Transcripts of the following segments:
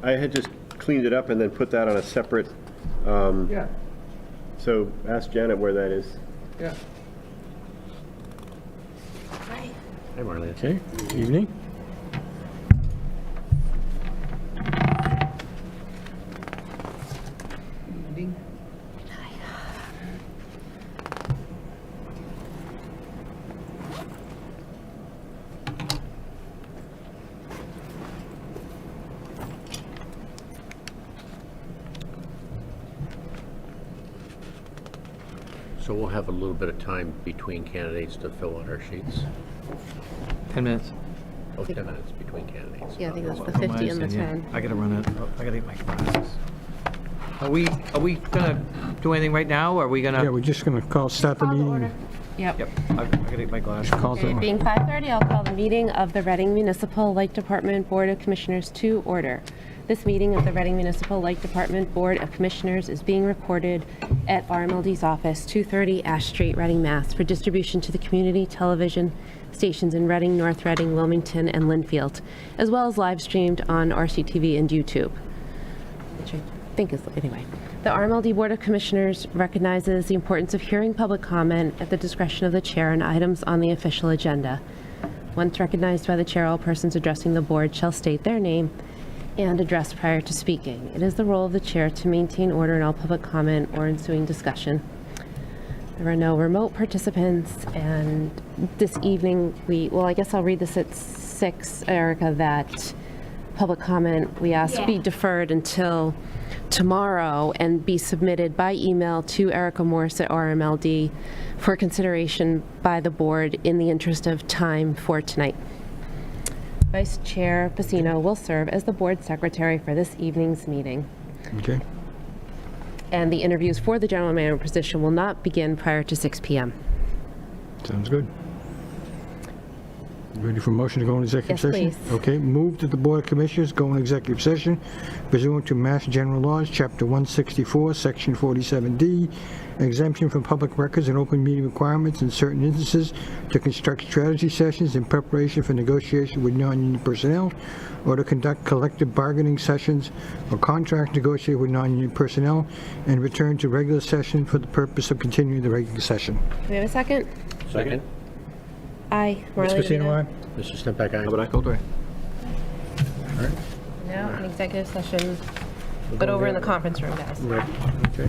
I had just cleaned it up and then put that on a separate, Yeah, so ask Janet where that is. yeah. Hi, Marlene. Okay, evening. So we'll have a little bit of time between candidates to fill out our sheets. 10 minutes. Oh, 10 minutes between candidates. Yeah, I think that's the From what I 50 and the understand, 10. I gotta run it. I gotta eat my glasses. Are we gonna do anything right now, or are we gonna? Yeah, we're just going to start the meeting. Yep. Yep, I gotta eat my glasses. Call Okay, to- being 5:30, I'll call the meeting of the Reading Municipal Light Department Board of Commissioners to order. This meeting of the Reading Municipal Light Department Board of Commissioners is being recorded at RMLD's office, 230 Ash Street, Reading, Mass., for distribution to the community television stations in Reading, North Reading, Wilmington, and Lynnfield, as well as live streamed on RCTV and YouTube, which I think is, anyway. The RMLD Board of Commissioners recognizes the importance of hearing public comment at the discretion of the chair on items on the official agenda. Once recognized by the chair, all persons addressing the board shall state their name and address prior to speaking. It is the role of the chair to maintain order in all public comment or ensuing discussion. There are no remote participants, and this evening, well, I guess I'll read this at 6, Erica, that public comment, we ask be deferred until tomorrow and be submitted by email to Erica Morse at RMLD for consideration by the board in the interest of time for tonight. Vice Chair Pacino will serve as the board secretary for this evening's meeting. Okay. And the interviews for the general manager position will not begin prior to 6 p.m. Sounds good. Ready for motion to go into executive Yes, session? please. Okay, move that the Board of Commissioners go into executive session pursuant to Mass General Laws, Chapter 164, Section 47D, exemption from public records and open meeting requirements in certain instances to construct strategy sessions in preparation for negotiation with non-union personnel, or to conduct collective bargaining sessions or contract negotiate with non-union personnel, and return to regular session for the purpose of continuing the regular session. Do we have a second? Second. Aye. Ms. Marlene Pacino, Dino. aye? Mr. Stempak, aye. How about I go away? Now an executive session, but over in the conference room, guys. Right, okay.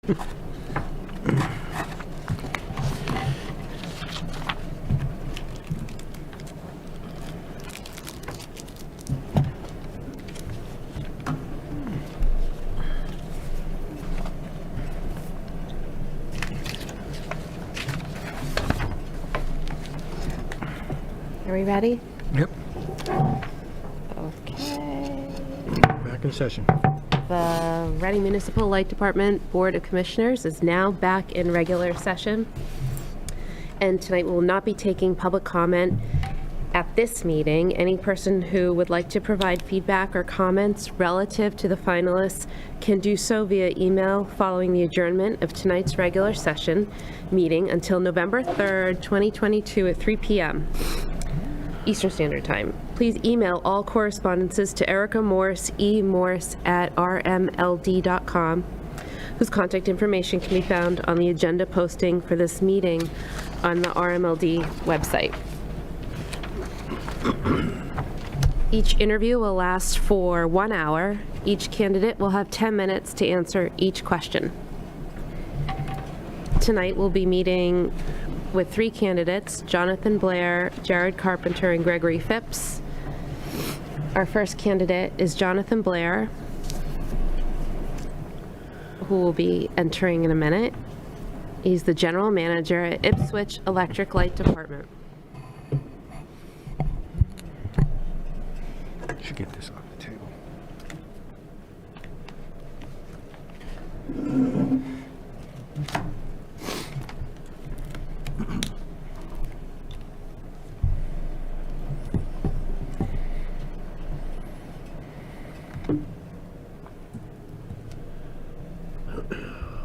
Are we ready? Yep, Okay. back in session. The Reading Municipal Light Department Board of Commissioners is now back in regular session. And tonight we will not be taking public comment at this meeting. Any person who would like to provide feedback or comments relative to the finalists can do so via email following the adjournment of tonight's regular session meeting until November 3rd, 2022 at 3 p.m. Eastern Standard Time. Please email all correspondences to Erica Morse, emorse@rmld.com, whose contact information can be found on the agenda posting for this meeting on the RMLD website. Each interview will last for 1 hour. Each candidate will have 10 minutes to answer each question. Tonight we'll be meeting with 3 candidates, Jonathan Blair, Jared Carpenter, and Gregory Phipps. Our first candidate is Jonathan Blair, who will be entering in a minute. He's the general manager at Ipswich Electric Light Department. Should get this off the table.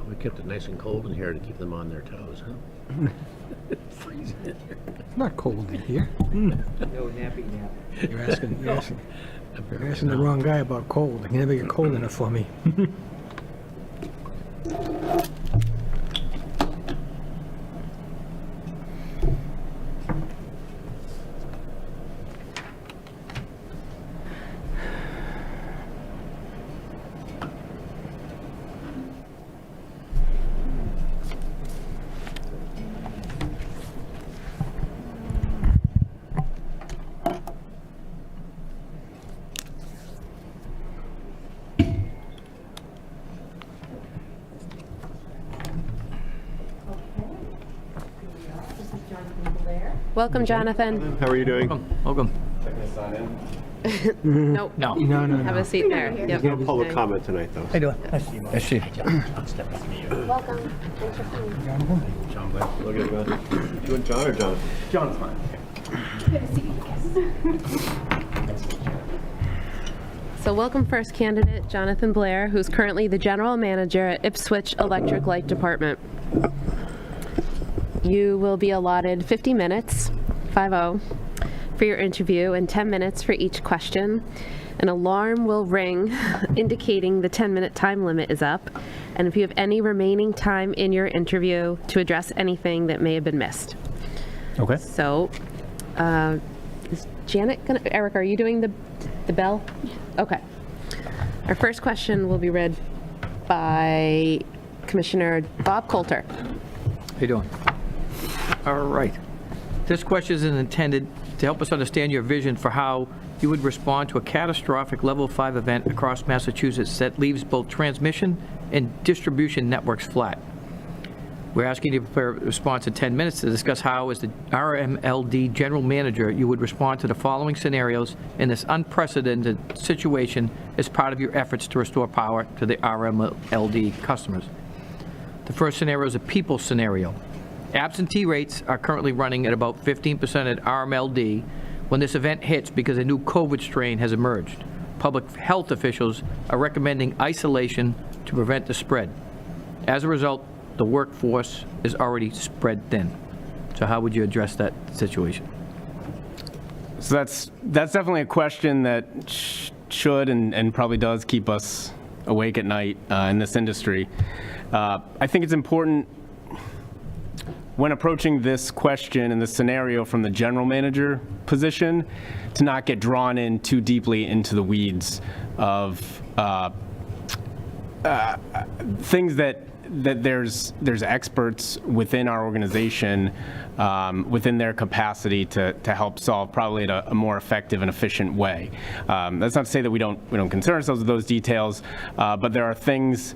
We kept it nice and cold in here to keep them on their toes, huh? It's not cold in here. No nappy nap. You're asking the wrong guy about cold. I can never get cold enough for me. Welcome, Jonathan. How are you doing? Welcome. Nope. No. No. Have a seat there. Yep. No public comment tonight, though. How you doing? Nice to see you. Welcome. Thanks for coming. John Blair. Look at that. You and John or Jonathan? John's fine. So welcome first candidate, Jonathan Blair, who's currently the general manager at Ipswich Electric Light Department. You will be allotted 50 minutes, 50, for your interview and 10 minutes for each question. An alarm will ring indicating the 10-minute time limit is up, and if you have any remaining time in your interview to address anything that may have been missed. Okay. So, is Janet gonna, Eric, are you doing the bell? Okay. Our first question will be read by Commissioner Bob Coulter. How you doing? All right. This question is intended to help us understand your vision for how you would respond to a catastrophic level 5 event across Massachusetts that leaves both transmission and distribution networks flat. We're asking you to prepare a response in 10 minutes to discuss how, as the RMLD General Manager, you would respond to the following scenarios in this unprecedented situation as part of your efforts to restore power to the RMLD customers. The first scenario is a people scenario. Absentee rates are currently running at about 15% at RMLD when this event hits because a new COVID strain has emerged. Public health officials are recommending isolation to prevent the spread. As a result, the workforce is already spread thin. So how would you address that situation? So that's definitely a question that should and probably does keep us awake at night in this industry. I think it's important when approaching this question and this scenario from the general manager position to not get drawn in too deeply into the weeds of things that that there's experts within our organization, within their capacity to help solve probably at a more effective and efficient way. That's not to say that we don't concern ourselves with those details, but there are things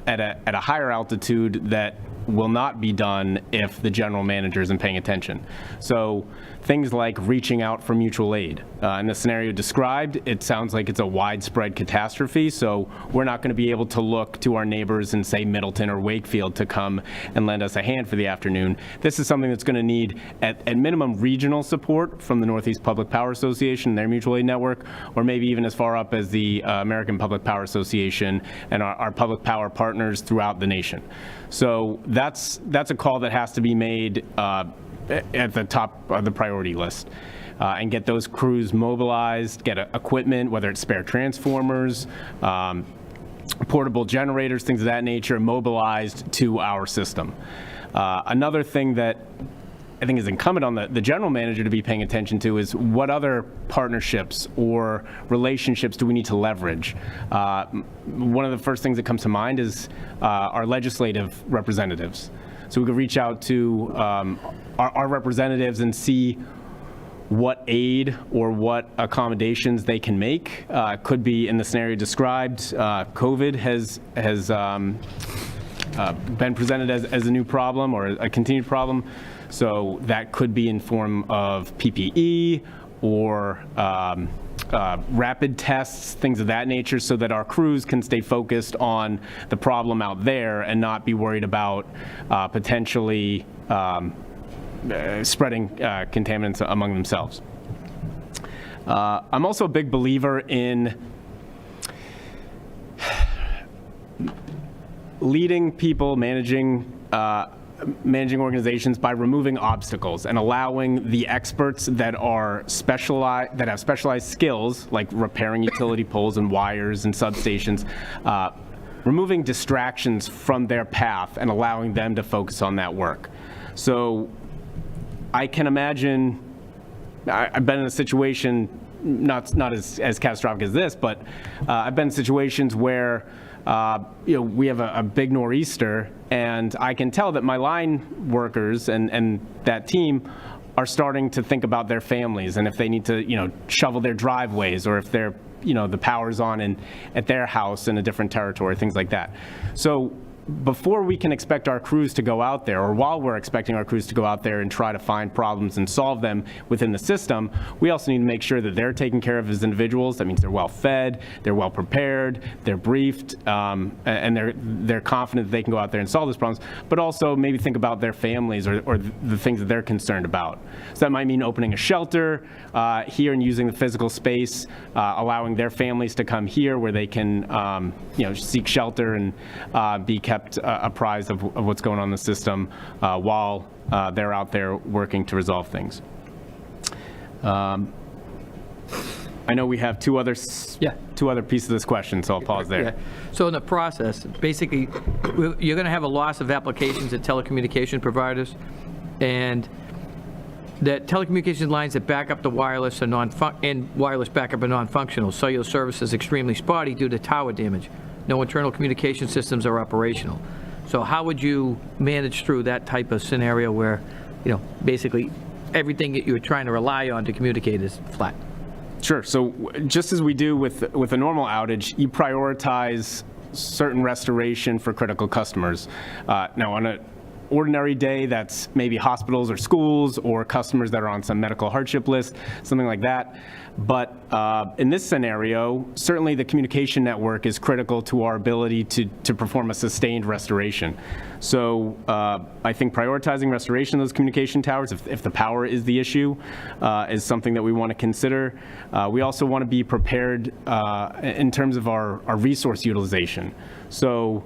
at a higher altitude that will not be done if the general manager isn't paying attention. So things like reaching out for mutual aid. In the scenario described, it sounds like it's a widespread catastrophe, so we're not going to be able to look to our neighbors in, say, Middleton or Wakefield to come and lend us a hand for the afternoon. This is something that's going to need, at minimum, regional support from the Northeast Public Power Association, their mutual aid network, or maybe even as far up as the American Public Power Association and our public power partners throughout the nation. So that's a call that has to be made at the top of the priority list, and get those crews mobilized, get equipment, whether it's spare transformers, portable generators, things of that nature, mobilized to our system. Another thing that I think is incumbent on the general manager to be paying attention to is what other partnerships or relationships do we need to leverage. One of the first things that comes to mind is our legislative representatives. So we could reach out to our representatives and see what aid or what accommodations they can make. Could be in the scenario described. COVID has been presented as a new problem or a continued problem. So that could be in form of PPE or rapid tests, things of that nature, so that our crews can stay focused on the problem out there and not be worried about potentially spreading contaminants among themselves. I'm also a big believer in leading people, managing organizations by removing obstacles and allowing the experts that have specialized skills, like repairing utility poles and wires and substations, removing distractions from their path and allowing them to focus on that work. So I can imagine, I've been in a situation, not as catastrophic as this, but I've been in situations where we have a big nor'easter, and I can tell that my line workers and that team are starting to think about their families and if they need to, shovel their driveways, or if they're, the power's on at their house in a different territory, things like that. So before we can expect our crews to go out there, or while we're expecting our crews to go out there and try to find problems and solve them within the system, we also need to make sure that they're taken care of as individuals. That means they're well fed, they're well prepared, they're briefed, and they're confident that they can go out there and solve those problems, but also maybe think about their families or the things that they're concerned about. So that might mean opening a shelter here and using the physical space, allowing their families to come here where they can seek shelter and be kept apprised of what's going on in the system while they're out there working to resolve things. I know we have two other pieces of this question, so I'll pause there. Yeah. So in the process, basically, you're going to have a loss of applications at telecommunication providers, and that telecommunications lines that back up the wireless and wireless backup are non-functional. Cellular service is extremely spotty due to tower damage. No internal communication systems are operational. So how would you manage through that type of scenario where, basically everything that you're trying to rely on to communicate is flat? Sure. So just as we do with a normal outage, you prioritize certain restoration for critical customers. Now, on an ordinary day, that's maybe hospitals or schools or customers that are on some medical hardship list, something like that. But in this scenario, certainly the communication network is critical to our ability to perform a sustained restoration. So I think prioritizing restoration of those communication towers, if the power is the issue, is something that we want to consider. We also want to be prepared in terms of our resource utilization. So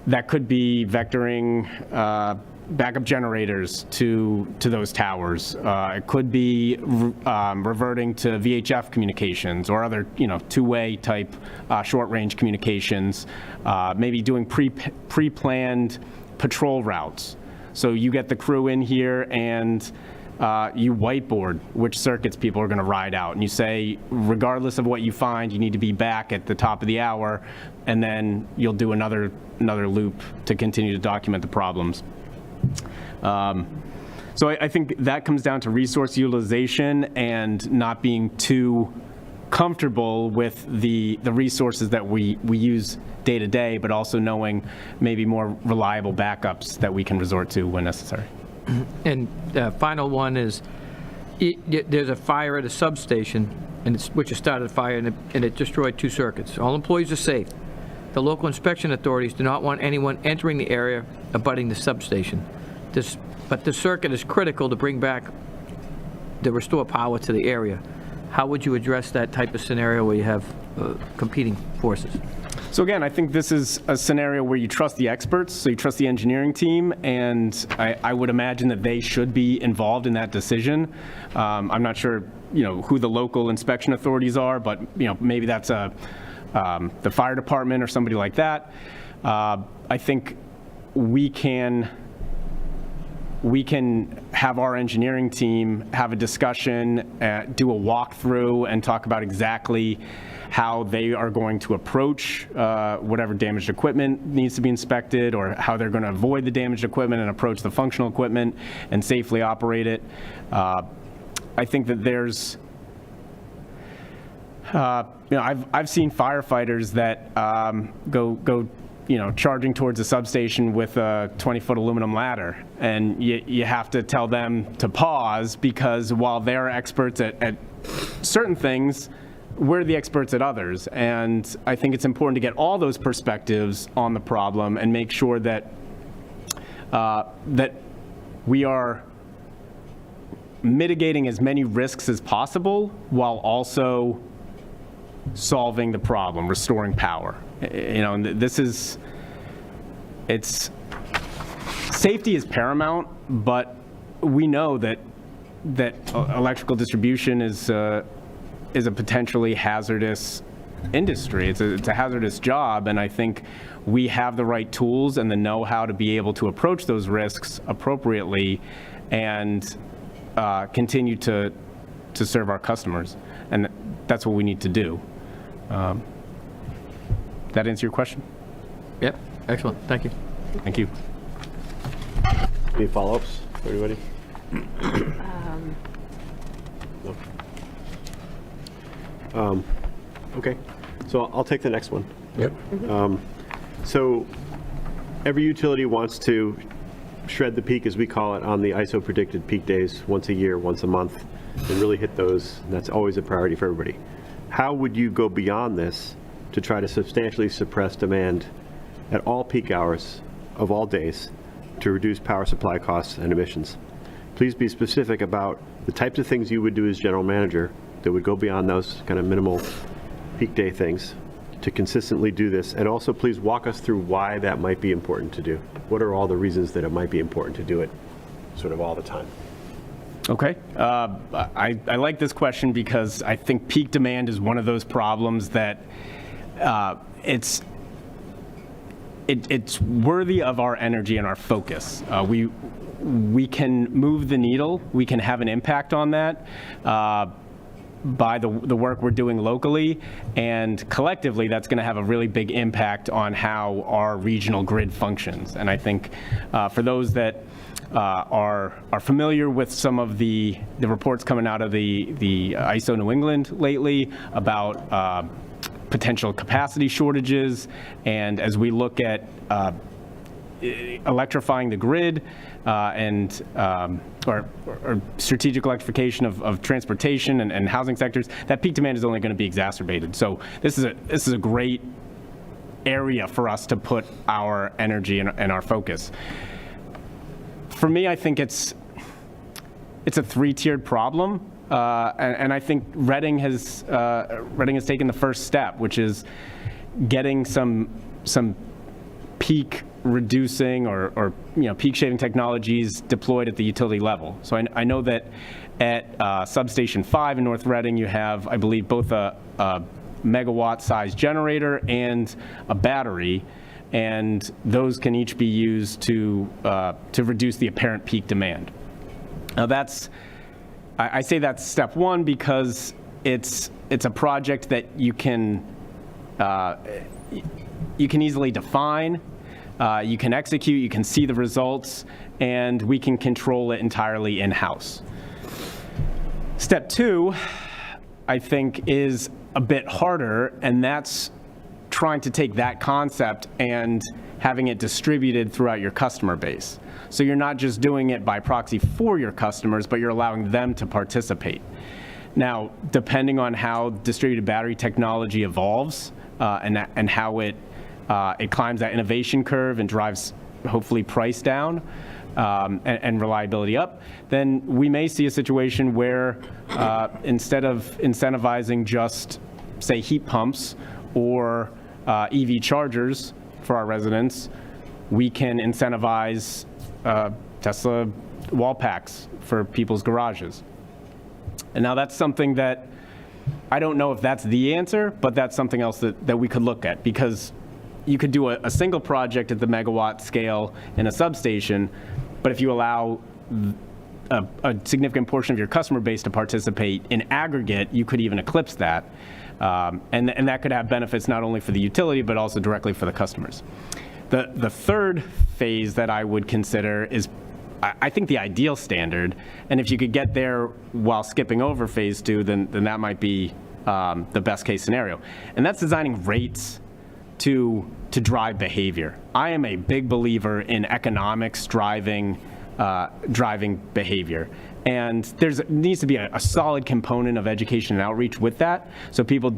that could be vectoring backup generators to those towers. It could be reverting to VHF communications or other, two-way type short-range communications. Maybe doing pre-planned patrol routes. So you get the crew in here, and you whiteboard which circuits people are going to ride out, and you say, regardless of what you find, you need to be back at the top of the hour, and then you'll do another loop to continue to document the problems. So I think that comes down to resource utilization and not being too comfortable with the resources that we use day to day, but also knowing maybe more reliable backups that we can resort to when necessary. And final one is, there's a fire at a substation, which has started a fire, and it destroyed 2 circuits. All employees are safe. The local inspection authorities do not want anyone entering the area abutting the substation. But the circuit is critical to restore power to the area. How would you address that type of scenario where you have competing forces? So again, I think this is a scenario where you trust the experts, so you trust the engineering team, and I would imagine that they should be involved in that decision. I'm not sure, who the local inspection authorities are, but maybe that's the fire department or somebody like that. I think we can have our engineering team have a discussion, do a walkthrough, and talk about exactly how they are going to approach whatever damaged equipment needs to be inspected, or how they're going to avoid the damaged equipment and approach the functional equipment and safely operate it. I think that there's, I've seen firefighters that go charging towards a substation with a 20-foot aluminum ladder, and you have to tell them to pause, because while they're experts at certain things, we're the experts at others. And I think it's important to get all those perspectives on the problem and make sure that that we are mitigating as many risks as possible while also solving the problem, restoring power. And this is, safety is paramount, but we know that electrical distribution is a potentially hazardous industry. It's a hazardous job, and I think we have the right tools and the know-how to be able to approach those risks appropriately and continue to serve our customers. And that's what we need to do. That answer your question? Yep, excellent, thank you. Thank you. Any follow-ups for anybody? No? Okay, so I'll take the next one. Yep. So every utility wants to shred the peak, as we call it, on the ISO predicted peak days once a year, once a month, and really hit those. That's always a priority for everybody. How would you go beyond this to try to substantially suppress demand at all peak hours of all days to reduce power supply costs and emissions? Please be specific about the types of things you would do as general manager that would go beyond those kind of minimal peak day things to consistently do this. And also please walk us through why that might be important to do. What are all the reasons that it might be important to do it sort of all the time? Okay. I like this question because I think peak demand is one of those problems that it's worthy of our energy and our focus. We can move the needle. We can have an impact on that by the work we're doing locally, and collectively that's going to have a really big impact on how our regional grid functions. And I think for those that are familiar with some of the reports coming out of the ISO New England lately about potential capacity shortages, and as we look at electrifying the grid or strategic electrification of transportation and housing sectors, that peak demand is only going to be exacerbated. So this is a great area for us to put our energy and our focus. For me, I think it's a three-tiered problem, and I think Reading has taken the first step, which is getting some peak reducing or peak shaving technologies deployed at the utility level. So I know that at Substation 5 in North Reading, you have, I believe, both a megawatt-sized generator and a battery, and those can each be used to reduce the apparent peak demand. Now I say that's step one because it's a project that you can easily define, you can execute, you can see the results, and we can control it entirely in-house. Step two, I think, is a bit harder, and that's trying to take that concept and having it distributed throughout your customer base. So you're not just doing it by proxy for your customers, but you're allowing them to participate. Now, depending on how distributed battery technology evolves and how it climbs that innovation curve and drives, hopefully, price down and reliability up, then we may see a situation where instead of incentivizing just, say, heat pumps or EV chargers for our residents, we can incentivize Tesla wall packs for people's garages. And now that's something that I don't know if that's the answer, but that's something else that we could look at, because you could do a single project at the megawatt scale in a substation, but if you allow a significant portion of your customer base to participate in aggregate, you could even eclipse that. And that could have benefits not only for the utility, but also directly for the customers. The third phase that I would consider is, I think, the ideal standard. And if you could get there while skipping over phase two, then that might be the best case scenario. And that's designing rates to drive behavior. I am a big believer in economics driving behavior. And there needs to be a solid component of education and outreach with that, so people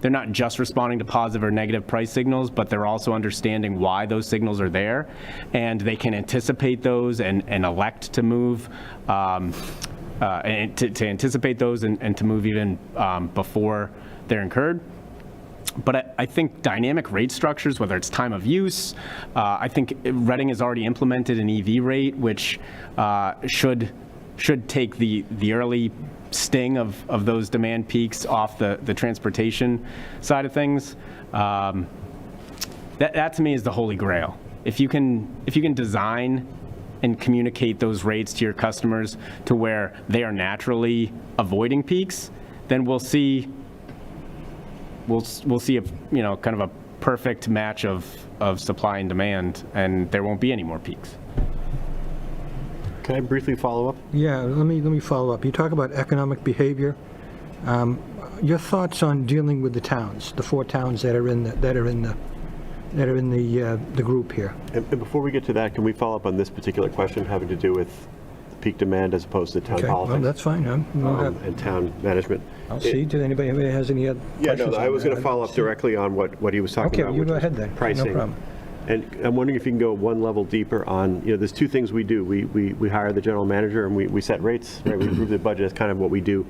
they're not just responding to positive or negative price signals, but they're also understanding why those signals are there, and they can anticipate those and elect to move, and to anticipate those and to move even before they're incurred. But I think dynamic rate structures, whether it's time of use, I think Reading has already implemented an EV rate, which should take the early sting of those demand peaks off the transportation side of things. That to me is the holy grail. If you can design and communicate those rates to your customers to where they are naturally avoiding peaks, then we'll see a kind of a perfect match of supply and demand, and there won't be any more peaks. Can I briefly follow up? Yeah, let me follow up. You talk about economic behavior. Your thoughts on dealing with the towns, the 4 towns that are in the group here. And before we get to that, can we follow up on this particular question having to do with peak demand as opposed to town Okay, politics? well, that's fine. And town management. I'll see. Did anybody has any other Yeah, questions? no, I was going to follow up directly on what he was talking Okay, about. you which go was ahead then. No pricing. problem. And I'm wondering if you can go one level deeper on, there's 2 things we do. We hire the general manager and we set rates, right? We approve the budget. That's kind of what we do.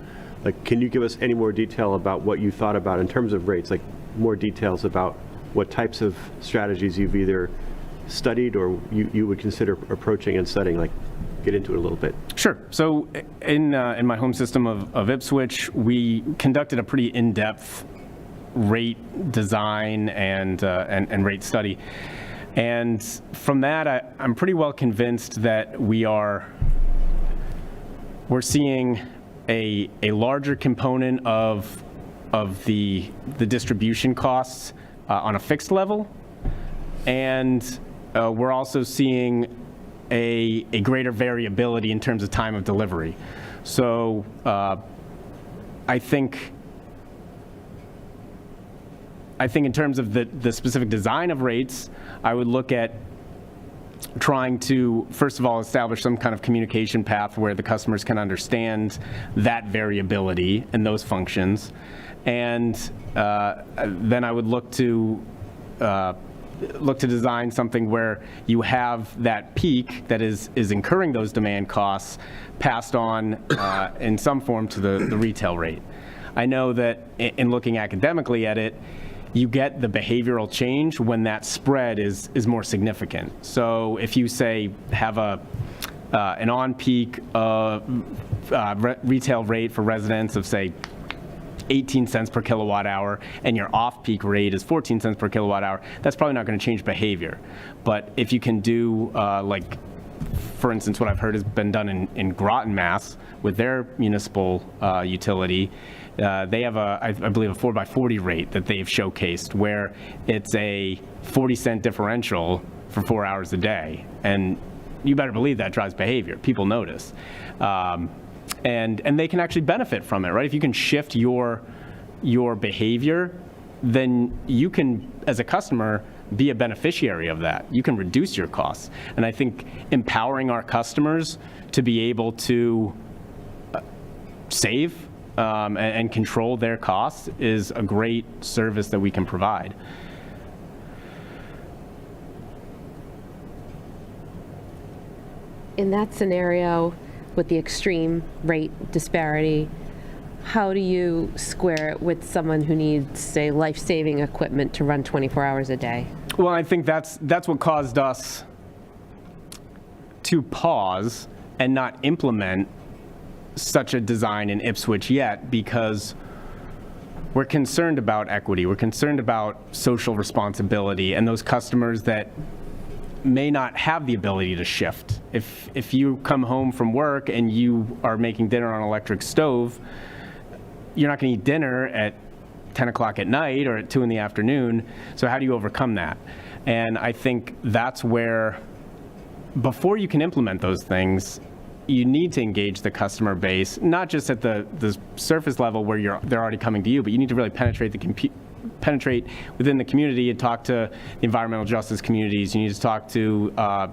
Like, can you give us any more detail about what you thought about in terms of rates, like more details about what types of strategies you've either studied or you would consider approaching and studying? Like, get into it a little bit. Sure. So in my home system of Ipswich, we conducted a pretty in-depth rate design and rate study. And from that, I'm pretty well convinced that we're seeing a larger component of the distribution costs on a fixed level, and we're also seeing a greater variability in terms of time of delivery. So I think in terms of the specific design of rates, I would look at trying to, first of all, establish some kind of communication path where the customers can understand that variability and those functions. And then I would look to design something where you have that peak that is incurring those demand costs passed on in some form to the retail rate. I know that in looking academically at it, you get the behavioral change when that spread is more significant. So if you, say, have an on-peak retail rate for residents of, say, 18 cents per kilowatt hour, and your off-peak rate is 14 cents per kilowatt hour, that's probably not going to change behavior. But if you can do like for instance, what I've heard has been done in Groton, Mass, with their municipal utility. They have I believe, a 4x40 rate that they've showcased, where it's a 40-cent differential for 4 hours a day. And you better believe that drives behavior. People notice. And they can actually benefit from it, right? If you can shift your behavior, then you can, as a customer, be a beneficiary of that. You can reduce your costs. And I think empowering our customers to be able to save and control their costs is a great service that we can provide. In that scenario, with the extreme rate disparity, how do you square it with someone who needs, say, life-saving equipment to run 24 hours a day? Well, I think that's what caused us to pause and not implement such a design in Ipswich yet, because we're concerned about equity. We're concerned about social responsibility and those customers that may not have the ability to shift. If you come home from work and you are making dinner on an electric stove, you're not going to eat dinner at 10 o'clock at night or at 2 in the afternoon. So how do you overcome that? And I think that's where, before you can implement those things, you need to engage the customer base, not just at the surface level where they're already coming to you, but you need to really penetrate within the community and talk to the environmental justice communities. You need to talk to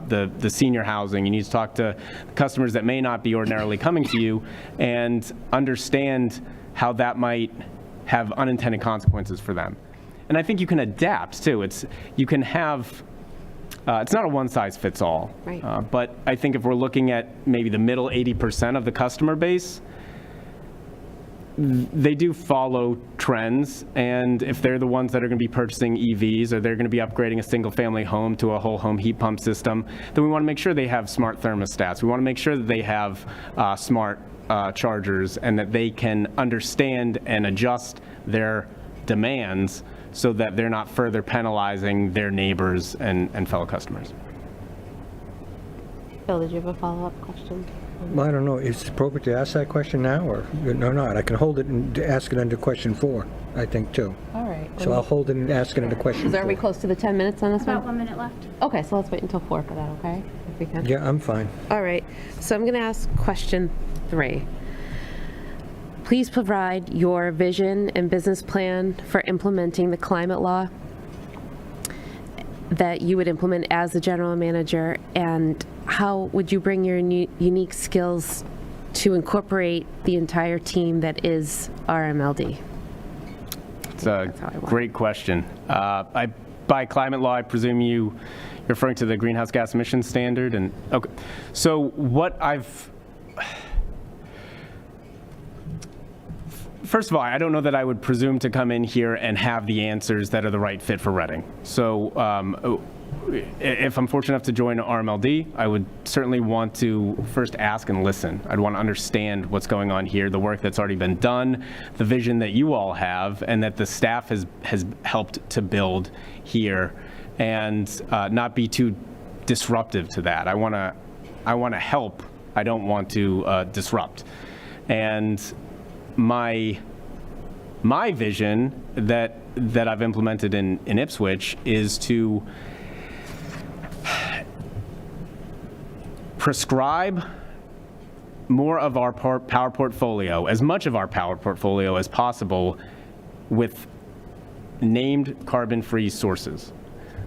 the senior housing. You need to talk to customers that may not be ordinarily coming to you and understand how that might have unintended consequences for them. And I think you can adapt too. You can have, it's not a one-size-fits-all. Right. But I think if we're looking at maybe the middle 80% of the customer base, they do follow trends, and if they're the ones that are going to be purchasing EVs, or they're going to be upgrading a single-family home to a whole home heat pump system, then we want to make sure they have smart thermostats. We want to make sure that they have smart chargers, and that they can understand and adjust their demands so that they're not further penalizing their neighbors and fellow customers. Bill, did you have a follow-up question? Well, I don't know, is it appropriate to ask that question now, or not? I can hold it and ask it under question 4, I think, too. All right. So I'll hold it and ask it under question 4. Are we close to the 10 minutes on this one? About 1 minute left. Okay, so let's wait until 4 for that, okay? If we can. Yeah, I'm fine. All right, so I'm going to ask question 3. Please provide your vision and business plan for implementing the climate law that you would implement as the general manager, and how would you bring your unique skills to incorporate the entire team that is RMLD? It's a great question. By climate law, I presume you're referring to the greenhouse gas emissions standard. And okay, so first of all, I don't know that I would presume to come in here and have the answers that are the right fit for Reading. So if I'm fortunate enough to join RMLD, I would certainly want to first ask and listen. I'd want to understand what's going on here, the work that's already been done, the vision that you all have, and that the staff has helped to build here, and not be too disruptive to that. I want to help. I don't want to disrupt. And my vision that I've implemented in Ipswich is to prescribe more of our power portfolio, as much of our power portfolio as possible, with named carbon-free sources.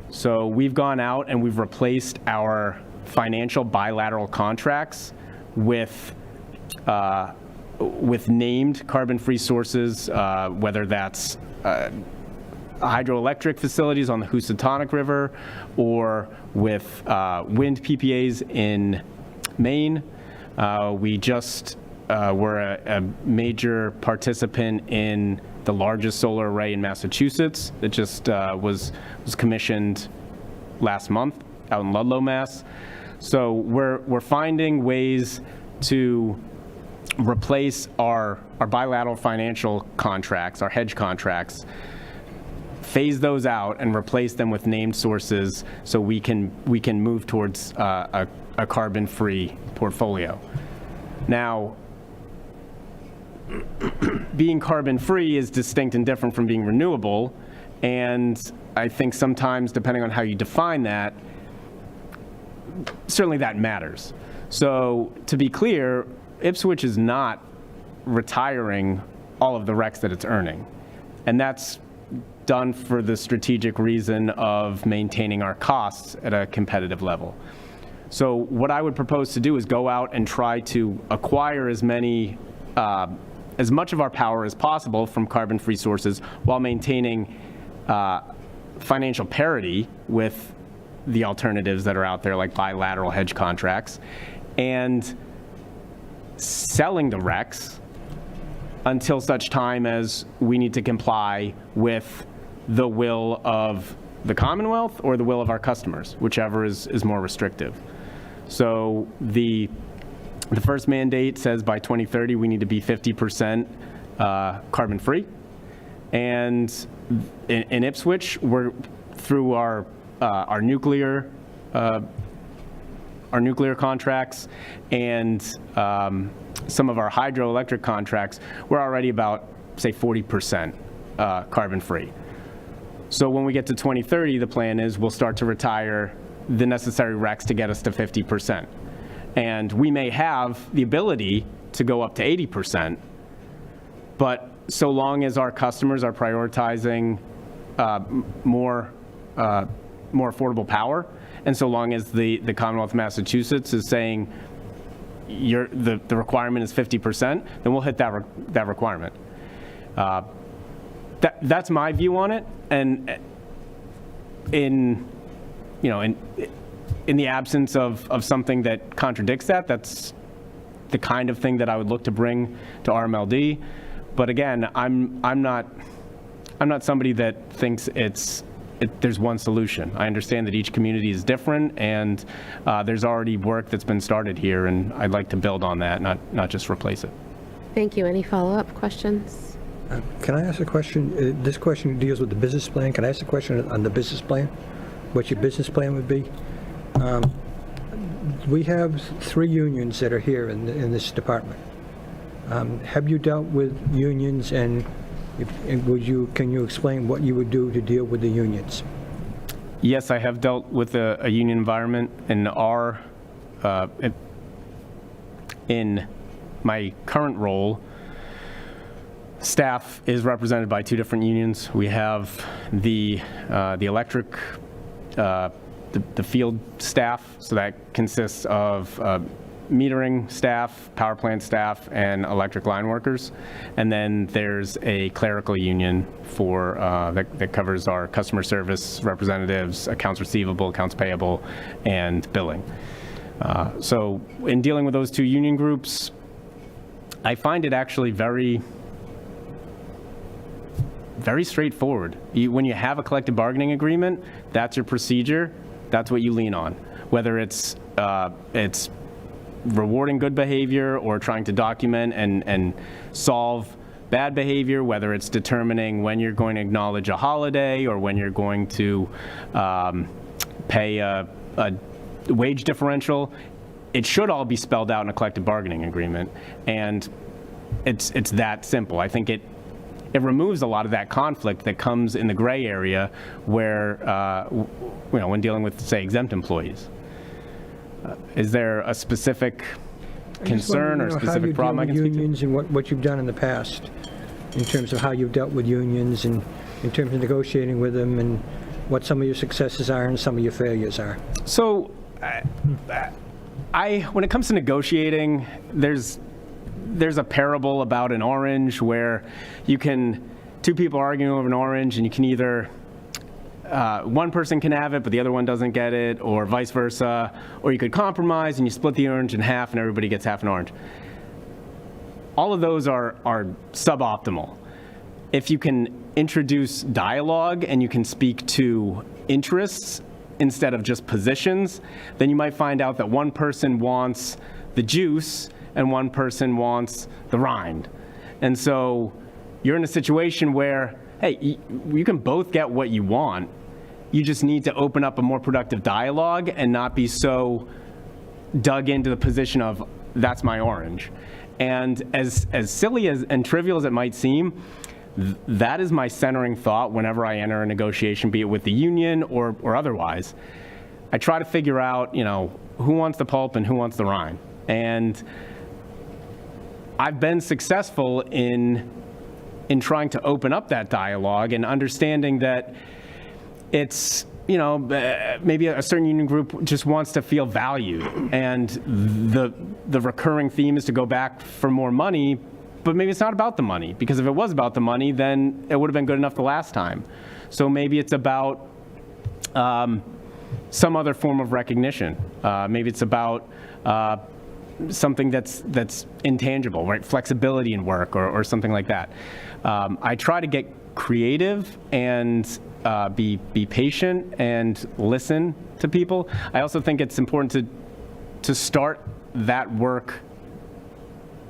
So we've gone out and we've replaced our financial bilateral contracts with named carbon-free sources, whether that's hydroelectric facilities on the Housatonic River, or with wind PPAs in Maine. We just were a major participant in the largest solar array in Massachusetts that just was commissioned last month out in Ludlow, Mass. So we're finding ways to replace our bilateral financial contracts, our hedge contracts, phase those out and replace them with named sources so we can move towards a carbon-free portfolio. Now, being carbon-free is distinct and different from being renewable, and I think sometimes, depending on how you define that, certainly that matters. So to be clear, Ipswich is not retiring all of the RECs that it's earning, and that's done for the strategic reason of maintaining our costs at a competitive level. So what I would propose to do is go out and try to acquire as much of our power as possible from carbon-free sources while maintaining financial parity with the alternatives that are out there, like bilateral hedge contracts, and selling the RECs until such time as we need to comply with the will of the Commonwealth or the will of our customers, whichever is more restrictive. So the first mandate says by 2030 we need to be 50% carbon-free, and in Ipswich, we're through our nuclear contracts and some of our hydroelectric contracts, we're already about, say, 40% carbon-free. So when we get to 2030, the plan is we'll start to retire the necessary RECs to get us to 50%. And we may have the ability to go up to 80%, but so long as our customers are prioritizing more affordable power, and so long as the Commonwealth of Massachusetts is saying the requirement is 50%, then we'll hit that requirement. That's my view on it, and in the absence of something that contradicts that, that's the kind of thing that I would look to bring to RMLD. But again, I'm not somebody that thinks there's one solution. I understand that each community is different, and there's already work that's been started here, and I'd like to build on that, not just replace it. Thank you. Any follow-up questions? Can I ask a question? This question deals with the business plan. Can I ask a question on the business plan? What your business plan would be? We have 3 unions that are here in this department. Have you dealt with unions, and can you explain what you would do to deal with the unions? Yes, I have dealt with a union environment in my current role. Staff is represented by 2 different unions. We have the electric, the field staff, so that consists of metering staff, power plant staff, and electric line workers. And then there's a clerical union for that covers our customer service representatives, accounts receivable, accounts payable, and billing. So in dealing with those 2 union groups, I find it actually very straightforward. When you have a collective bargaining agreement, that's your procedure. That's what you lean on, whether it's rewarding good behavior or trying to document and solve bad behavior, whether it's determining when you're going to acknowledge a holiday or when you're going to pay a wage differential. It should all be spelled out in a collective bargaining agreement, and it's that simple. I think it removes a lot of that conflict that comes in the gray area where, when dealing with, say, exempt employees. Is there a specific concern or specific problem I can speak to? Unions and what you've done in the past in terms of how you've dealt with unions and in terms of negotiating with them, and what some of your successes are and some of your failures are. So, when it comes to negotiating, there's a parable about an orange where 2 people arguing over an orange, and you can either one person can have it, but the other one doesn't get it, or vice versa, or you could compromise and you split the orange in half and everybody gets half an orange. All of those are suboptimal. If you can introduce dialogue and you can speak to interests instead of just positions, then you might find out that one person wants the juice and one person wants the rind. And so you're in a situation where hey, you can both get what you want. You just need to open up a more productive dialogue and not be so dug into the position of, that's my orange. And as silly and trivial as it might seem, that is my centering thought whenever I enter a negotiation, be it with the union or otherwise. I try to figure out, who wants the pulp and who wants the rind. And I've been successful in trying to open up that dialogue and understanding that it's, maybe a certain union group just wants to feel valued, and the recurring theme is to go back for more money, but maybe it's not about the money, because if it was about the money, then it would have been good enough the last time. So maybe it's about some other form of recognition. Maybe it's about something that's intangible, right? Flexibility in work or something like that. I try to get creative and be patient and listen to people. I also think it's important to start that work,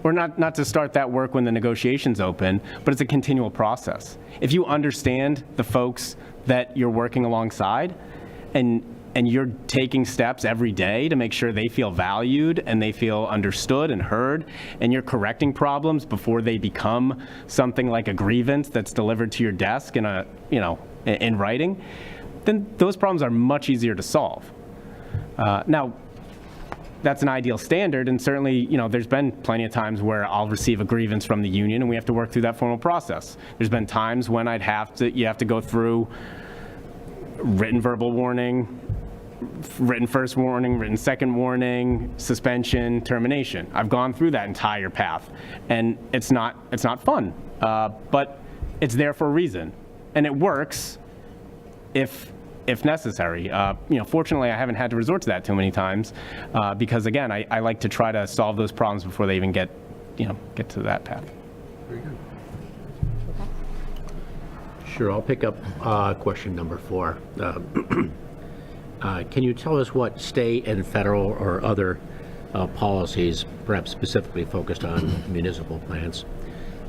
or not to start that work when the negotiations open, but it's a continual process. If you understand the folks that you're working alongside, and you're taking steps every day to make sure they feel valued and they feel understood and heard, and you're correcting problems before they become something like a grievance that's delivered to your desk in writing, then those problems are much easier to solve. Now, that's an ideal standard, and certainly, there's been plenty of times where I'll receive a grievance from the union and we have to work through that formal process. There's been times when you have to go through written verbal warning, written first warning, written second warning, suspension, termination. I've gone through that entire path, and it's not fun, but it's there for a reason, and it works if necessary. Fortunately, I haven't had to resort to that too many times, because again, I like to try to solve those problems before they even get to that path. Very good. Sure, I'll pick up question number 4. Can you tell us what state and federal or other policies, perhaps specifically focused on municipal plants,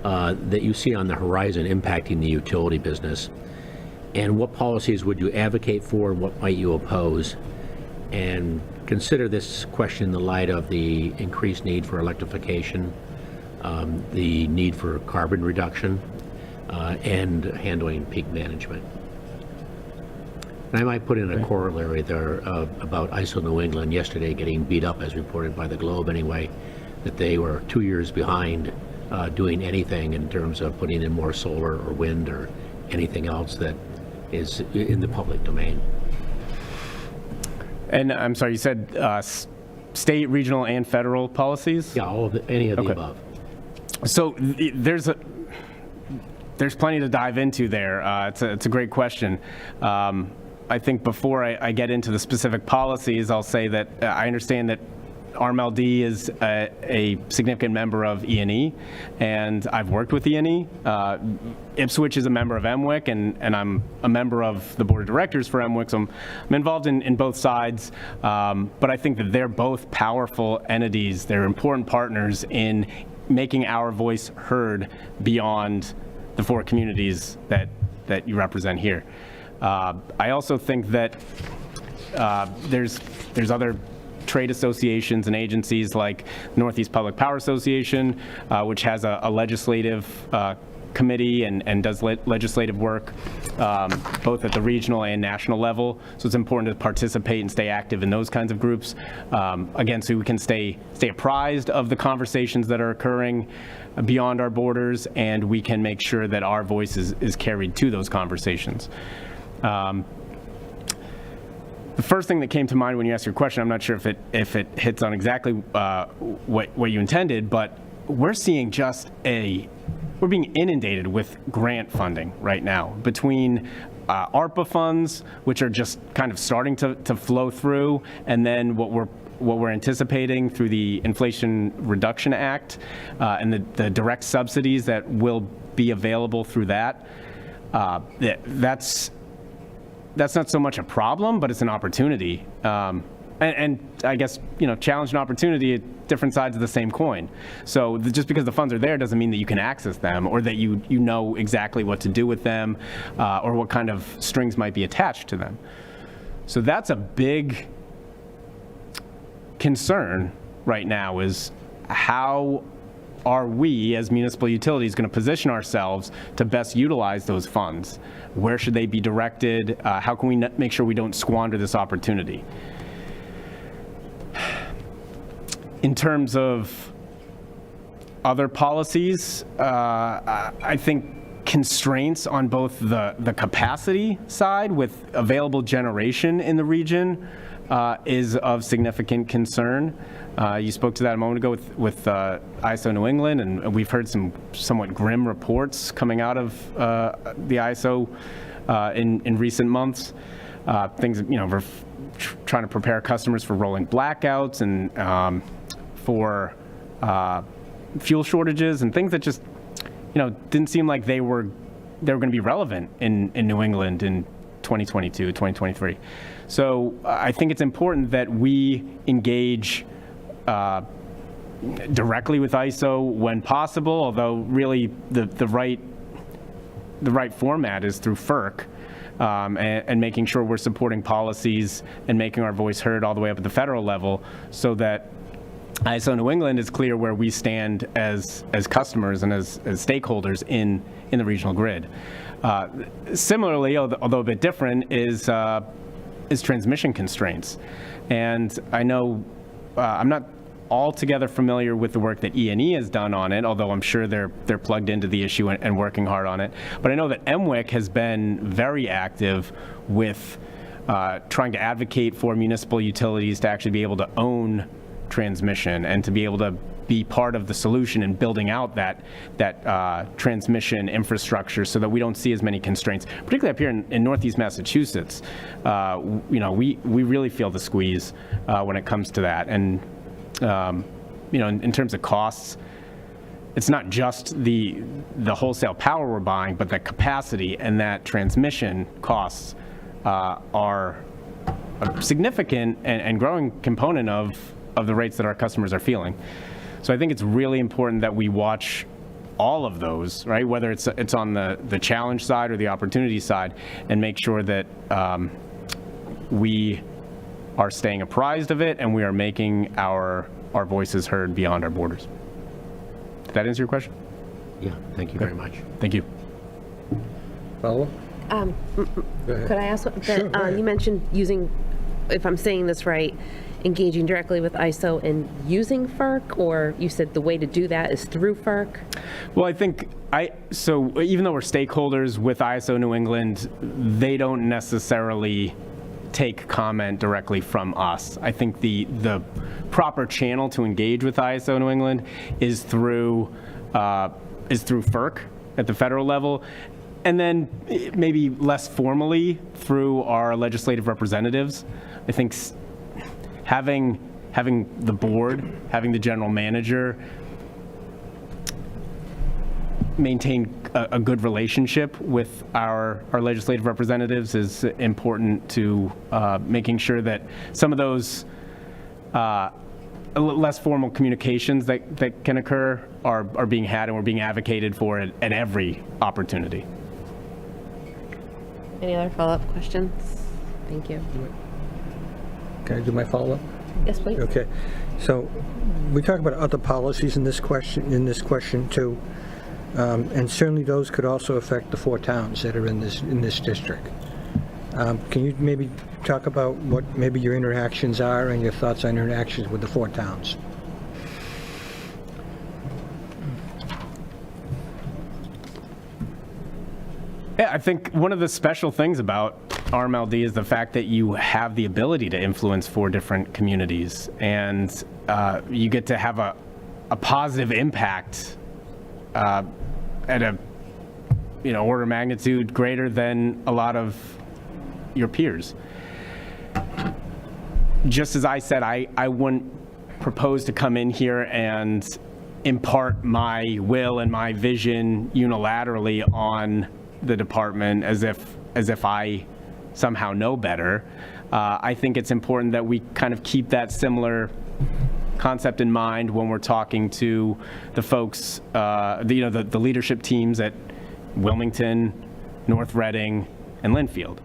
that you see on the horizon impacting the utility business? And what policies would you advocate for, and what might you oppose? And consider this question in the light of the increased need for electrification, the need for carbon reduction, and handling peak management. And I might put in a corollary there about ISO New England yesterday getting beat up, as reported by the Globe anyway, that they were 2 years behind doing anything in terms of putting in more solar or wind or anything else that is in the public domain. And I'm sorry, you said state, regional, and federal policies? Yeah, any of the above. So there's plenty to dive into there. It's a great question. I think before I get into the specific policies, I'll say that I understand that RMLD is a significant member of E&E, and I've worked with E&E. Ipswich is a member of MWIC, and I'm a member of the board of directors for MWIC, so I'm involved in both sides. But I think that they're both powerful entities. They're important partners in making our voice heard beyond the 4 communities that you represent here. I also think that there's other trade associations and agencies like Northeast Public Power Association, which has a legislative committee and does legislative work both at the regional and national level. So it's important to participate and stay active in those kinds of groups, again, so we can stay apprised of the conversations that are occurring beyond our borders, and we can make sure that our voice is carried to those conversations. The first thing that came to mind when you asked your question, I'm not sure if it hits on exactly what you intended, but we're seeing we're being inundated with grant funding right now between ARPA funds, which are just kind of starting to flow through, and then what we're anticipating through the Inflation Reduction Act and the direct subsidies that will be available through that. That's not so much a problem, but it's an opportunity. and I guess, challenge and opportunity at different sides of the same coin. So just because the funds are there doesn't mean that you can access them or that you know exactly what to do with them or what kind of strings might be attached to them. So that's a big concern right now, is how are we as municipal utilities going to position ourselves to best utilize those funds? Where should they be directed? How can we make sure we don't squander this opportunity? In terms of other policies, I think constraints on both the capacity side with available generation in the region is of significant concern. You spoke to that a moment ago with ISO New England, and we've heard some somewhat grim reports coming out of the ISO in recent months. Things, we're trying to prepare customers for rolling blackouts and for fuel shortages and things that just, didn't seem like they were going to be relevant in New England in 2022, 2023. So I think it's important that we engage directly with ISO when possible, although really the right format is through FERC, and making sure we're supporting policies and making our voice heard all the way up at the federal level, so that ISO New England is clear where we stand as customers and as stakeholders in the regional grid. Similarly, although a bit different, is transmission constraints. And I know I'm not altogether familiar with the work that E&E has done on it, although I'm sure they're plugged into the issue and working hard on it. But I know that MWIC has been very active with trying to advocate for municipal utilities to actually be able to own transmission and to be able to be part of the solution in building out that transmission infrastructure so that we don't see as many constraints, particularly up here in Northeast Massachusetts. We really feel the squeeze when it comes to that. And in terms of costs, it's not just the wholesale power we're buying, but that capacity and that transmission costs are a significant and growing component of the rates that our customers are feeling. So I think it's really important that we watch all of those, right? Whether it's on the challenge side or the opportunity side, and make sure that we are staying apprised of it and we are making our voices heard beyond our borders. Did that answer your question? Yeah, thank you very much. Thank you. Follow? Could I ask, Sure, go ahead. you mentioned using, if I'm saying this right, engaging directly with ISO and using FERC, or you said the way to do that is through FERC? Well, I think so even though we're stakeholders with ISO New England, they don't necessarily take comment directly from us. I think the proper channel to engage with ISO New England is through FERC at the federal level, and then maybe less formally through our legislative representatives. I think having the board, having the general manager maintain a good relationship with our legislative representatives is important to making sure that some of those less formal communications that can occur are being had and we're being advocated for at every opportunity. Any other follow-up questions? Thank you. Can I do my follow-up? Yes, please. Okay. So we talk about other policies in this question too. And certainly those could also affect the 4 towns that are in this district. Can you maybe talk about what maybe your interactions are and your thoughts on interactions with the 4 towns? Yeah, I think one of the special things about RMLD is the fact that you have the ability to influence 4 different communities, and you get to have a positive impact at a order of magnitude greater than a lot of your peers. Just as I said, I wouldn't propose to come in here and impart my will and my vision unilaterally on the department as if I somehow know better. I think it's important that we kind of keep that similar concept in mind when we're talking to the folks, the leadership teams at Wilmington, North Reading, and Linfield.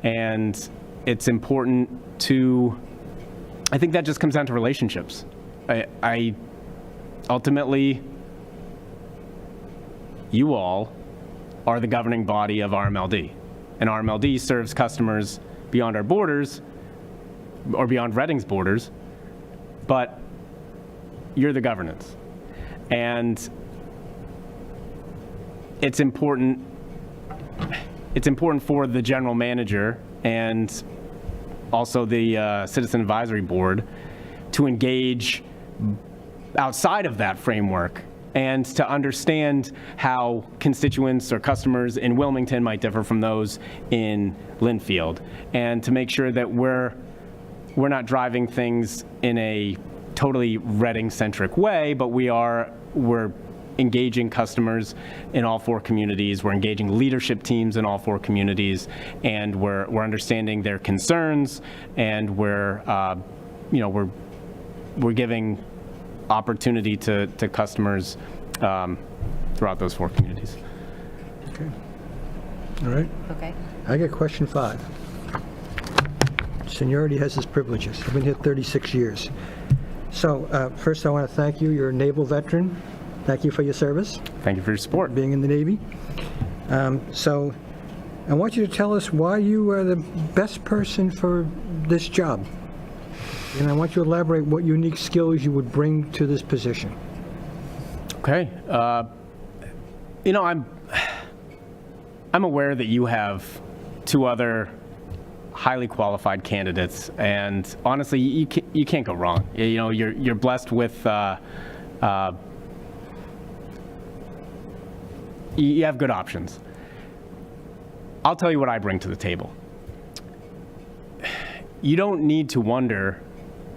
And it's important I think that just comes down to relationships. I ultimately, you all are the governing body of RMLD. And RMLD serves customers beyond our borders, or beyond Reading's borders, but you're the governance. And it's important for the general manager and also the Citizen Advisory Board to engage outside of that framework and to understand how constituents or customers in Wilmington might differ from those in Linfield, and to make sure that we're not driving things in a totally Reading-centric way, but we're engaging customers in all 4 communities. We're engaging leadership teams in all 4 communities, and we're understanding their concerns, and we're giving opportunity to customers throughout those 4 communities. Okay. All right. Okay. I got question 5. Seniority has its privileges. I've been here 36 years. So first I want to thank you. You're a naval veteran. Thank you for your service, Thank you for your support. being in the Navy. So I want you to tell us why you are the best person for this job. And I want you to elaborate what unique skills you would bring to this position. Okay. I'm aware that you have 2 other highly qualified candidates, and honestly, you can't go wrong. You're blessed with you have good options. I'll tell you what I bring to the table. You don't need to wonder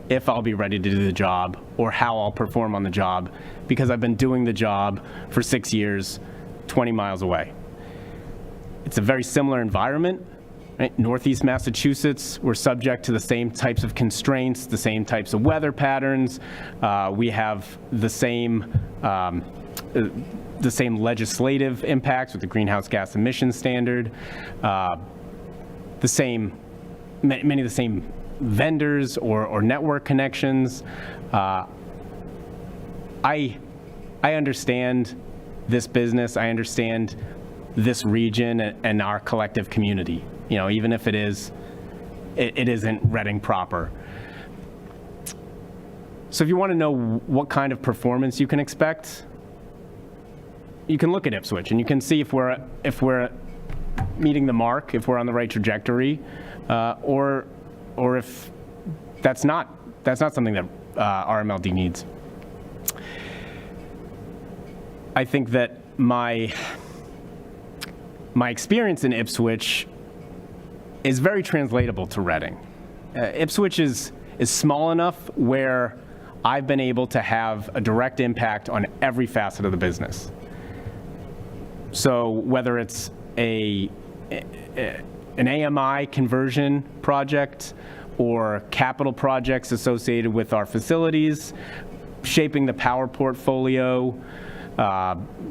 if I'll be ready to do the job or how I'll perform on the job, because I've been doing the job for 6 years, 20 miles away. It's a very similar environment. Right? Northeast Massachusetts, we're subject to the same types of constraints, the same types of weather patterns. We have the same legislative impacts with the greenhouse gas emission standard, many of the same vendors or network connections. I understand this business. I understand this region and our collective community. Even if it isn't Reading proper. So if you want to know what kind of performance you can expect, you can look at Ipswich and you can see if we're meeting the mark, if we're on the right trajectory, or if that's not something that RMLD needs. I think that my experience in Ipswich is very translatable to Reading. Ipswich is small enough where I've been able to have a direct impact on every facet of the business. So whether it's an AMI conversion project or capital projects associated with our facilities, shaping the power portfolio,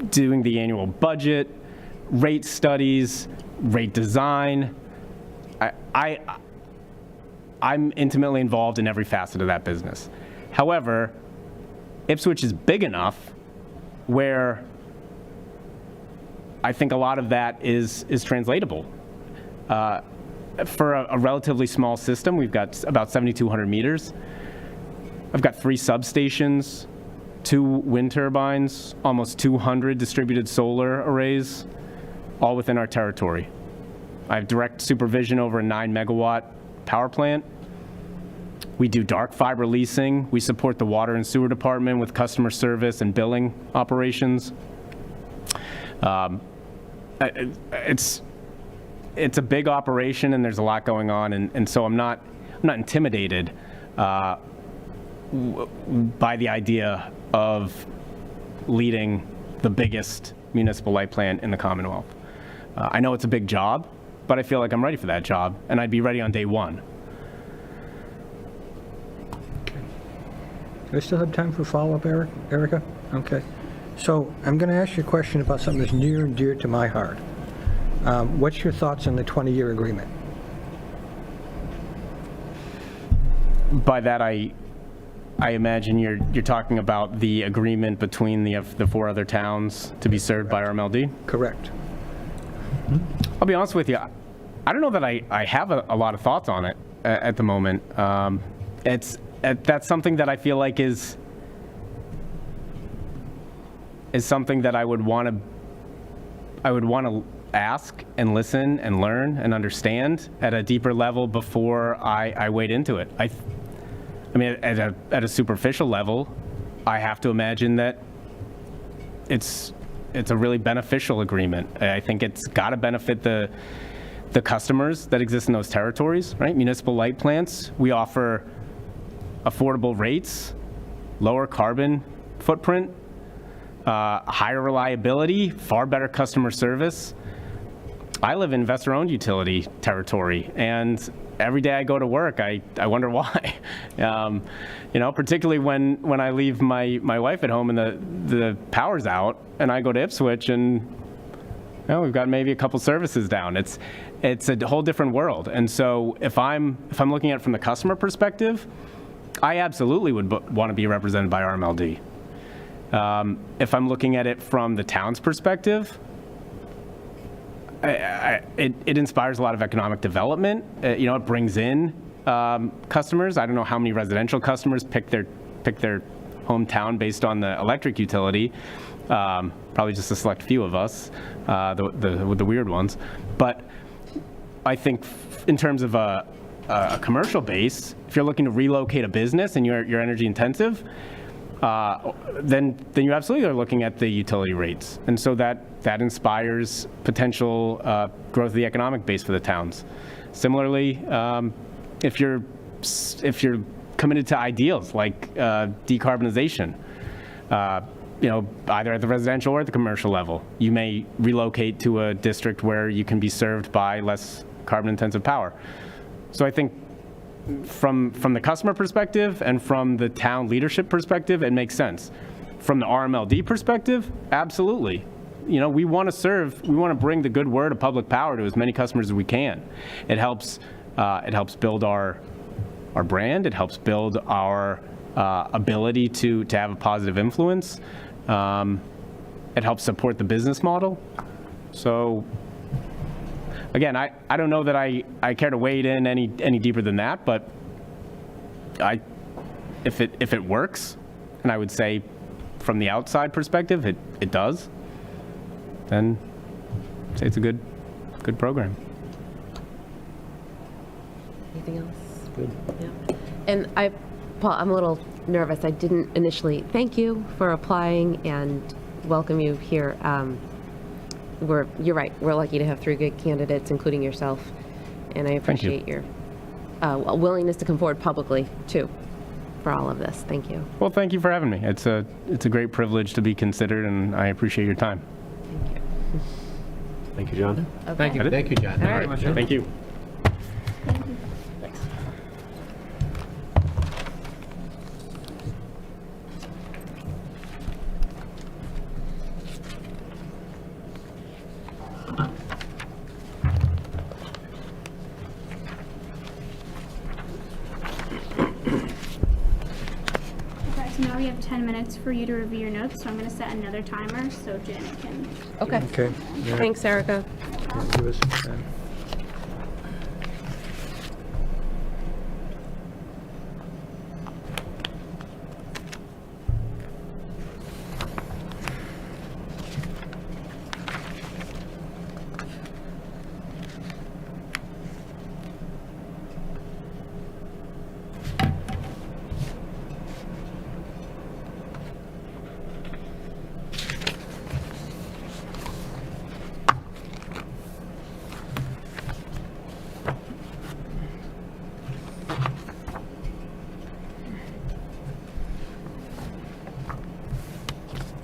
doing the annual budget, rate studies, rate design, I'm intimately involved in every facet of that business. However, Ipswich is big enough where I think a lot of that is translatable. For a relatively small system, we've got about 7,200 meters. I've got 3 substations, 2 wind turbines, almost 200 distributed solar arrays, all within our territory. I have direct supervision over a 9-megawatt power plant. We do dark fiber leasing. We support the water and sewer department with customer service and billing operations. It's a big operation and there's a lot going on, and so I'm not intimidated by the idea of leading the biggest municipal light plant in the Commonwealth. I know it's a big job. but I feel like I'm ready for that job, and I'd be ready on day one. Do I still have time for follow-up, Erica? Okay. So I'm going to ask you a question about something that's near and dear to my heart. What's your thoughts on the 20-year agreement? By that, I imagine you're talking about the agreement between the 4 other towns to be served by RMLD? Correct. I'll be honest with you, I don't know that I have a lot of thoughts on it at the moment. That's something that I feel like is something that I would want to ask and listen and learn and understand at a deeper level before I wade into it. I mean, at a superficial level, I have to imagine that it's a really beneficial agreement. I think it's got to benefit the customers that exist in those territories, right? Municipal light plants, we offer affordable rates, lower carbon footprint, higher reliability, far better customer service. I live in investor-owned utility territory, and every day I go to work, I wonder why. Particularly when I leave my wife at home and the power's out, and I go to Ipswich, and we've got maybe a couple services down. It's a whole different world. And so if I'm looking at it from the customer perspective, I absolutely would want to be represented by RMLD. If I'm looking at it from the town's perspective, it inspires a lot of economic development. It brings in customers. I don't know how many residential customers pick their hometown based on the electric utility. Probably just a select few of us, the weird ones. But I think in terms of a commercial base, if you're looking to relocate a business and you're energy intensive, then you absolutely are looking at the utility rates. And so that inspires potential growth of the economic base for the towns. Similarly, if you're committed to ideals like decarbonization, either at the residential or at the commercial level, you may relocate to a district where you can be served by less carbon intensive power. So I think from the customer perspective and from the town leadership perspective, it makes sense. From the RMLD perspective, absolutely. We want to bring the good word of public power to as many customers as we can. It helps build our brand. It helps build our ability to have a positive influence. It helps support the business model. So again, I don't know that I care to wade in any deeper than that, but if it works, and I would say from the outside perspective it does, then I'd say it's a good program. Anything else? Good. Yeah. And Paul, I'm a little nervous. I didn't initially thank you for applying and welcome you here. You're right. We're lucky to have 3 good candidates, including yourself, and I appreciate your willingness to come forward publicly too for all of this. Thank you. Well, thank you for having me. It's a great privilege to be considered, and I appreciate your time. Thank you. Thank you, John. Okay. Thank you, John. All right. Thank you. Okay, so now we have 10 minutes for you to review your notes, so I'm going to set another timer so Janet can... Okay. Okay. Yeah, Thanks, Erica. give us some time.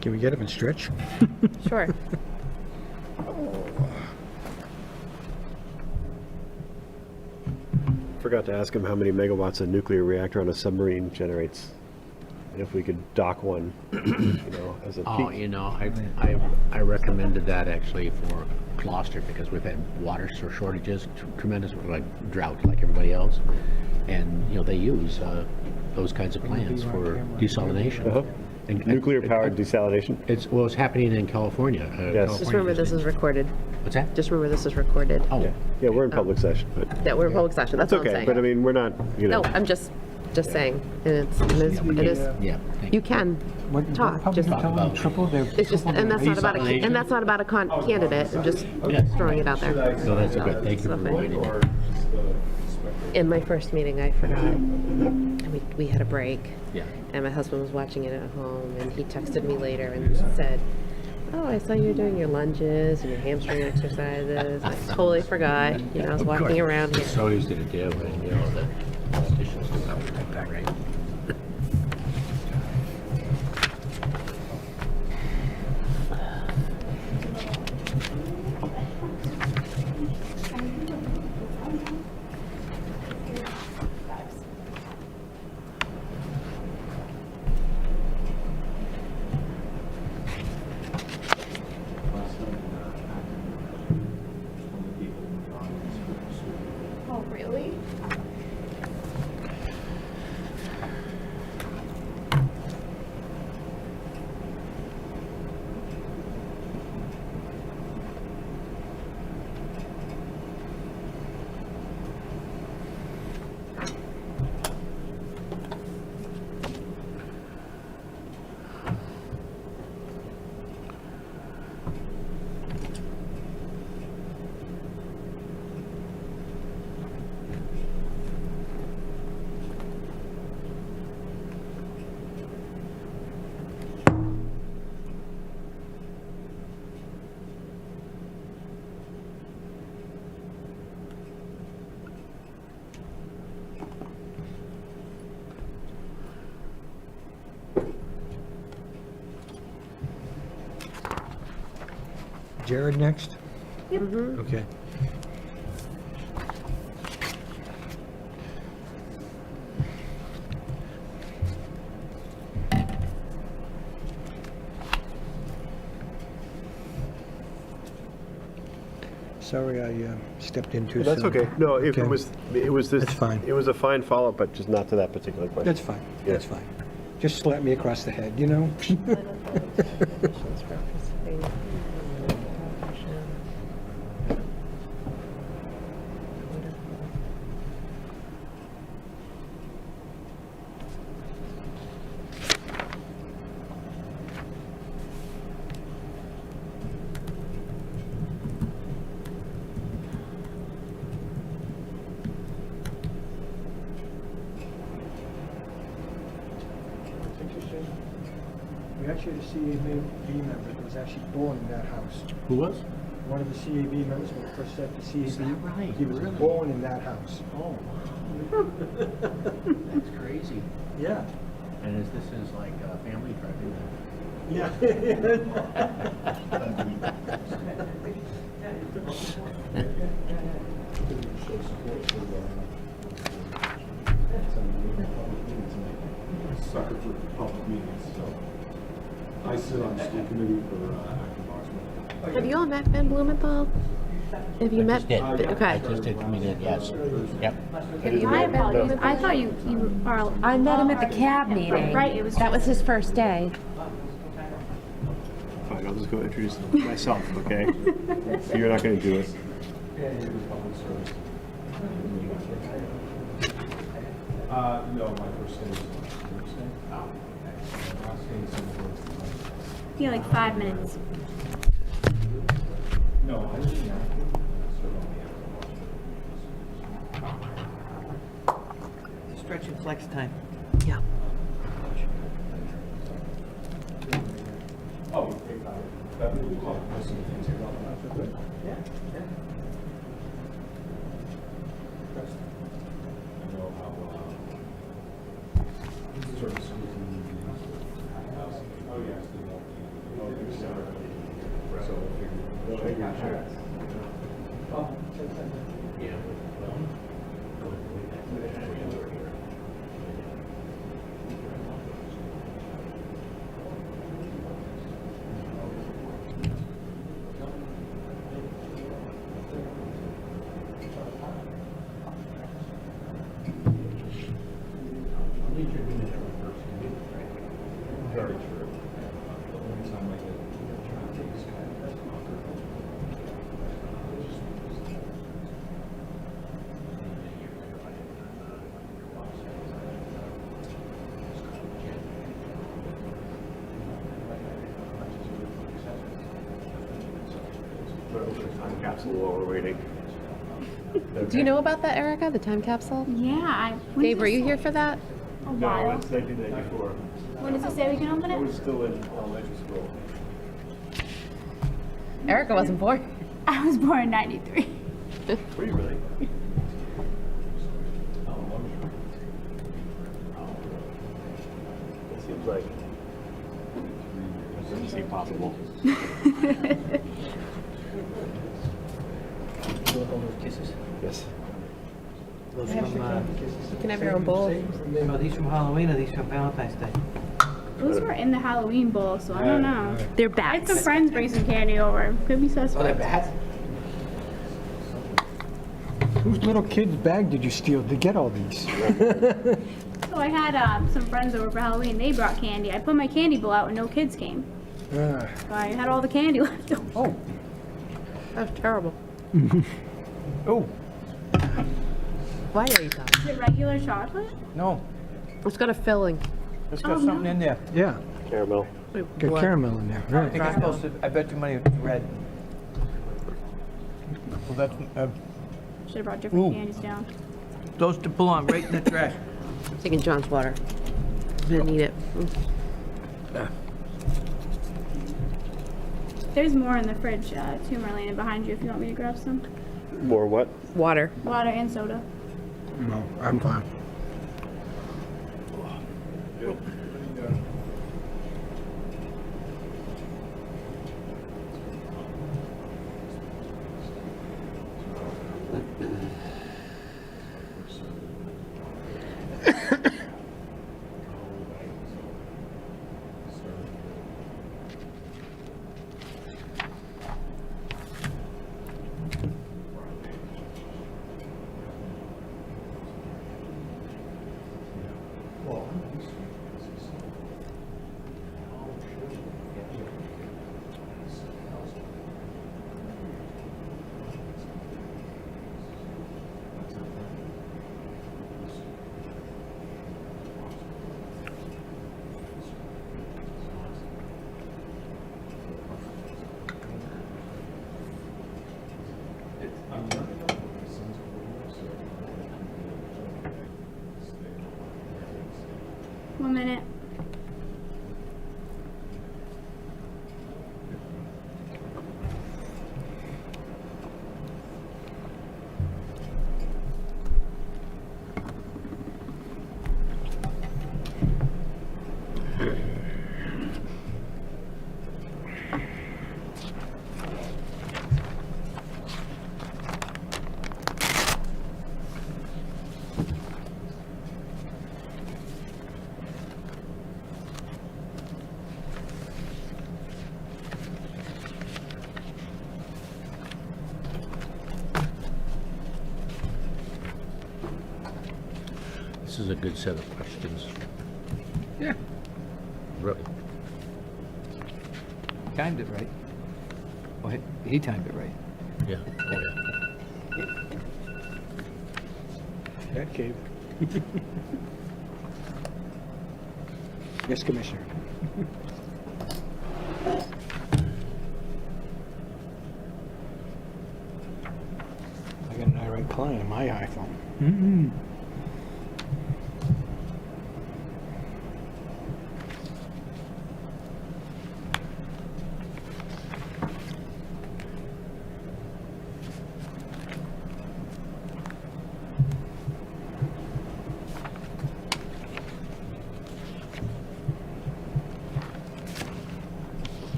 Can we get up and stretch? Sure. Forgot to ask him how many megawatts a nuclear reactor on a submarine generates. And if we could dock one, as a Oh, peak. I recommended that actually for Gloucester because we've had water shortages, tremendous, like drought like everybody else. And, they use those kinds of plants for desalination. Uh-huh. And Nuclear-powered desalination? It's happening in California. Yes. Just remember this is recorded. What's that? Just remember this is recorded. Oh, Yeah, we're in public session, but Yeah, we're in public session, that's it's all I'm okay. saying. But I mean, we're not, No, I'm just saying, and it is, yeah. thank you can talk, just, it's just, and that's not about a candidate, I'm just throwing it out there. So that's good. Thank you for reminding me. In my first meeting, I forgot, and we had a break, Yeah. and my husband was watching it at home, and he texted me later and said, oh, I saw you were doing your lunges and your hamstring exercises. I totally forgot, I was walking around here. So easy to do, and the statisticians do that right. Oh, really? Jared next? Okay. Sorry I stepped in too soon. that's okay. No, if Okay. it was this. That's fine. It was a fine follow-up, but just not to that particular question. That's fine, Yeah. that's fine. Just slap me across the head, We actually had a CAB member that was actually born in that house. Who was? One of the CAB members, when we first set the CAB. Is that right? He was Really? born in that house. Oh, that's crazy. Yeah. And this is like a family trip, Yeah. Sucker for public meetings, so I sit on the school committee for Acton Boxman. Have you all met Ben Blumenthal? Have you met? did. Okay. I just did come in, yes. Yep. Have you My met Ben apologies. Blumenthal? I thought you are. I met him at the CAB meeting. Right, it was That was his first day. Fine, I'll just go introduce myself, okay? You're not going to do it. No, my first day is Thursday. Last day is Thursday. Yeah, like 5 minutes. No, I didn't have to serve on the Stretch and flex time. Yeah. Oh, okay, got it. That would be cool. Most of the things are going on. Yeah. I know how, service schools and oh, yes. So, we'll figure it out. Yeah. Well, capsule while we're waiting. Do you know about that, Erica, the time capsule? Yeah. Gabe, were you here for that? A No, while. it's 1994. When does it say we can open I it? was still in elementary school. Erica wasn't born. I was born in 93. Were you really? It seems like it doesn't seem possible. Kisses. Yes. Those from, You can have your own bowl. are these from Halloween or these from Valentine's Day? Those were in the Halloween bowl, so I don't know. They're I had some bats. friends bring some candy over. Could be Oh, they're suspect. bats? Whose little kid's bag did you steal to get all these? So I had some friends over for Halloween. They brought candy. I put my candy bowl out and no kids came. Ah. So I had all the candy left over. Oh, That's terrible. Oh, Why are you talking? Is it regular chocolate? no. It's got a filling. It's got something in there. yeah, Caramel. got caramel in there, I right. think it's supposed to, I bet you money it's red. Well, that's, Should have brought different Ooh. candies down. those belong right in the trash. I'm taking John's water. Didn't need it. There's more in the fridge, too, Marlena, behind you if you want me to grab some. More what? Water. Water and soda. No, I'm fine. One minute. This is a good set of questions. Yeah. Really. Timed it right. Oh, he timed it right. Yeah. Oh, yeah. That cave. Yes, Commissioner. I got an irate client on my iPhone.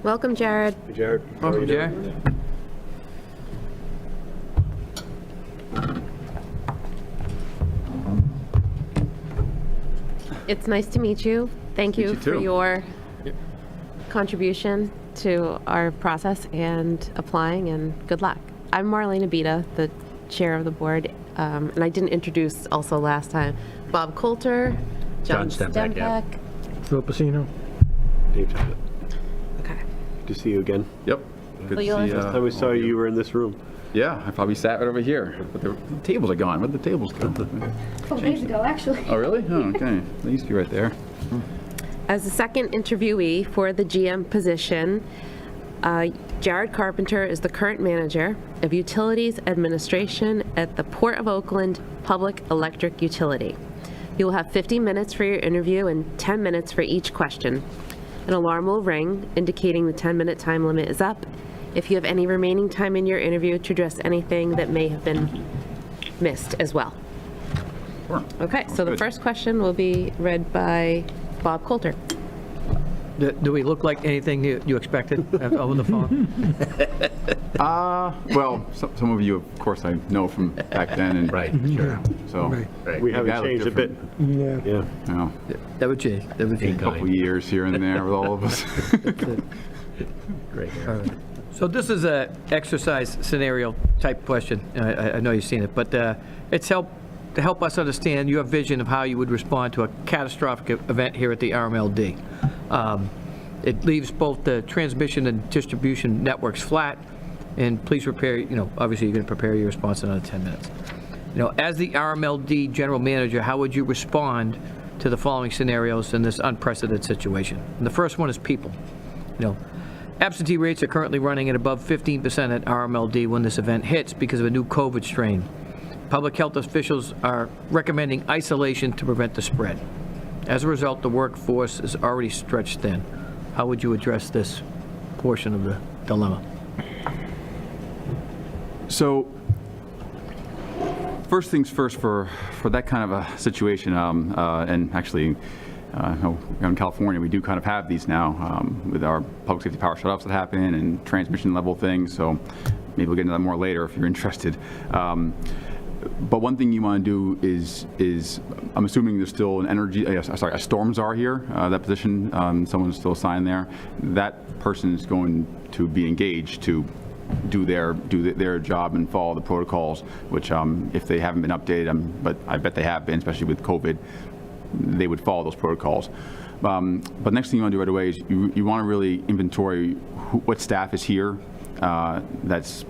Welcome, Jared. Hey, Jared. How are Welcome, you Jared. doing? It's nice to meet you. Thank you for your contribution to our process and applying, and good luck. I'm Marlene Abita, the chair of the board, and I didn't introduce also last time Bob Coulter, John Stembeck, yeah. Phil Pacino. Dave Talbot. Okay. Good to see you again. Yep. Good Well, you'll to see have Last time we saw you, you were in this room. Yeah, I probably sat right over here, but the tables are gone. Where'd the tables go? 12 days ago, actually. Oh, really? Oh, okay. They used to be right there. As the second interviewee for the GM position, Jared Carpenter is the current manager of Utilities Administration at the Port of Oakland Public Electric Utility. You will have 50 minutes for your interview and 10 minutes for each question. An alarm will ring indicating the 10-minute time limit is up. If you have any remaining time in your interview to address anything that may have been missed as well. Sure. Okay, so the good. first question will be read by Bob Coulter. Do we look like anything you expected over the phone? Well, some of you, of course, I know from back then, and Right, sure. so Right. We Maybe I haven't look changed a bit. different. Yeah. Yeah. you know, That would change. That would change. a couple years here and there with all of us. Great. So this is a exercise scenario type question. I know you've seen it, but it's to help us understand your vision of how you would respond to a catastrophic event here at the RMLD. It leaves both the transmission and distribution networks flat, and please prepare, obviously you're going to prepare your response in another 10 minutes. As the RMLD general manager, how would you respond to the following scenarios in this unprecedented situation? And the first one is people. Absentee rates are currently running at above 15% at RMLD when this event hits because of a new COVID strain. Public health officials are recommending isolation to prevent the spread. As a result, the workforce is already stretched thin. How would you address this portion of the dilemma? So, first things first, for that kind of a situation, and actually, in California, we do kind of have these now with our public safety power shutoffs that happen and transmission level things. So maybe we'll get into that more later if you're interested. But one thing you want to do is I'm assuming there's still a storm czar here, that position, someone's still assigned there. That person is going to be engaged to do their job and follow the protocols, which if they haven't been updated, but I bet they have been, especially with COVID, they would follow those protocols. But next thing you want to do right away is you want to really inventory what staff is here that's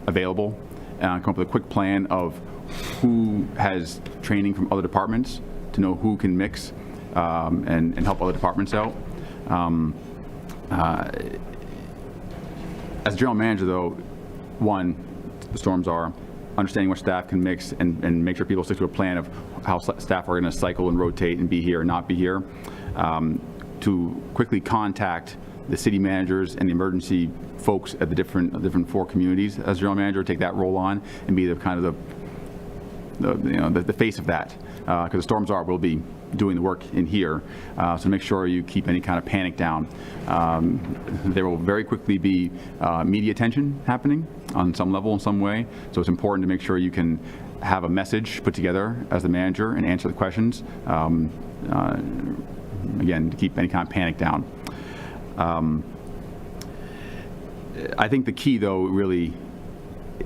available, come up with a quick plan of who has training from other departments to know who can mix and help other departments out. As a general manager, though, one, the storms are understanding what staff can mix and make sure people stick to a plan of how staff are going to cycle and rotate and be here and not be here. To quickly contact the city managers and the emergency folks at the different four communities as general manager, take that role on and be the kind of the face of that, because the storm czar will be doing the work in here. So make sure you keep any kind of panic down. There will very quickly be media attention happening on some level, in some way. So it's important to make sure you can have a message put together as the manager and answer the questions. Again, to keep any kind of panic down. I think the key, though, really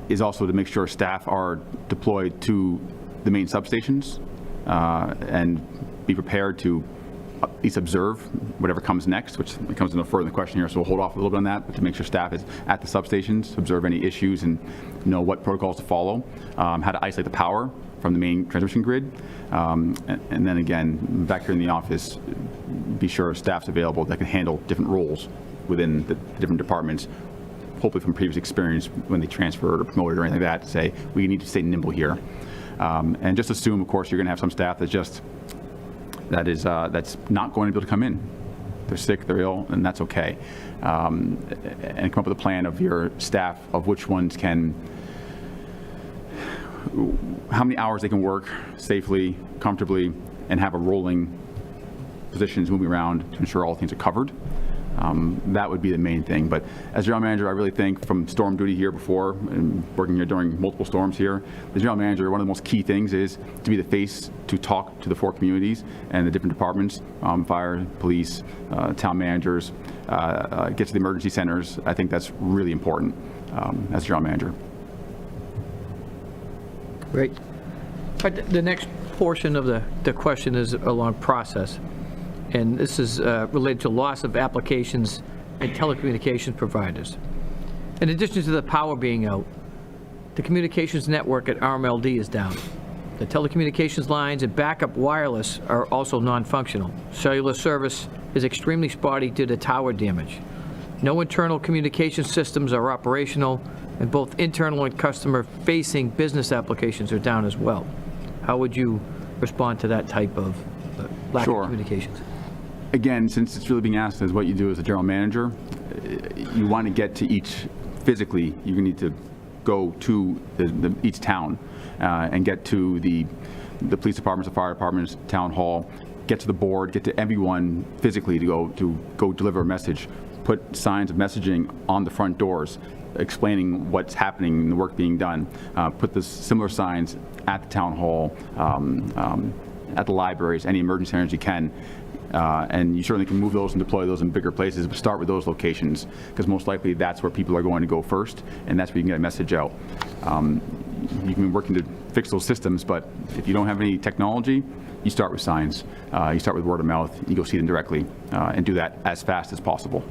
is also to make sure staff are deployed to the main substations and be prepared to at least observe whatever comes next, which comes in further in the question here, so we'll hold off a little bit on that, but to make sure staff is at the substations, observe any issues and know what protocols to follow, how to isolate the power from the main transmission grid, and then again, back here in the office, be sure staff's available that can handle different roles within the different departments, hopefully from previous experience when they transferred or promoted or anything like that, to say, we need to stay nimble here. And just assume, of course, you're going to have some staff that's not going to be able to come in. They're sick, they're ill, and that's okay. And come up with a plan of your staff, of which ones can, how many hours they can work safely, comfortably, and have a rolling positions moving around to ensure all things are covered. That would be the main thing. But as general manager, I really think from storm duty here before and working here during multiple storms here, the general manager, one of the most key things is to be the face to talk to the 4 communities and the different departments, fire, police, town managers, get to the emergency centers. I think that's really important as general manager. Great. But the next portion of the question is along process. And this is related to loss of applications and telecommunications providers. In addition to the power being out, the communications network at RMLD is down. The telecommunications lines and backup wireless are also non-functional. Cellular service is extremely spotty due to tower damage. No internal communication systems are operational, and both internal and customer-facing business applications are down as well. How would you respond to that type of lack of communications? Again, since it's really being asked as what you do as a general manager, you want to get to each physically. You need to go to each town and get to the police departments, the fire departments, town hall, get to the board, get to everyone physically to go deliver a message. Put signs of messaging on the front doors explaining what's happening and the work being done. Put the similar signs at the town hall, at the libraries, any emergency centers you can. And you certainly can move those and deploy those in bigger places, but start with those locations, because most likely that's where people are going to go first, and that's where you can get a message out. You can be working to fix those systems, but if you don't have any technology, you start with signs. You start with word of mouth, you go see them directly, and do that as fast as possible.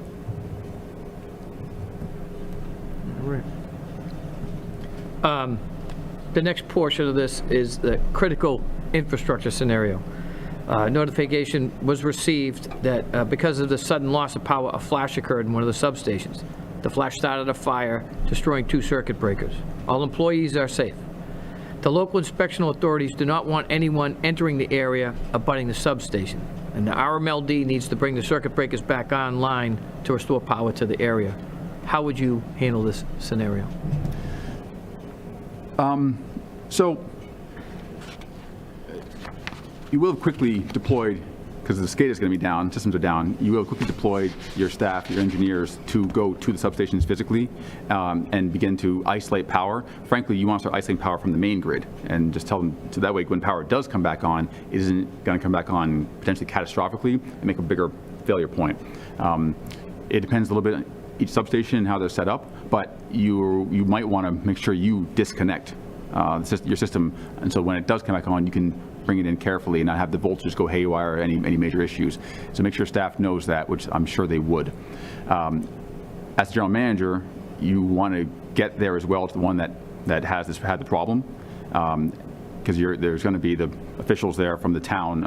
The next portion of this is the critical infrastructure scenario. Notification was received that because of the sudden loss of power, a flash occurred in one of the substations. The flash started a fire, destroying 2 circuit breakers. All employees are safe. The local inspectional authorities do not want anyone entering the area abutting the substation, and the RMLD needs to bring the circuit breakers back online to restore power to the area. How would you handle this scenario? So you will have quickly deployed, because the SCADA is going to be down, systems are down, you will have quickly deployed your staff, your engineers to go to the substations physically and begin to isolate power. Frankly, you want to start isolating power from the main grid and just tell them, so that way when power does come back on, it isn't going to come back on potentially catastrophically and make a bigger failure point. It depends a little bit on each substation and how they're set up, but you might want to make sure you disconnect your system, and so when it does come back on, you can bring it in carefully and not have the voltages go haywire or any major issues. So make sure staff knows that, which I'm sure they would. As general manager, you want to get there as well to the one that had the problem, because there's going to be the officials there from the town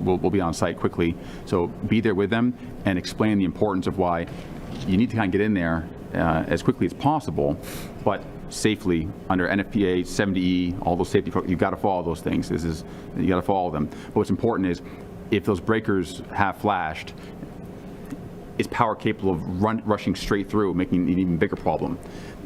will be on site quickly. So be there with them and explain the importance of why you need to kind of get in there as quickly as possible, but safely under NFPA, 70E, all those safety, you've got to follow those things. You got to follow them. But what's important is if those breakers have flashed, is power capable of rushing straight through, making an even bigger problem?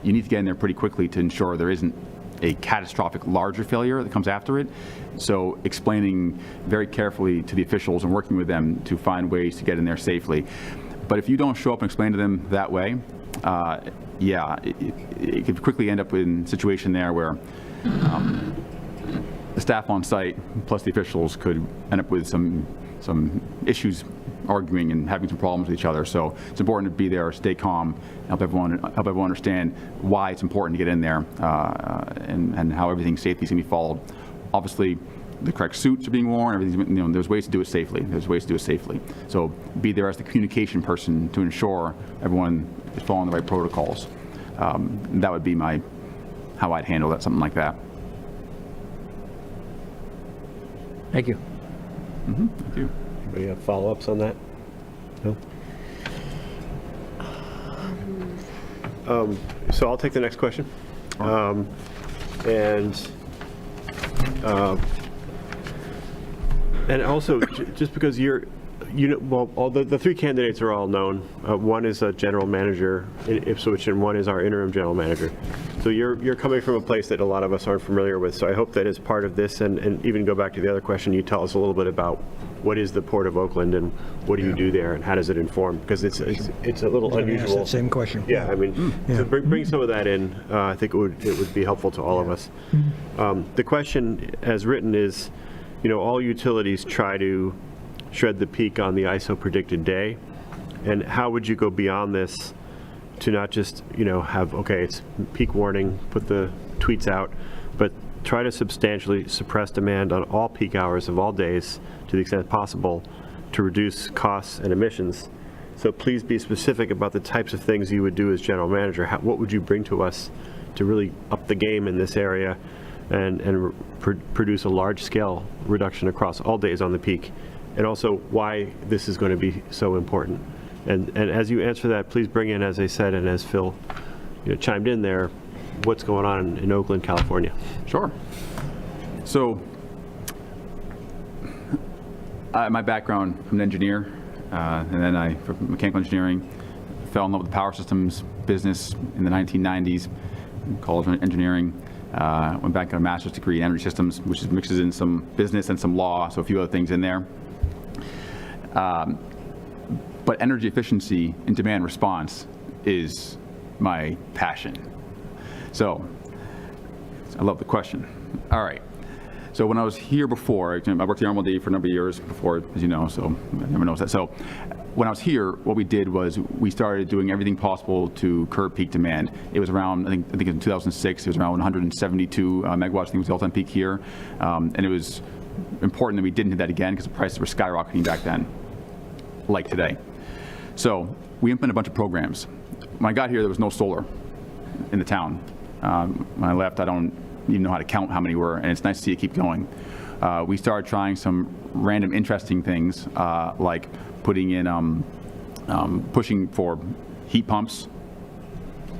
You need to get in there pretty quickly to ensure there isn't a catastrophic larger failure that comes after it. So explaining very carefully to the officials and working with them to find ways to get in there safely. But if you don't show up and explain to them that way, it could quickly end up in a situation there where the staff on site plus the officials could end up with some issues, arguing and having some problems with each other. So it's important to be there, stay calm, help everyone understand why it's important to get in there and how everything safety is going to be followed. Obviously, the correct suits are being worn. Everything, there's ways to do it safely. So be there as the communication person to ensure everyone is following the right protocols. That would be how I'd handle that, something like that. Thank you. Thank you. Anybody have follow-ups on that? No? So I'll take the next question. And also, just because the 3 candidates are all known. One is a general manager in Ipswich, and one is our interim general manager. So you're coming from a place that a lot of us aren't familiar with. So I hope that as part of this, and even go back to the other question, you tell us a little bit about what is the Port of Oakland and what do you do there and how does it inform? Because it's a little I was gonna ask unusual. that same question. Yeah, I mean, to bring some of that in, I think it would be helpful to all of us. The question as written is, all utilities try to shred the peak on the ISO predicted day, and how would you go beyond this to not just, have, okay, it's peak warning, put the tweets out, but try to substantially suppress demand on all peak hours of all days to the extent possible to reduce costs and emissions. So please be specific about the types of things you would do as general manager. What would you bring to us to really up the game in this area and produce a large-scale reduction across all days on the peak? And also why this is going to be so important. And as you answer that, please bring in, as I said, and as Phil chimed in there, what's going on in Oakland, California. Sure. So, my background, I'm an engineer, and then for mechanical engineering, fell in love with the power systems business in the 1990s, college engineering. Went back got a master's degree in energy systems, which mixes in some business and some law, so a few other things in there. But energy efficiency and demand response is my passion. So, I love the question. All right. So when I was here before, I worked at RMLD for a number of years before, as you know, so everyone knows that. So when I was here, what we did was we started doing everything possible to curb peak demand. It was around, I think in 2006, it was around 172 megawatts, I think was the all-time peak here. And it was important that we didn't hit that again because the prices were skyrocketing back then, like today. So we implemented a bunch of programs. When I got here, there was no solar in the town. When I left, I don't even know how to count how many were, and it's nice to see it keep going. We started trying some random interesting things, like putting in, pushing for heat pumps,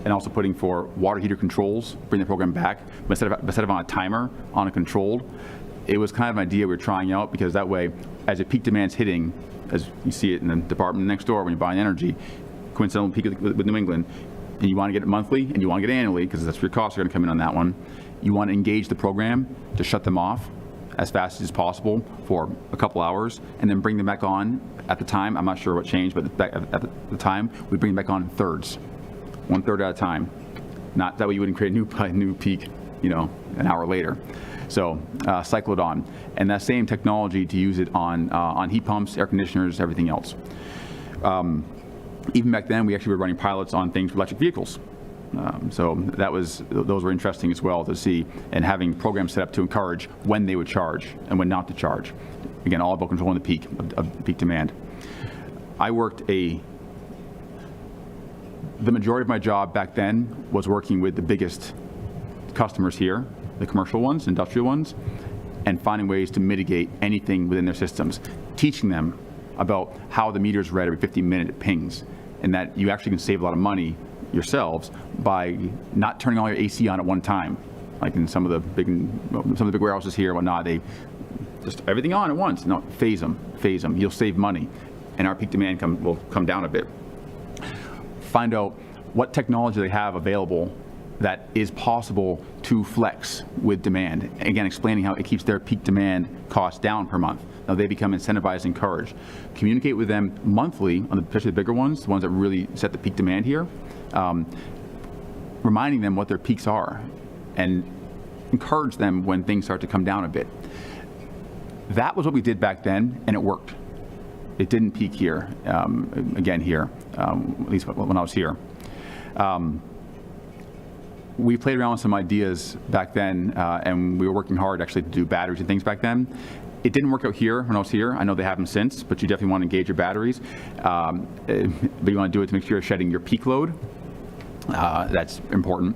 and also putting for water heater controls, bring the program back, but instead of on a timer, on a controlled. It was kind of an idea we were trying out, because that way, as a peak demand's hitting, as you see it in the department next door when you're buying energy, coincidental peak with New England, and you want to get it monthly and you want to get it annually, because that's where your costs are going to come in on that one. You want to engage the program to shut them off as fast as possible for a couple hours, and then bring them back on at the time. I'm not sure what changed, but at the time, we bring them back on in thirds, 1/3 at a time. Not that way you wouldn't create a new peak, an hour later. So cycle it on, and that same technology to use it on heat pumps, air conditioners, everything else. Even back then, we actually were running pilots on things for electric vehicles. So those were interesting as well to see, and having programs set up to encourage when they would charge and when not to charge. Again, all about controlling the peak of peak demand. I worked the majority of my job back then was working with the biggest customers here, the commercial ones, industrial ones, and finding ways to mitigate anything within their systems, teaching them about how the meters read every 15-minute pings, and that you actually can save a lot of money yourselves by not turning all your AC on at one time, like in some of the big warehouses here and whatnot. They just everything on at once. No, phase them. You'll save money, and our peak demand will come down a bit. Find out what technology they have available that is possible to flex with demand. Again, explaining how it keeps their peak demand costs down per month. Now they become incentivized, encouraged. Communicate with them monthly, especially the bigger ones, the ones that really set the peak demand here, reminding them what their peaks are, and encourage them when things start to come down a bit. That was what we did back then, and it worked. It didn't peak here, again here, at least when I was here. We played around with some ideas back then, and we were working hard actually to do batteries and things back then. It didn't work out here when I was here. I know they have them since, but you definitely want to engage your batteries. But you want to do it to make sure you're shedding your peak load. That's important.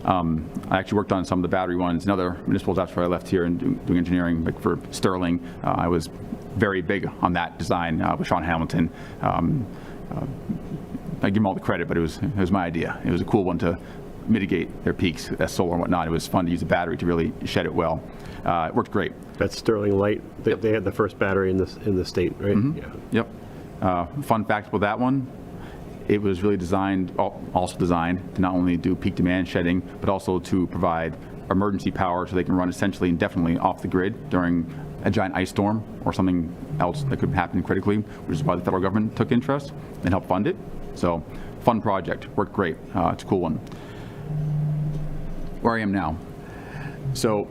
I actually worked on some of the battery ones in other municipals after I left here and doing engineering, like for Sterling. I was very big on that design with Sean Hamilton. I give him all the credit, but it was my idea. It was a cool one to mitigate their peaks, that solar and whatnot. It was fun to use a battery to really shed it well. It worked great. That's Sterling Light. They had the first battery in the state, right? Mm-hmm. Yeah. Yep. Fun fact with that one, it was really also designed to not only do peak demand shedding, but also to provide emergency power so they can run essentially indefinitely off the grid during a giant ice storm or something else that could happen critically, which is why the federal government took interest and helped fund it. So, fun project, worked great. It's a cool one. Where I am now. So,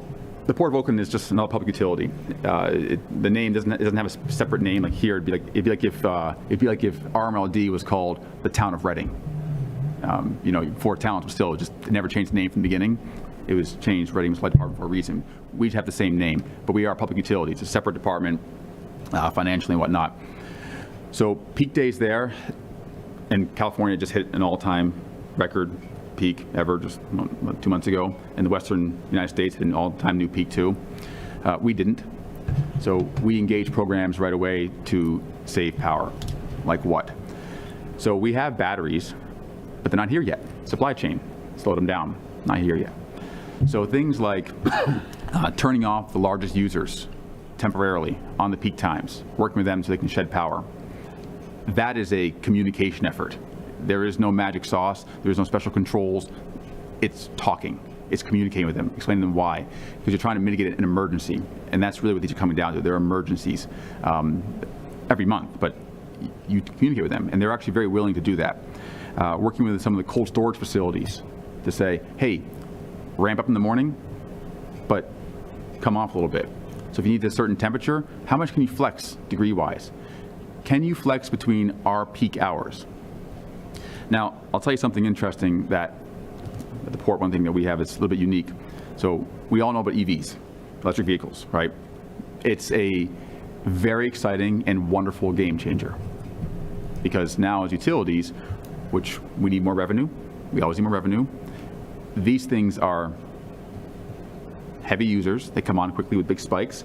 the Port of Oakland is just another public utility. The name doesn't have a separate name like here. It'd be like if RMLD was called the Town of Reading. Four towns, but still, it never changed the name from the beginning. It was changed, Reading Light Department, for a reason. We'd have the same name, but we are a public utility. It's a separate department, financially and whatnot. So peak days there, and California just hit an all-time record peak ever just 2 months ago, and the Western United States hit an all-time new peak too. We didn't. So we engaged programs right away to save power. Like what? So we have batteries, but they're not here yet. Supply chain slowed them down, not here yet. So things like turning off the largest users temporarily on the peak times, working with them so they can shed power. That is a communication effort. There is no magic sauce. There's no special controls. It's talking. It's communicating with them, explaining to them why. Because you're trying to mitigate an emergency. And that's really what these are coming down to. There are emergencies every month, but you communicate with them. And they're actually very willing to do that. Working with some of the cold storage facilities to say, hey, ramp up in the morning, but come off a little bit. So if you need a certain temperature, how much can you flex degree-wise? Can you flex between our peak hours? Now, I'll tell you something interesting that at the Port, one thing that we have is a little bit unique. So we all know about EVs, electric vehicles, right? It's a very exciting and wonderful game changer. Because now as utilities, which we need more revenue, we always need more revenue, these things are heavy users. They come on quickly with big spikes.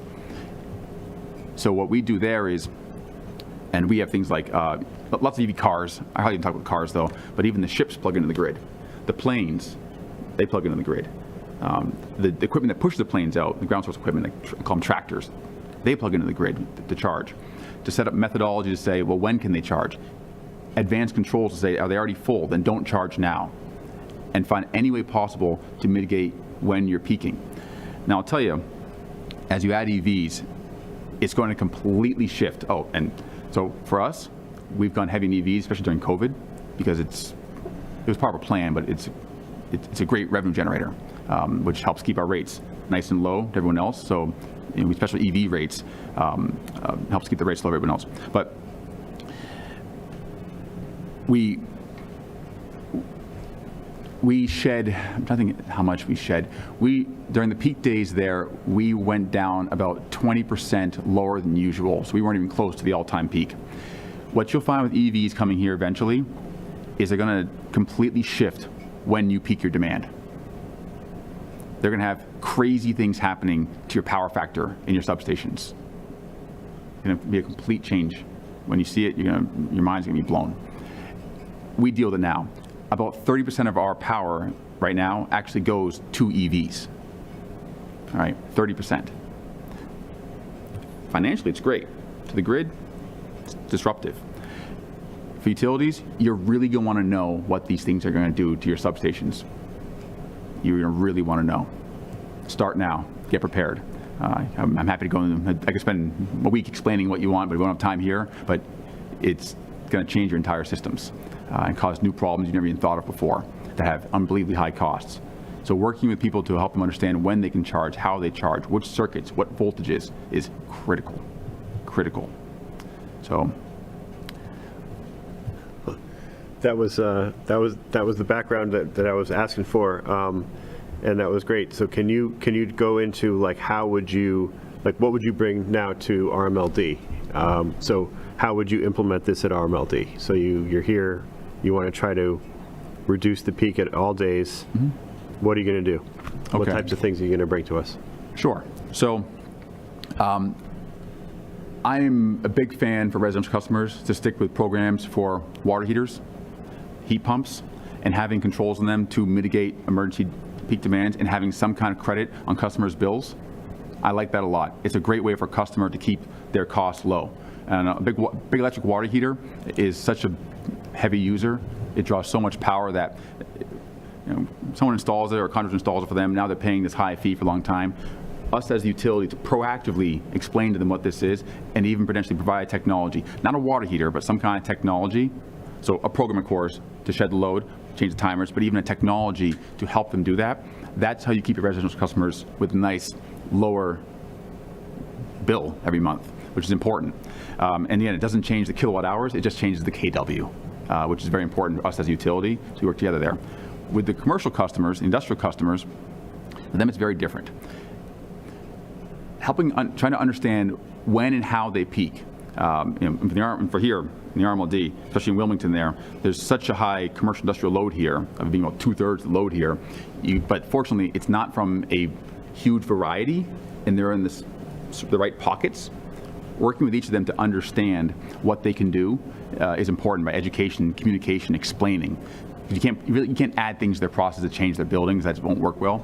So what we do there is, and we have things like lots of EV cars. I hardly even talk about cars though, but even the ships plug into the grid. The planes, they plug into the grid. The equipment that pushes the planes out, the ground source equipment, they call them tractors, they plug into the grid to charge. To set up methodology to say, well, when can they charge? Advanced controls to say, are they already full? Then don't charge now. And find any way possible to mitigate when you're peaking. Now, I'll tell you, as you add EVs, it's going to completely shift. Oh, and so for us, we've gone heavy in EVs, especially during COVID, because it was part of a plan, but it's a great revenue generator, which helps keep our rates nice and low to everyone else. So, especially EV rates helps keep the rates low to everyone else. But we shed, I'm trying to think how much we shed. During the peak days there, we went down about 20% lower than usual. So we weren't even close to the all-time peak. What you'll find with EVs coming here eventually is they're going to completely shift when you peak your demand. They're going to have crazy things happening to your power factor in your substations. It's going to be a complete change. When you see it, your mind's going to be blown. We deal with it now. About 30% of our power right now actually goes to EVs. All right, 30%. Financially, it's great. To the grid, it's disruptive. For utilities, you're really going to want to know what these things are going to do to your substations. You're going to really want to know. Start now. Get prepared. I'm happy to go in. I could spend a week explaining what you want, but we don't have time here. But it's going to change your entire systems and cause new problems you never even thought of before that have unbelievably high costs. So working with people to help them understand when they can charge, how they charge, which circuits, what voltages is critical. Critical. So that was the background that I was asking for, and that was great. So can you go into like what would you bring now to RMLD? So how would you implement this at RMLD? So you're here, you want to try to reduce the peak at all days. Mm-hmm. What are you going to do? Okay. What types of things are you going to bring to us? Sure. So I'm a big fan for residential customers to stick with programs for water heaters, heat pumps, and having controls on them to mitigate emergency peak demands and having some kind of credit on customers' bills. I like that a lot. It's a great way for a customer to keep their costs low. And a big electric water heater is such a heavy user. It draws so much power that someone installs it or a contractor installs it for them. Now they're paying this high fee for a long time. us as the utility to proactively explain to them what this is and even potentially provide technology, not a water heater, but some kind of technology. So a program, of course, to shed the load, change the timers, but even a technology to help them do that. That's how you keep your residential customers with a nice lower bill every month, which is important. And again, it doesn't change the kilowatt hours, it just changes the KW, which is very important for us as a utility, so we work together there. With the commercial customers, industrial customers, for them it's very different. Trying to understand when and how they peak. For here, in the RMLD, especially in Wilmington there's such a high commercial industrial load here, of being about 2/3 the load here, but fortunately it's not from a huge variety, and they're in the right pockets. Working with each of them to understand what they can do is important by education, communication, explaining. You can't add things to their process to change their buildings, that won't work well.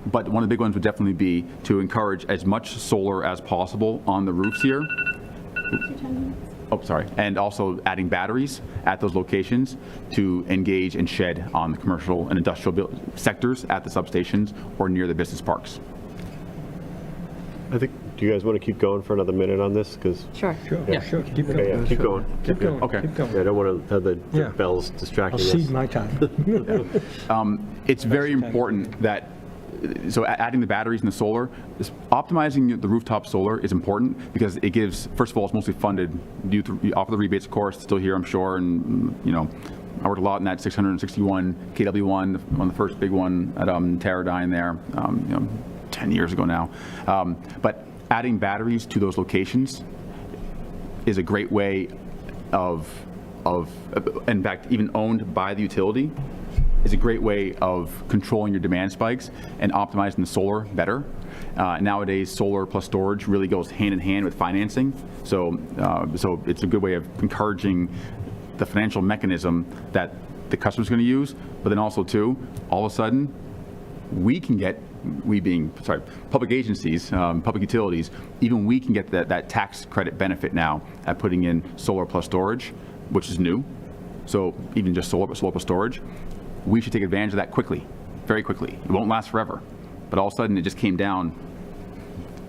But one of the big ones would definitely be to encourage as much solar as possible on the roofs here. Oh, sorry. And also adding batteries at those locations to engage and shed on the commercial and industrial sectors at the substations or near the business parks. I think, do you guys want to keep going for another minute on this? Because Sure. Yeah. Sure, keep going. Okay, yeah, keep going. Keep going. Okay. Keep going. I don't want to have the Yeah. bells I'll distracting cede us. my time. It's very important that, so adding the batteries and the solar, optimizing the rooftop solar is important because it gives, first of all, it's mostly funded. You offer the rebates, of course, still here, I'm sure, and I worked a lot in that 661 KW1, one of the first big one at Teradyne there, 10 years ago now. But adding batteries to those locations is a great way of, in fact, even owned by the utility, is a great way of controlling your demand spikes and optimizing the solar better. Nowadays, solar plus storage really goes hand in hand with financing. So it's a good way of encouraging the financial mechanism that the customer's going to use, but then also too, all of a sudden, public agencies, public utilities, even we can get that tax credit benefit now at putting in solar plus storage, which is new. So even just solar plus storage, we should take advantage of that quickly, very quickly. It won't last forever, but all of a sudden it just came down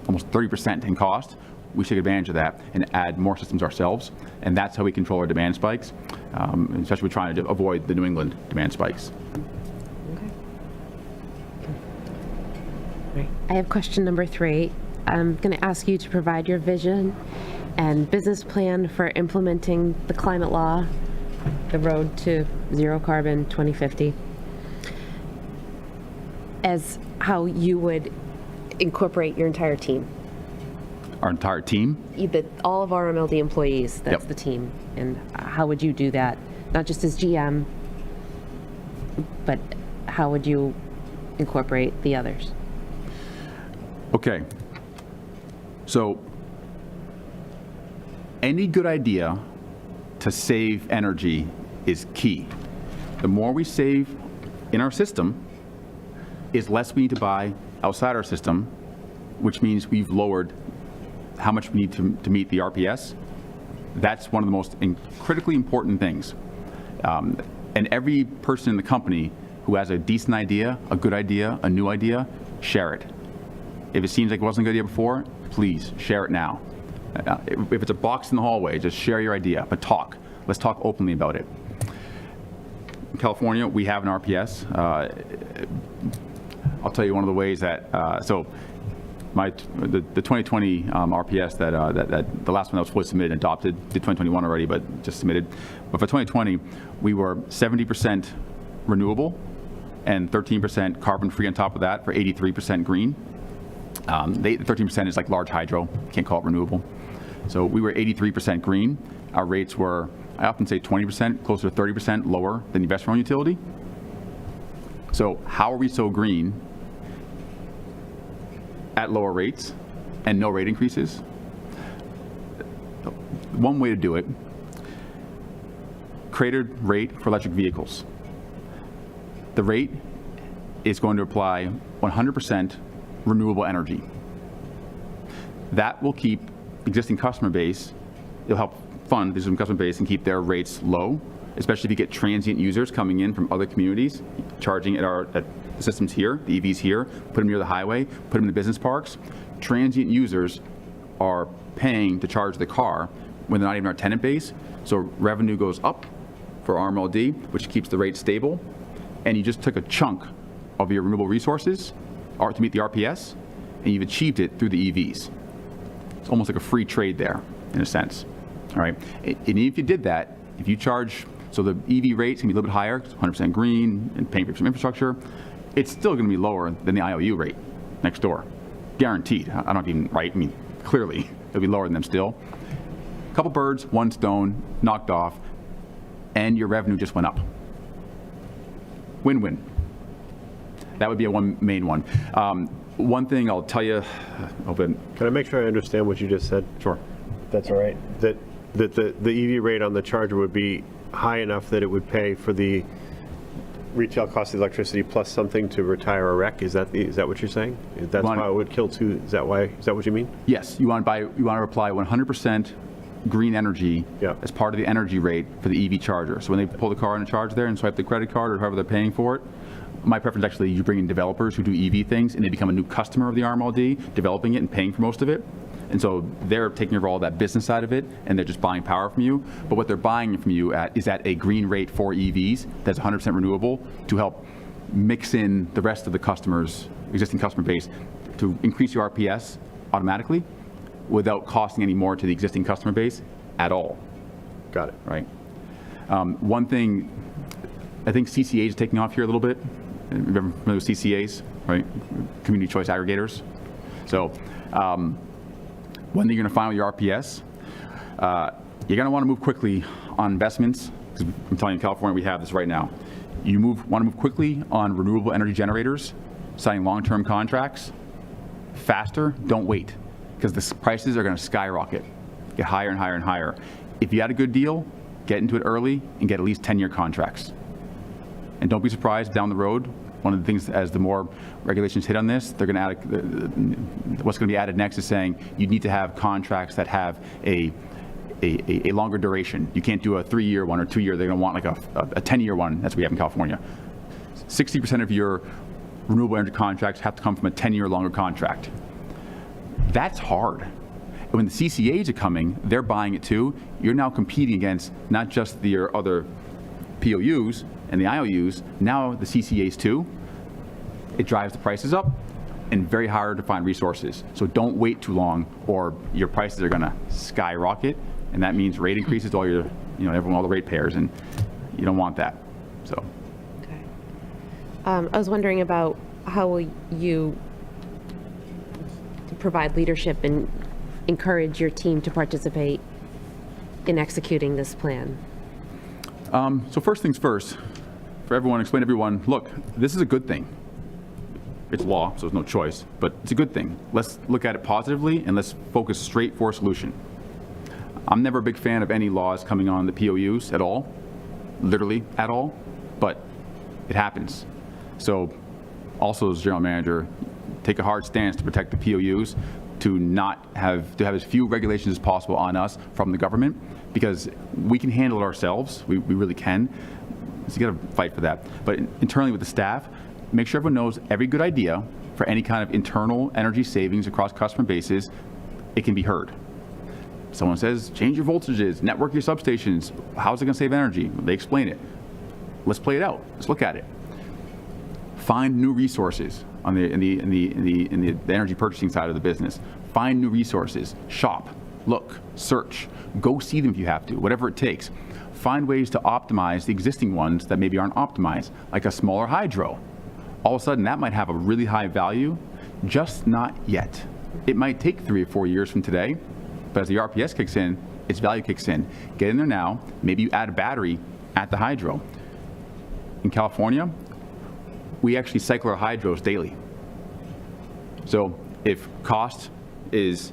almost 30% in cost. We should take advantage of that and add more systems ourselves, and that's how we control our demand spikes, especially we're trying to avoid the New England demand spikes. I have question number 3. I'm going to ask you to provide your vision and business plan for implementing the climate law, the road to zero carbon 2050, as how you would incorporate your entire team. Our entire team? All of our RMLD employees, that's Yep. the team. And how would you do that? Not just as GM, but how would you incorporate the others? Okay. So any good idea to save energy is key. The more we save in our system is less we need to buy outside our system, which means we've lowered how much we need to meet the RPS. That's one of the most critically important things. And every person in the company who has a decent idea, a good idea, a new idea, share it. If it seems like it wasn't a good idea before, please share it now. If it's a box in the hallway, just share your idea, but talk. Let's talk openly about it. In California, we have an RPS. I'll tell you one of the ways that, the 2020 RPS that the last one that was fully submitted and adopted, did 2021 already, but just submitted. But for 2020, we were 70% renewable and 13% carbon-free on top of that for 83% green. The 13% is like large hydro, can't call it renewable. So we were 83% green. Our rates were, I often say 20%, closer to 30% lower than the investor-owned utility. So how are we so green at lower rates and no rate increases? One way to do it, create a rate for electric vehicles. The rate is going to apply 100% renewable energy. That will keep existing customer base, it'll help fund the existing customer base and keep their rates low, especially if you get transient users coming in from other communities, charging at the systems here, the EVs here, put them near the highway, put them in the business parks. Transient users are paying to charge the car when they're not even our tenant base. So revenue goes up for RMLD, which keeps the rate stable. And you just took a chunk of your renewable resources to meet the RPS, and you've achieved it through the EVs. It's almost like a free trade there, in a sense. All right. And if you did that, if you charge, so the EV rate's gonna be a little bit higher, 100% green and paying for some infrastructure, it's still gonna be lower than the IOU rate next door. Guaranteed. I don't even, right? I mean, clearly, it'll be lower than them still. A couple birds, one stone, knocked off, and your revenue just went up. Win-win. That would be a main one. One thing I'll tell you, Can I make sure I understand what you just said? Sure. That's all right. That the EV rate on the charger would be high enough that it would pay for the retail cost of electricity plus something to retire a wreck. Is that what you're saying? That's why it would kill two. Is that what you mean? Yes. You want to apply 100% green energy as part of the energy rate for the EV charger. So when they pull the car in a charge there and swipe the credit card or however they're paying for it, my preference actually, you bring in developers who do EV things and they become a new customer of the RMLD, developing it and paying for most of it. And so they're taking over all that business side of it and they're just buying power from you. But what they're buying from you is at a green rate for EVs that's 100% renewable to help mix in the rest of the existing customer base to increase your RPS automatically without costing any more to the existing customer base at all. Got it. Right. One thing, I think CCA is taking off here a little bit. Remember those CCAs, right? Community choice aggregators. So one thing you're going to find with your RPS, you're going to want to move quickly on investments. Because I'm telling you, in California, we have this right now. You want to move quickly on renewable energy generators, signing long-term contracts. Faster, don't wait, because the prices are going to skyrocket, get higher and higher and higher. If you had a good deal, get into it early and get at least 10-year contracts. And don't be surprised down the road, one of the things as the more regulations hit on this, they're going to add, what's going to be added next is saying you need to have contracts that have a longer duration. You can't do a 3-year one or 2-year. They're going to want like a 10-year one. That's what we have in California. 60% of your renewable energy contracts have to come from a 10-year longer contract. That's hard. And when the CCAs are coming, they're buying it too. You're now competing against not just your other POUs and the IOUs, now the CCAs too. It drives the prices up and very hard to find resources. So don't wait too long or your prices are gonna skyrocket, and that means rate increases to all your, all the rate payers, and you don't want that, so. Okay. I was wondering about how will you provide leadership and encourage your team to participate in executing this plan? So first things first, explain to everyone, look, this is a good thing. It's law, so there's no choice, but it's a good thing. Let's look at it positively and let's focus straight for a solution. I'm never a big fan of any laws coming on the POUs at all, literally at all, but it happens. So also as general manager, take a hard stance to protect the POUs, to have as few regulations as possible on us from the government, because we can handle it ourselves, we really can. So you gotta fight for that. But internally with the staff, make sure everyone knows every good idea for any kind of internal energy savings across customer bases, it can be heard. Someone says, change your voltages, network your substations, how's it gonna save energy? They explain it. Let's play it out, let's look at it. Find new resources on the energy purchasing side of the business. Find new resources, shop, look, search, go see them if you have to, whatever it takes. Find ways to optimize the existing ones that maybe aren't optimized, like a smaller hydro. All of a sudden that might have a really high value, just not yet. It might take 3 or 4 years from today, but as the RPS kicks in, its value kicks in. Get in there now, maybe you add a battery at the hydro. In California, we actually cycle our hydros daily. So if cost is,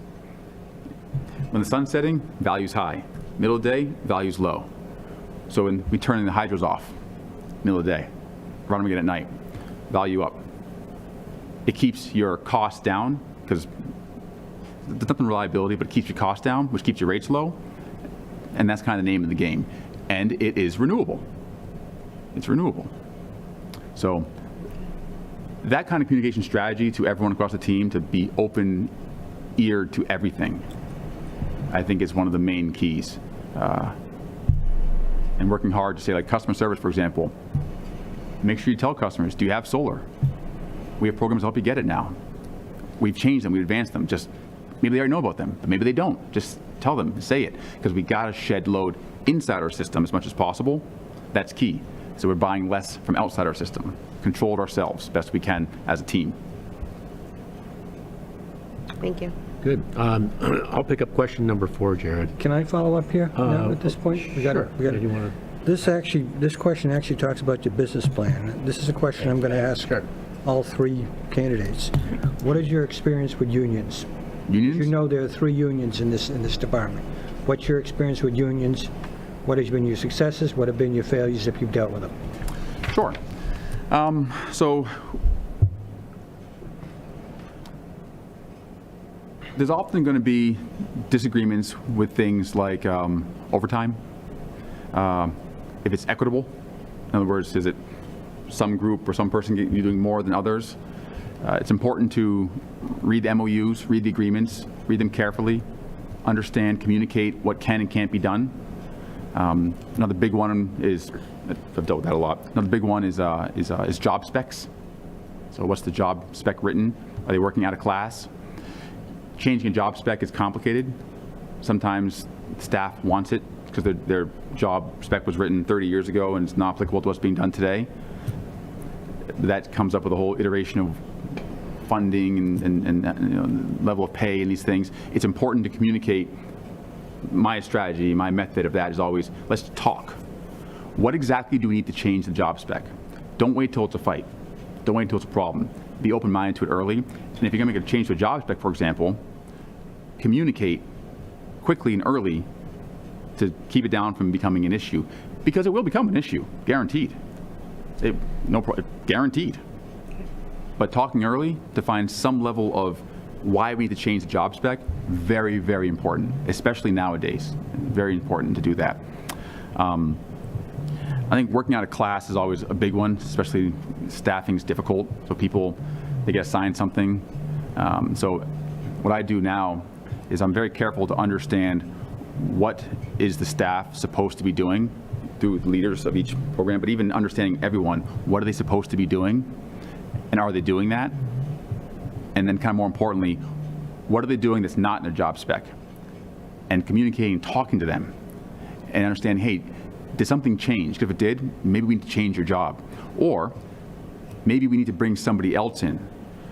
when the sun's setting, value's high. Middle of the day, value's low. So when we turn the hydros off, middle of the day, run them again at night, value up. It keeps your costs down, because there's nothing reliability, but it keeps your costs down, which keeps your rates low. And that's kind of the name of the game. and it is renewable. It's renewable. So that kind of communication strategy to everyone across the team, to be open-eared to everything, I think is one of the main keys. And working hard to say, like customer service, for example, make sure you tell customers, do you have solar? We have programs to help you get it now. We've changed them, we've advanced them. Just maybe they already know about them, but maybe they don't. Just tell them, say it, because we got to shed load inside our system as much as possible. That's key. So we're buying less from outside our system, control it ourselves best we can as a team. Thank you. Good. I'll pick up question number 4, Jared. Can I follow up here now at this point? Sure. Yeah, do you wanna- This question actually talks about your business plan. This is a question I'm going to ask all 3 candidates. What is your experience with unions? Unions? You know there are 3 unions in this department. What's your experience with unions? What has been your successes? What have been your failures if you've dealt with them? Sure. So there's often going to be disagreements with things like overtime. If it's equitable, in other words, is it some group or some person doing more than others? It's important to read the MOUs, read the agreements, read them carefully, understand, communicate what can and can't be done. Another big one is, I've dealt with that a lot. Another big one is job specs. So what's the job spec written? Are they working out of class? Changing a job spec is complicated. Sometimes staff wants it because their job spec was written 30 years ago and it's not applicable to what's being done today. That comes up with a whole iteration of funding and level of pay and these things. It's important to communicate. My strategy, my method of that is always, let's talk. What exactly do we need to change the job spec? Don't wait till it's a fight. Don't wait until it's a problem. Be open-minded to it early. And if you're going to make a change to a job spec, for example, communicate quickly and early to keep it down from becoming an issue, because it will become an issue, guaranteed. Guaranteed. But talking early to find some level of why we need to change the job spec, very, very important, especially nowadays. Very important to do that. I think working out of class is always a big one, especially staffing is difficult. So people, they get assigned something. So what I do now is I'm very careful to understand what is the staff supposed to be doing through the leaders of each program, but even understanding everyone, what are they supposed to be doing? And are they doing that? And then kind of more importantly, what are they doing that's not in a job spec? And communicating, talking to them, and understanding, hey, did something change? Because if it did, maybe we need to change your job. Or maybe we need to bring somebody else in.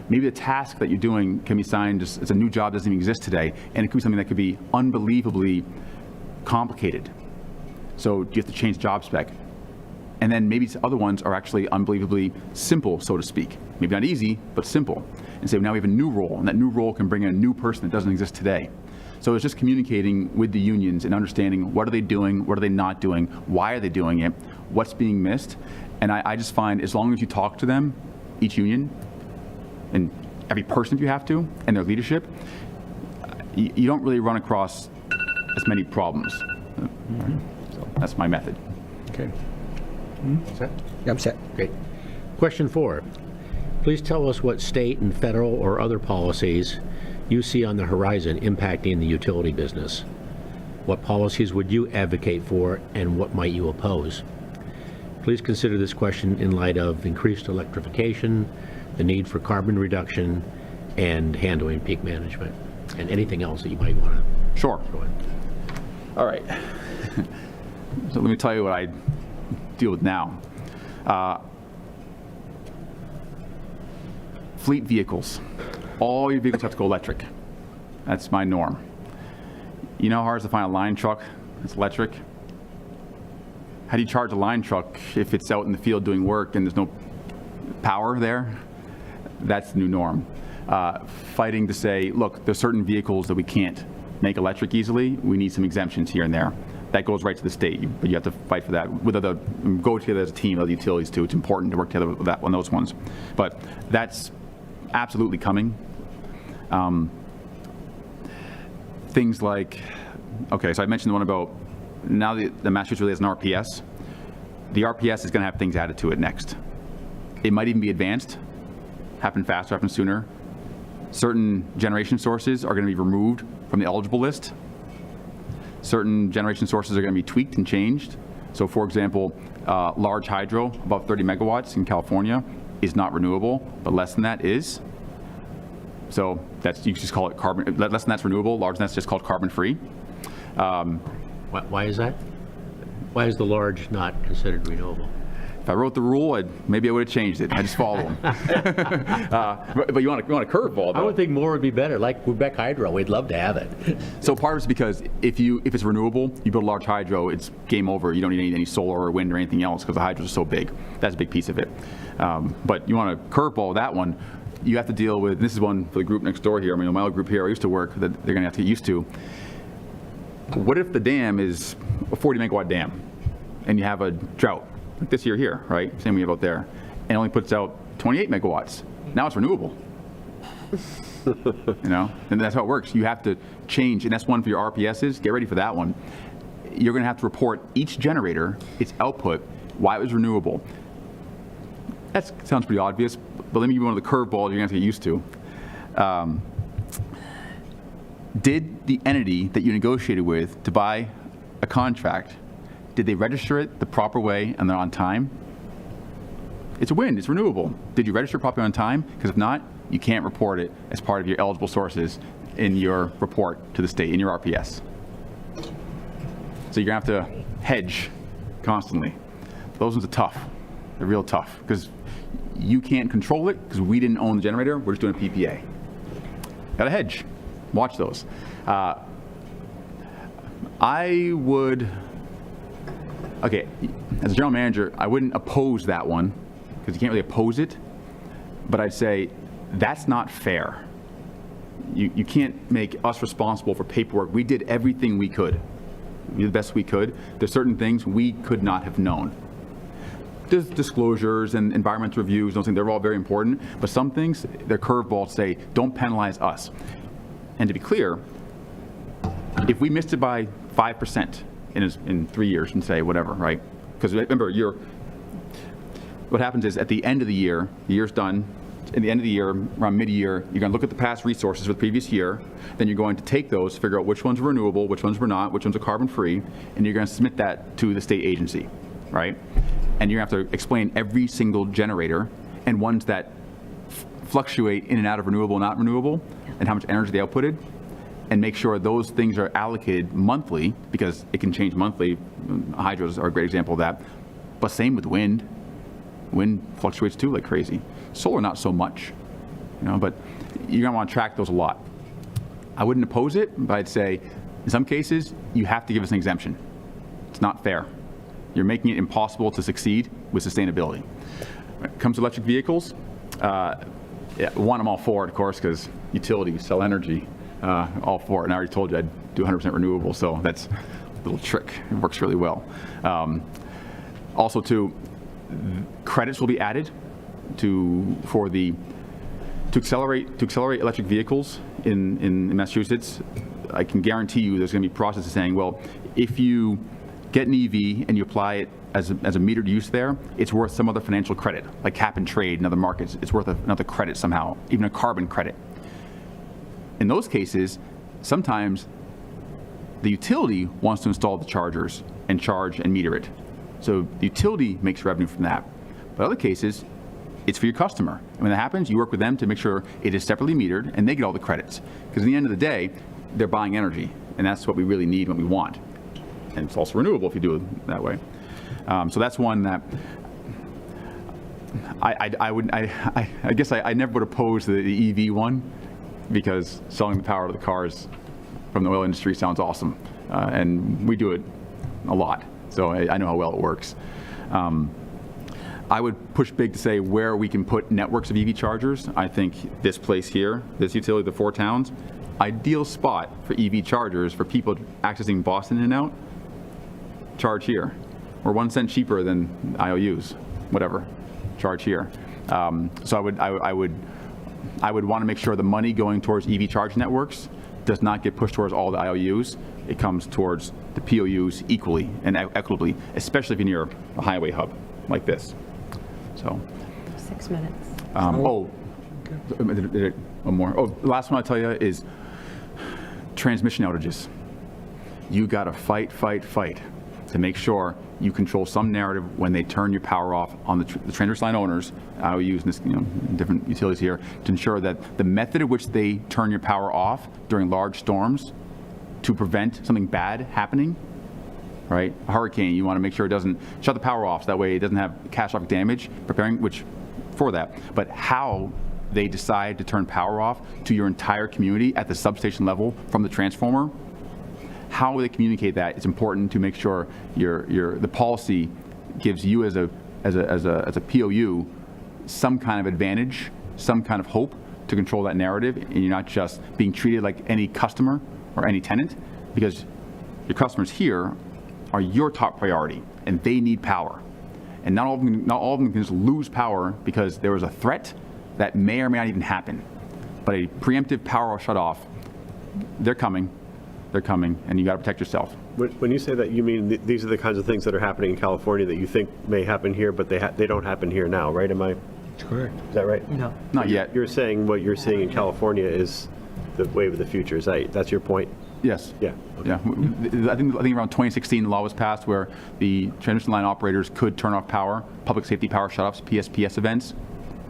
Maybe the task that you're doing can be assigned as a new job that doesn't even exist today, and it could be something that could be unbelievably complicated. So you have to change job spec. And then maybe other ones are actually unbelievably simple, so to speak. Maybe not easy, but simple. And say, now we have a new role, and that new role can bring in a new person that doesn't exist today. So it's just communicating with the unions and understanding what are they doing, what are they not doing, why are they doing it, what's being missed. And I just find as long as you talk to them, each union, and every person if you have to, and their leadership, you don't really run across as many problems. So that's my method. Okay. Set? Yeah, I'm set. Great. Question 4. Please tell us what state and federal or other policies you see on the horizon impacting the utility business. What policies would you advocate for, and what might you oppose? Please consider this question in light of increased electrification, the need for carbon reduction, and handling peak management, and anything else that you might want to Sure. throw in. All right. So let me tell you what I deal with now. Fleet vehicles. All your vehicles have to go electric. That's my norm. You know how hard it is to find a line truck that's electric? How do you charge a line truck if it's out in the field doing work and there's no power there? That's the new norm. Fighting to say, look, there's certain vehicles that we can't make electric easily. We need some exemptions here and there. That goes right to the state, but you have to fight for that. Go together as a team, other utilities too. It's important to work together with that on those ones. But that's absolutely coming. Things like, okay, so I mentioned the one about now the Massachusetts really has an RPS. The RPS is going to have things added to it next. It might even be advanced, happen faster, happen sooner. Certain generation sources are going to be removed from the eligible list. Certain generation sources are going to be tweaked and changed. So for example, large hydro, above 30 megawatts in California, is not renewable, but less than that is. So that's, you can just call it carbon, less than that's renewable, larger than that's just called carbon-free. Why is that? Why is the large not considered renewable? If I wrote the rule, maybe I would have changed it. I just follow them. But you want a curveball, though. I would think more would be better, like Quebec Hydro, we'd love to have it. So part of it's because if it's renewable, you build a large hydro, it's game over. You don't need any solar or wind or anything else because the hydros are so big. That's a big piece of it. But you want a curveball, that one, you have to deal with, this is one for the group next door here, I mean, my other group here I used to work, that they're going to have to get used to. What if the dam is a 40 megawatt dam and you have a drought, like this year here, right? Same we have out there, and it only puts out 28 megawatts. Now it's renewable. You know, and that's how it works. You have to change, and that's one for your RPSs. Get ready for that one. You're going to have to report each generator, its output, why it was renewable. That sounds pretty obvious, but let me give you one of the curveballs you're going to have to get used to. Did the entity that you negotiated with to buy a contract, did they register it the proper way and they're on time? It's a win, it's renewable. Did you register properly on time? Because if not, you can't report it as part of your eligible sources in your report to the state, in your RPS. So you're gonna have to hedge constantly. Those ones are tough. They're real tough because you can't control it because we didn't own the generator, we're just doing a PPA. Gotta hedge, watch those. I would, okay, as a general manager, I wouldn't oppose that one because you can't really oppose it, but I'd say that's not fair. You can't make us responsible for paperwork. We did everything we could. We did the best we could. There's certain things we could not have known. There's disclosures and environmental reviews, those things, they're all very important, but some things, they're curveballs, say, don't penalize us. And to be clear, if we missed it by 5% in 3 years and say whatever, right? Because remember, what happens is at the end of the year's done, at the end of the year, around mid-year, you're going to look at the past resources for the previous year, then you're going to take those, figure out which ones were renewable, which ones were not, which ones are carbon-free, and you're going to submit that to the state agency, right? And you're going to have to explain every single generator and ones that fluctuate in and out of renewable and not renewable, and how much energy they outputted, and make sure those things are allocated monthly, because it can change monthly. Hydros are a great example of that, but same with wind. Wind fluctuates too like crazy. Solar, not so much, you know, but you're gonna want to track those a lot. I wouldn't oppose it, but I'd say in some cases, you have to give us an exemption. It's not fair. You're making it impossible to succeed with sustainability. When it comes to electric vehicles, yeah, one, I'm all for it, of course, because utilities sell energy, all for it. And I already told you I'd do 100% renewable, so that's a little trick. It works really well. Also, too, credits will be added to accelerate electric vehicles in Massachusetts. I can guarantee you there's going to be processes saying, well, if you get an EV and you apply it as a metered use there, it's worth some other financial credit, like cap and trade in other markets. It's worth another credit somehow, even a carbon credit. In those cases, sometimes the utility wants to install the chargers and charge and meter it. So the utility makes revenue from that. But other cases, it's for your customer. And when that happens, you work with them to make sure it is separately metered and they get all the credits. Because at the end of the day, they're buying energy, and that's what we really need when we want. And it's also renewable if you do it that way. So that's one that I guess I never would oppose the EV one, because selling the power to the cars from the oil industry sounds awesome. And we do it a lot, so I know how well it works. I would push big to say where we can put networks of EV chargers. I think this place here, this utility, the 4 towns, ideal spot for EV chargers for people accessing Boston in and out. Charge here. We're 1 cent cheaper than IOUs, whatever. Charge here. So I would want to make sure the money going towards EV charge networks does not get pushed towards all the IOUs. It comes towards the POUs equally and equitably, especially if you're near a highway hub like this. So, 6 minutes. one more. Oh, the last one I'll tell you is transmission outages. You got to fight to make sure you control some narrative when they turn your power off on the transmission line owners. I will use this, different utilities here to ensure that the method in which they turn your power off during large storms to prevent something bad happening, right? A hurricane, you want to make sure it doesn't shut the power off, so that way it doesn't have catastrophic damage, preparing for that. But how they decide to turn power off to your entire community at the substation level from the transformer, how they communicate that, it's important to make sure the policy gives you as a POU some kind of advantage, some kind of hope to control that narrative, and you're not just being treated like any customer or any tenant, because your customers here are your top priority, and they need power. And not all of them can just lose power because there was a threat that may or may not even happen. But a preemptive power shut off, they're coming, and you got to protect yourself. When you say that, you mean these are the kinds of things that are happening in California that you think may happen here, but they don't happen here now, right? That's correct. Is that right? No. Not yet. You're saying what you're seeing in California is the wave of the future. That's your point? Yes. Yeah. Okay. Yeah. I think around 2016, the law was passed where the transmission line operators could turn off power, public safety power shutoffs, PSPS events.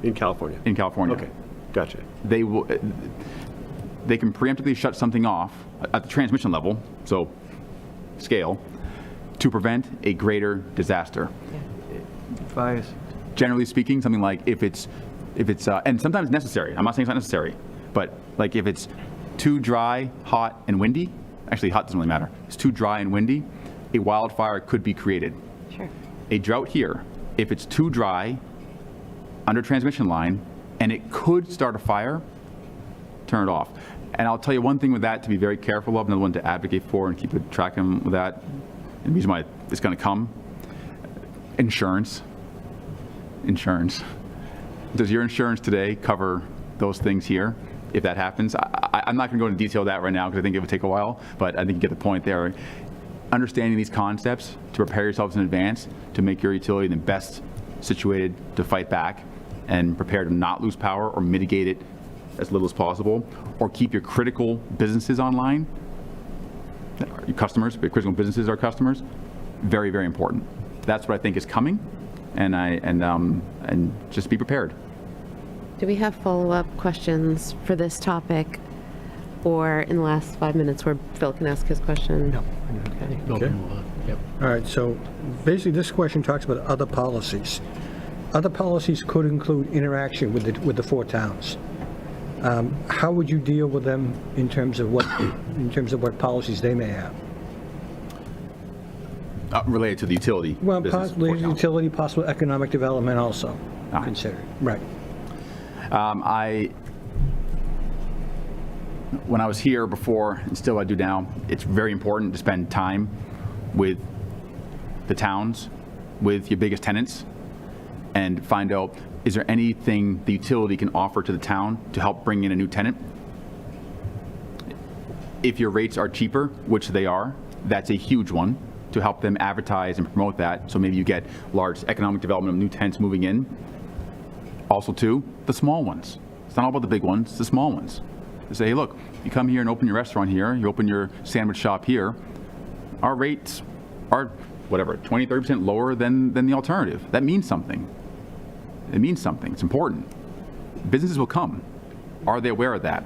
In California? In California. Okay. Gotcha. They can preemptively shut something off at the transmission level, so scale, to prevent a greater disaster. Fires. Generally speaking, something like if it's and sometimes necessary. I'm not saying it's not necessary, but like if it's too dry, hot, and windy, actually hot doesn't really matter. It's too dry and windy, a wildfire could be created. Sure. A drought here, if it's too dry, under transmission line, and it could start a fire, turn it off. And I'll tell you one thing with that to be very careful of, another one to advocate for and keep a track of with that, and the reason why it's going to come, insurance. Does your insurance today cover those things here? If that happens, I'm not going to go into detail of that right now because I think it would take a while, but I think you get the point there. Understanding these concepts to prepare yourselves in advance to make your utility the best situated to fight back and prepare to not lose power or mitigate it as little as possible, or keep your critical businesses online. Your customers, your critical businesses are customers. Very, very important. That's what I think is coming, and just be prepared. Do we have follow-up questions for this topic, or in the last 5 minutes where Phil can ask his question? No. Okay. Yep. All right, so basically this question talks about other policies. Other policies could include interaction with the 4 towns. How would you deal with them in terms of what policies they may have? Related to the utility. Well, business possibly for town. utility, possible economic development also Ah. considered. Right. When I was here before, and still I do now, it's very important to spend time with the towns, with your biggest tenants, and find out, is there anything the utility can offer to the town to help bring in a new tenant? If your rates are cheaper, which they are, that's a huge one to help them advertise and promote that. So maybe you get large economic development of new tenants moving in. Also, too, the small ones. It's not all about the big ones, it's the small ones. To say, hey, look, you come here and open your restaurant here, you open your sandwich shop here, our rates are, whatever, 20, 30% lower than the alternative. That means something. It means something. It's important. Businesses will come. Are they aware of that?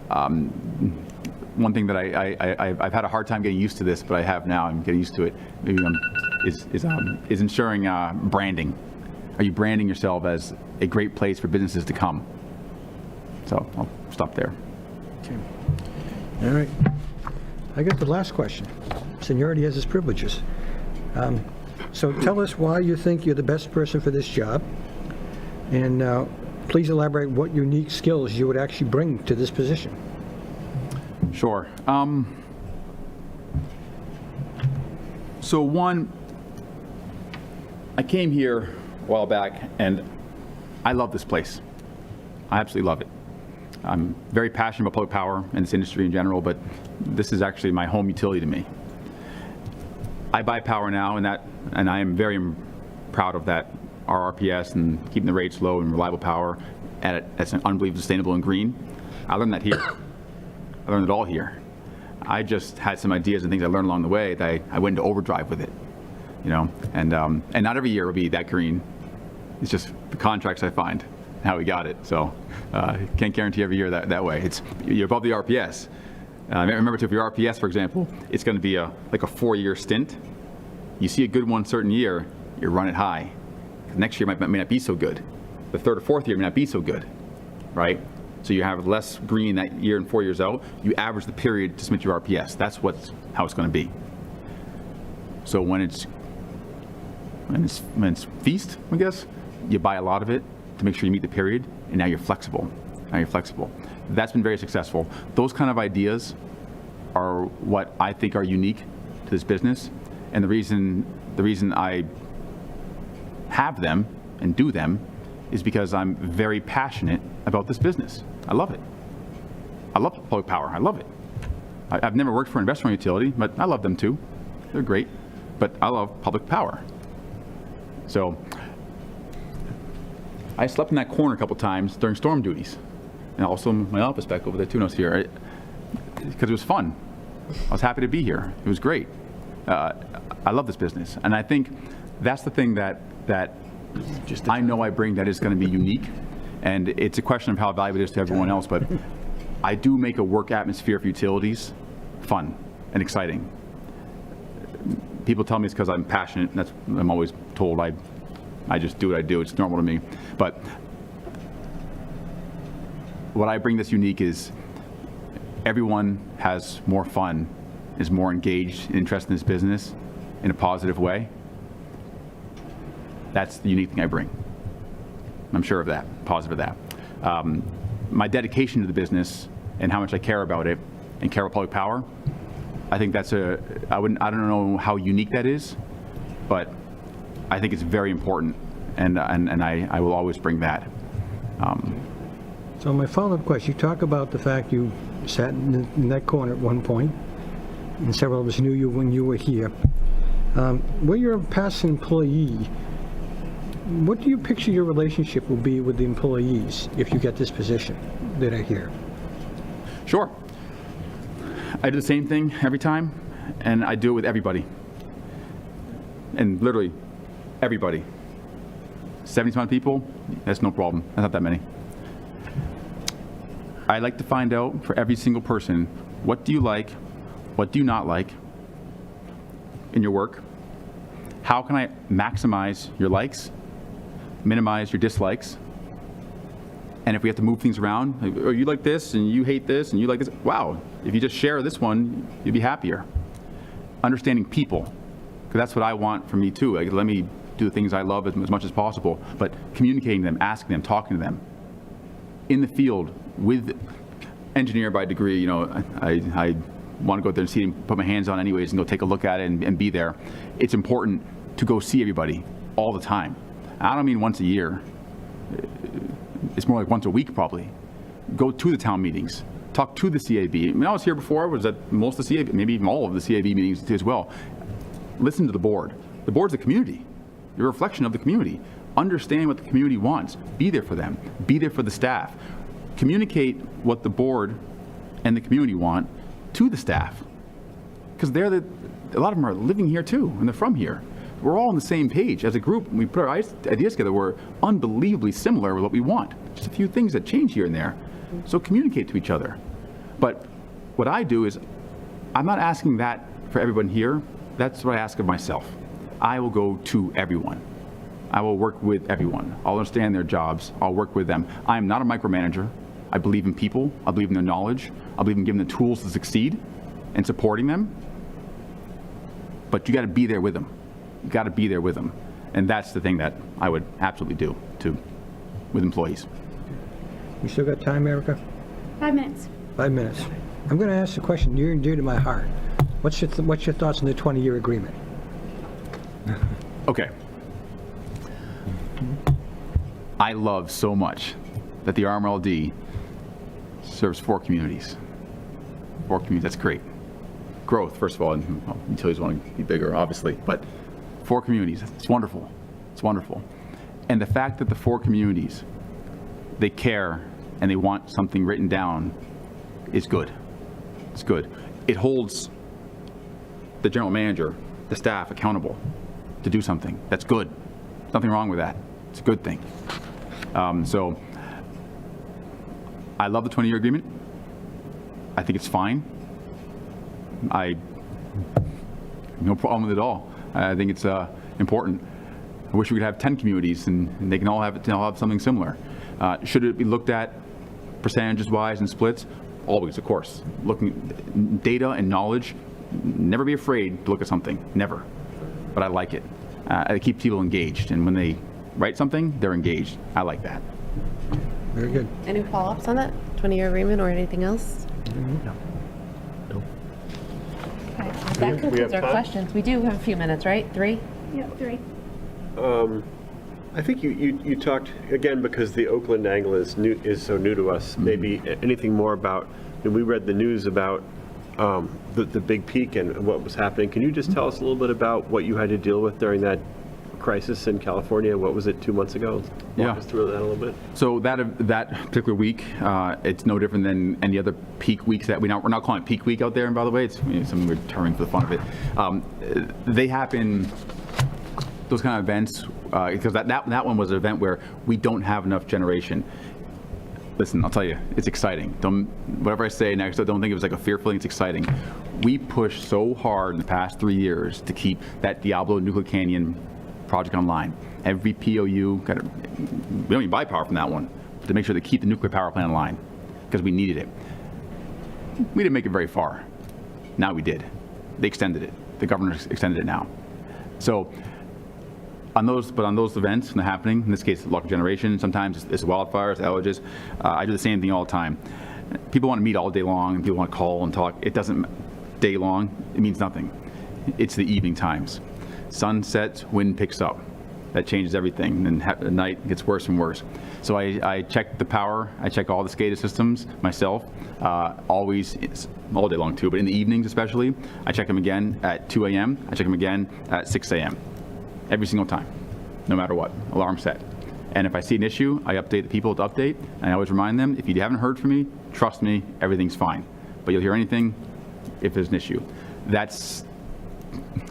One thing that I've had a hard time getting used to this, but I have now. I'm getting used to it. Maybe is ensuring branding. Are you branding yourself as a great place for businesses to come? So I'll stop there. Okay. All right. I got the last question. Seniority has its privileges. So tell us why you think you're the best person for this job, and please elaborate what unique skills you would actually bring to this position. Sure. So one, I came here a while back, and I love this place. I absolutely love it. I'm very passionate about public power and this industry in general, but this is actually my home utility to me. I buy power now, and I am very proud of that. Our RPS and keeping the rates low and reliable power that's unbelievably sustainable and green. I learned that here. I learned it all here. I just had some ideas and things I learned along the way that I went into overdrive with it, you know. And not every year will be that green. It's just the contracts I find, how we got it. So can't guarantee every year that way. You're above the RPS. Remember too, if your RPS, for example, it's going to be like a 4-year stint. You see a good one certain year, you run it high. Next year may not be so good. The 3rd or 4th year may not be so good, right? So you have less green that year and 4 years out. You average the period to submit your RPS. That's how it's going to be. So when it's feast, I guess, you buy a lot of it to make sure you meet the period, and now you're flexible. That's been very successful. Those kind of ideas are what I think are unique to this business, and the reason I have them and do them is because I'm very passionate about this business. I love it. I love public power. I love it. I've never worked for an investor utility, but I love them too. They're great, but I love public power. So I slept in that corner a couple times during storm duties, and also my office back over there too. And I was here because it was fun. I was happy to be here. It was great. I love this business, and I think that's the thing that I know I bring that is going to be unique, and it's a question of how valuable it is to everyone else, but I do make a work atmosphere for utilities fun and exciting. People tell me it's because I'm passionate, and I'm always told I just do what I do. It's normal to me. But what I bring that's unique is everyone has more fun, is more engaged, interested in this business in a positive way. That's the unique thing I bring. I'm sure of that, positive of that. My dedication to the business and how much I care about it and care about public power, I think I don't know how unique that is, but I think it's very important, and I will always bring that. So my follow-up question, you talk about the fact you sat in that corner at one point, and several of us knew you when you were here. When you're a past employee, what do you picture your relationship will be with the employees if you get this position that are here? Sure. I do the same thing every time, and I do it with everybody. And literally, everybody. 70-some people, that's no problem. That's not that many. I like to find out for every single person, what do you like, what do you not like in your work? How can I maximize your likes, minimize your dislikes? And if we have to move things around, like, oh, you like this, and you hate this, and you like this, wow, if you just share this one, you'd be happier. Understanding people, because that's what I want from me too. Like, let me do the things I love as much as possible, but communicating them, asking them, talking to them. In the field, with engineer by degree, you know, I want to go out there and see and put my hands on anyways and go take a look at it and be there. It's important to go see everybody all the time. I don't mean once a year. It's more like once a week probably. Go to the town meetings. Talk to the CAB. When I was here before, I was at most of the CAB, maybe even all of the CAB meetings as well. Listen to the board. The board's the community. You're a reflection of the community. Understand what the community wants. Be there for them. Be there for the staff. Communicate what the board and the community want to the staff. Because a lot of them are living here too, and they're from here. We're all on the same page. As a group, when we put our ideas together, we're unbelievably similar with what we want. Just a few things that change here and there. So communicate to each other. But what I do is, I'm not asking that for everyone here. That's what I ask of myself. I will go to everyone. I will work with everyone. I'll understand their jobs. I'll work with them. I am not a micromanager. I believe in people. I believe in their knowledge. I believe in giving them the tools to succeed and supporting them. But you got to be there with them. You got to be there with them. And that's the thing that I would absolutely do with employees. You still got time, Erica? 5 minutes. 5 minutes. I'm going to ask a question near and dear to my heart. What's your thoughts on the 20-year agreement? Okay. I love so much that the RMLD serves 4 communities. 4 communities, that's great. growth, first of all, and well, utilities want to be bigger, obviously, but 4 communities, it's wonderful. It's wonderful. And the fact that the 4 communities, they care and they want something written down is good. It's good. It holds the general manager, the staff accountable to do something. That's good. Nothing wrong with that. It's a good thing. So I love the 20-year agreement. I think it's fine. No problem with it at all. I think it's important. I wish we could have 10 communities and they can all have something similar. Should it be looked at percentages-wise and splits? Always, of course. Looking data and knowledge. Never be afraid to look at something. Never. But I like it. It keeps people engaged, and when they write something, they're engaged. I like that. Very good. Any follow-ups on that 20-year agreement or anything else? Okay, that concludes our time? questions. We do have a few minutes, right? 3? Yep, 3. I think you talked, again, because the Oakland angle is so new to us, maybe anything more about, we read the news about the big peak and what was happening. Can you just tell us a little bit about what you had to deal with during that crisis in California? What was it, 2 months ago? Walk us through that a little bit. So that particular week, it's no different than any other peak weeks that we're not calling it peak week out there. And by the way, it's something we're terming for the fun of it. They happen, those kind of events, because that one was an event where we don't have enough generation. Listen, I'll tell you, it's exciting. Whatever I say next, don't think it was like a fear feeling. It's exciting. We pushed so hard in the past 3 years to keep that Diablo Nuclear Canyon project online. Every POU, we don't even buy power from that one, but to make sure they keep the nuclear power plant online, because we needed it. We didn't make it very far. Now we did. They extended it. The governor extended it now. So on those events when they're happening, in this case, local generation, sometimes it's wildfires, allergies. I do the same thing all the time. People want to meet all day long, and people want to call and talk. It doesn't day long. It means nothing. It's the evening times. Sun sets, wind picks up. That changes everything, and at night it gets worse and worse. So I check the power. I check all the SCADA systems myself, always, all day long too, but in the evenings especially. I check them again at 2 a.m. I check them again at 6 a.m. Every single time, no matter what, alarm set. And if I see an issue, I update the people to update, and I always remind them, if you haven't heard from me, trust me, everything's fine. But you'll hear anything if there's an issue. That's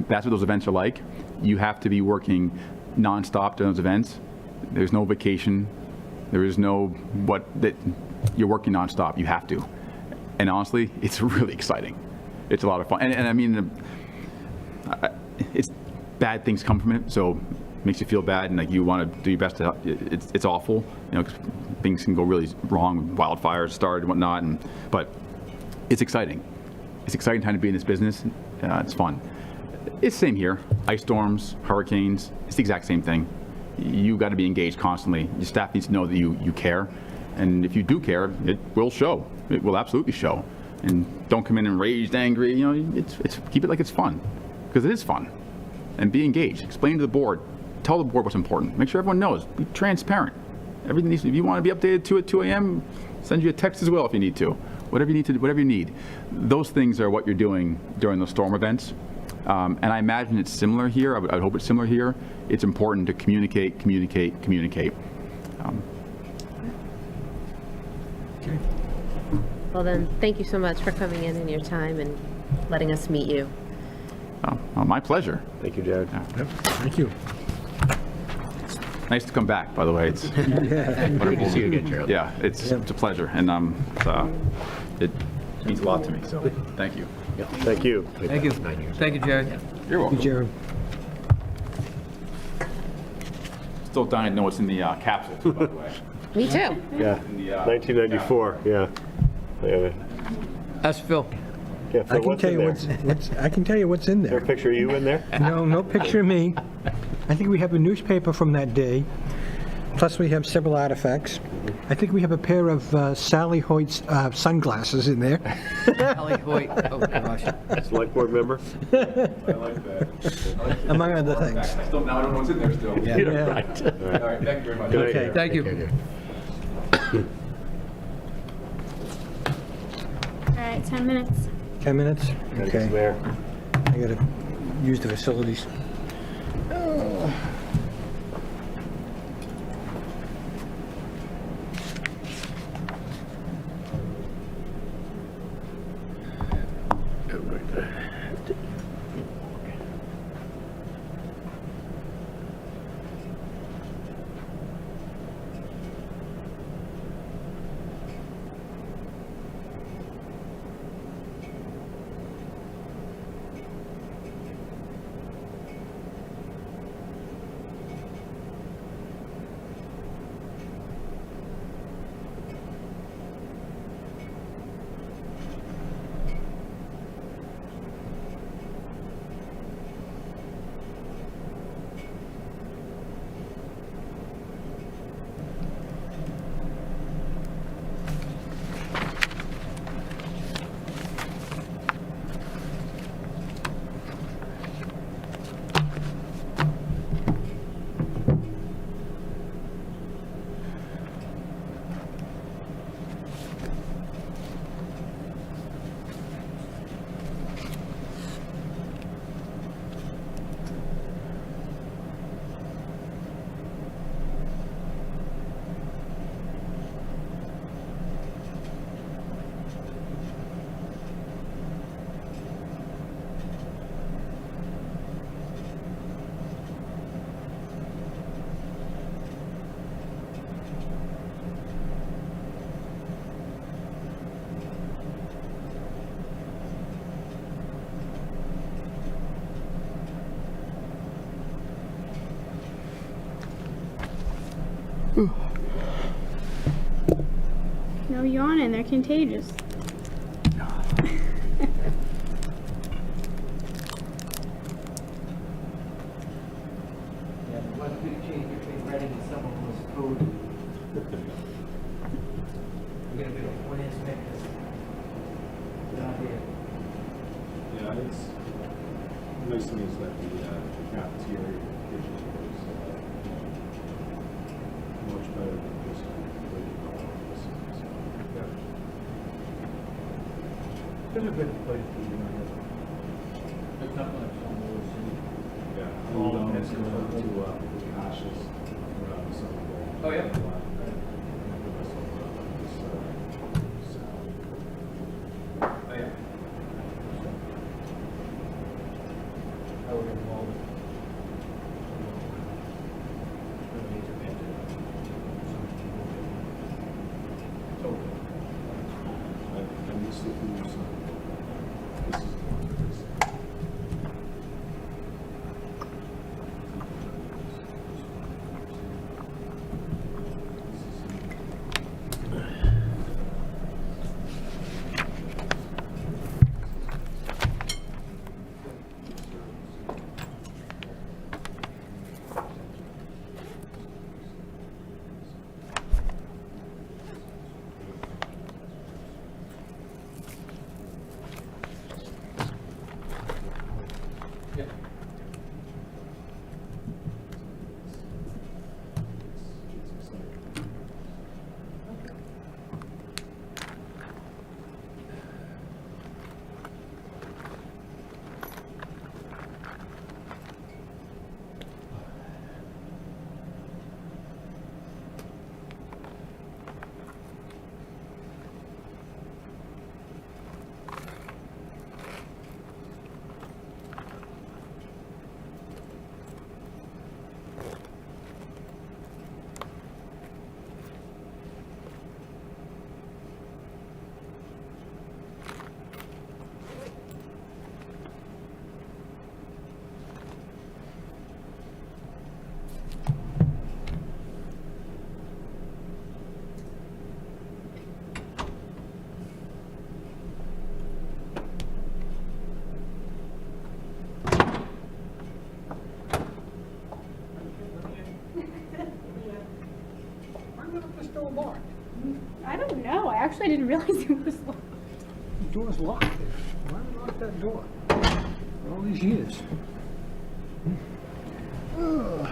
what those events are like. You have to be working nonstop during those events. There's no vacation. There is no you're working nonstop. You have to. And honestly, it's really exciting. It's a lot of fun. And I mean, it's bad things come from it, so it makes you feel bad, and like you want to do your best to help. It's awful, 'cause things can go really wrong. Wildfires start and whatnot, but it's exciting. It's an exciting time to be in this business. It's fun. It's the same here. Ice storms, hurricanes, it's the exact same thing. You got to be engaged constantly. Your staff needs to know that you care. And if you do care, it will show. It will absolutely show. And don't come in enraged, angry. It's keep it like it's fun, because it is fun. And be engaged. Explain to the board. Tell the board what's important. Make sure everyone knows. Be transparent. Everything needs to, if you want to be updated at 2 a.m., send you a text as well if you need to. Whatever you need. Those things are what you're doing during those storm events. And I imagine it's similar here. I would hope it's similar here. It's important to communicate. Okay. Well then, thank you so much for coming in and your time and letting us meet you. My pleasure. Thank you, Jared. Thank you. Nice to come back, by the way. It's Great to see you again, Gerald. yeah, it's a pleasure, and it means a lot to me. So thank you. Thank you. Thank you. 9 years. Thank you, Jared. You're welcome. Jared. Still dying to know what's in the capsule, too, by the way. Me too. Yeah, In the, 1994, yeah. That's Phil. Yeah, I Phil, can what's tell in you there? I can tell you what's in Is there a there. picture of you in there? No picture of me. I think we have a newspaper from that day. Plus, we have several artifacts. I think we have a pair of Sally Hoyt's sunglasses in there. Ellie Hoyt. Oh, gosh. Select board member? I like that. Among other things. Now I don't know what's in there still. Yeah. Yeah. Right. All right, thank you very much. Good night. Okay. Thank you. All right, 10 minutes. 10 minutes? Okay. Mayor. I gotta use the facilities. No yawning, they're contagious. Yeah, there was a big change between Reading and some of those food. We're gonna do a one-inch thickness. Down here. Yeah, it's nice to me is that the cafeteria kitchen is much better than this office. This is a good place to be. It's not like some of those. Yeah, I moved on to Cassius around some of the. Oh, yeah. Oh, yeah. I would involve. I mixed the foods. This is I don't know. I actually didn't realize it was locked. The door's locked. Why did I lock that door? For all these years. Ugh.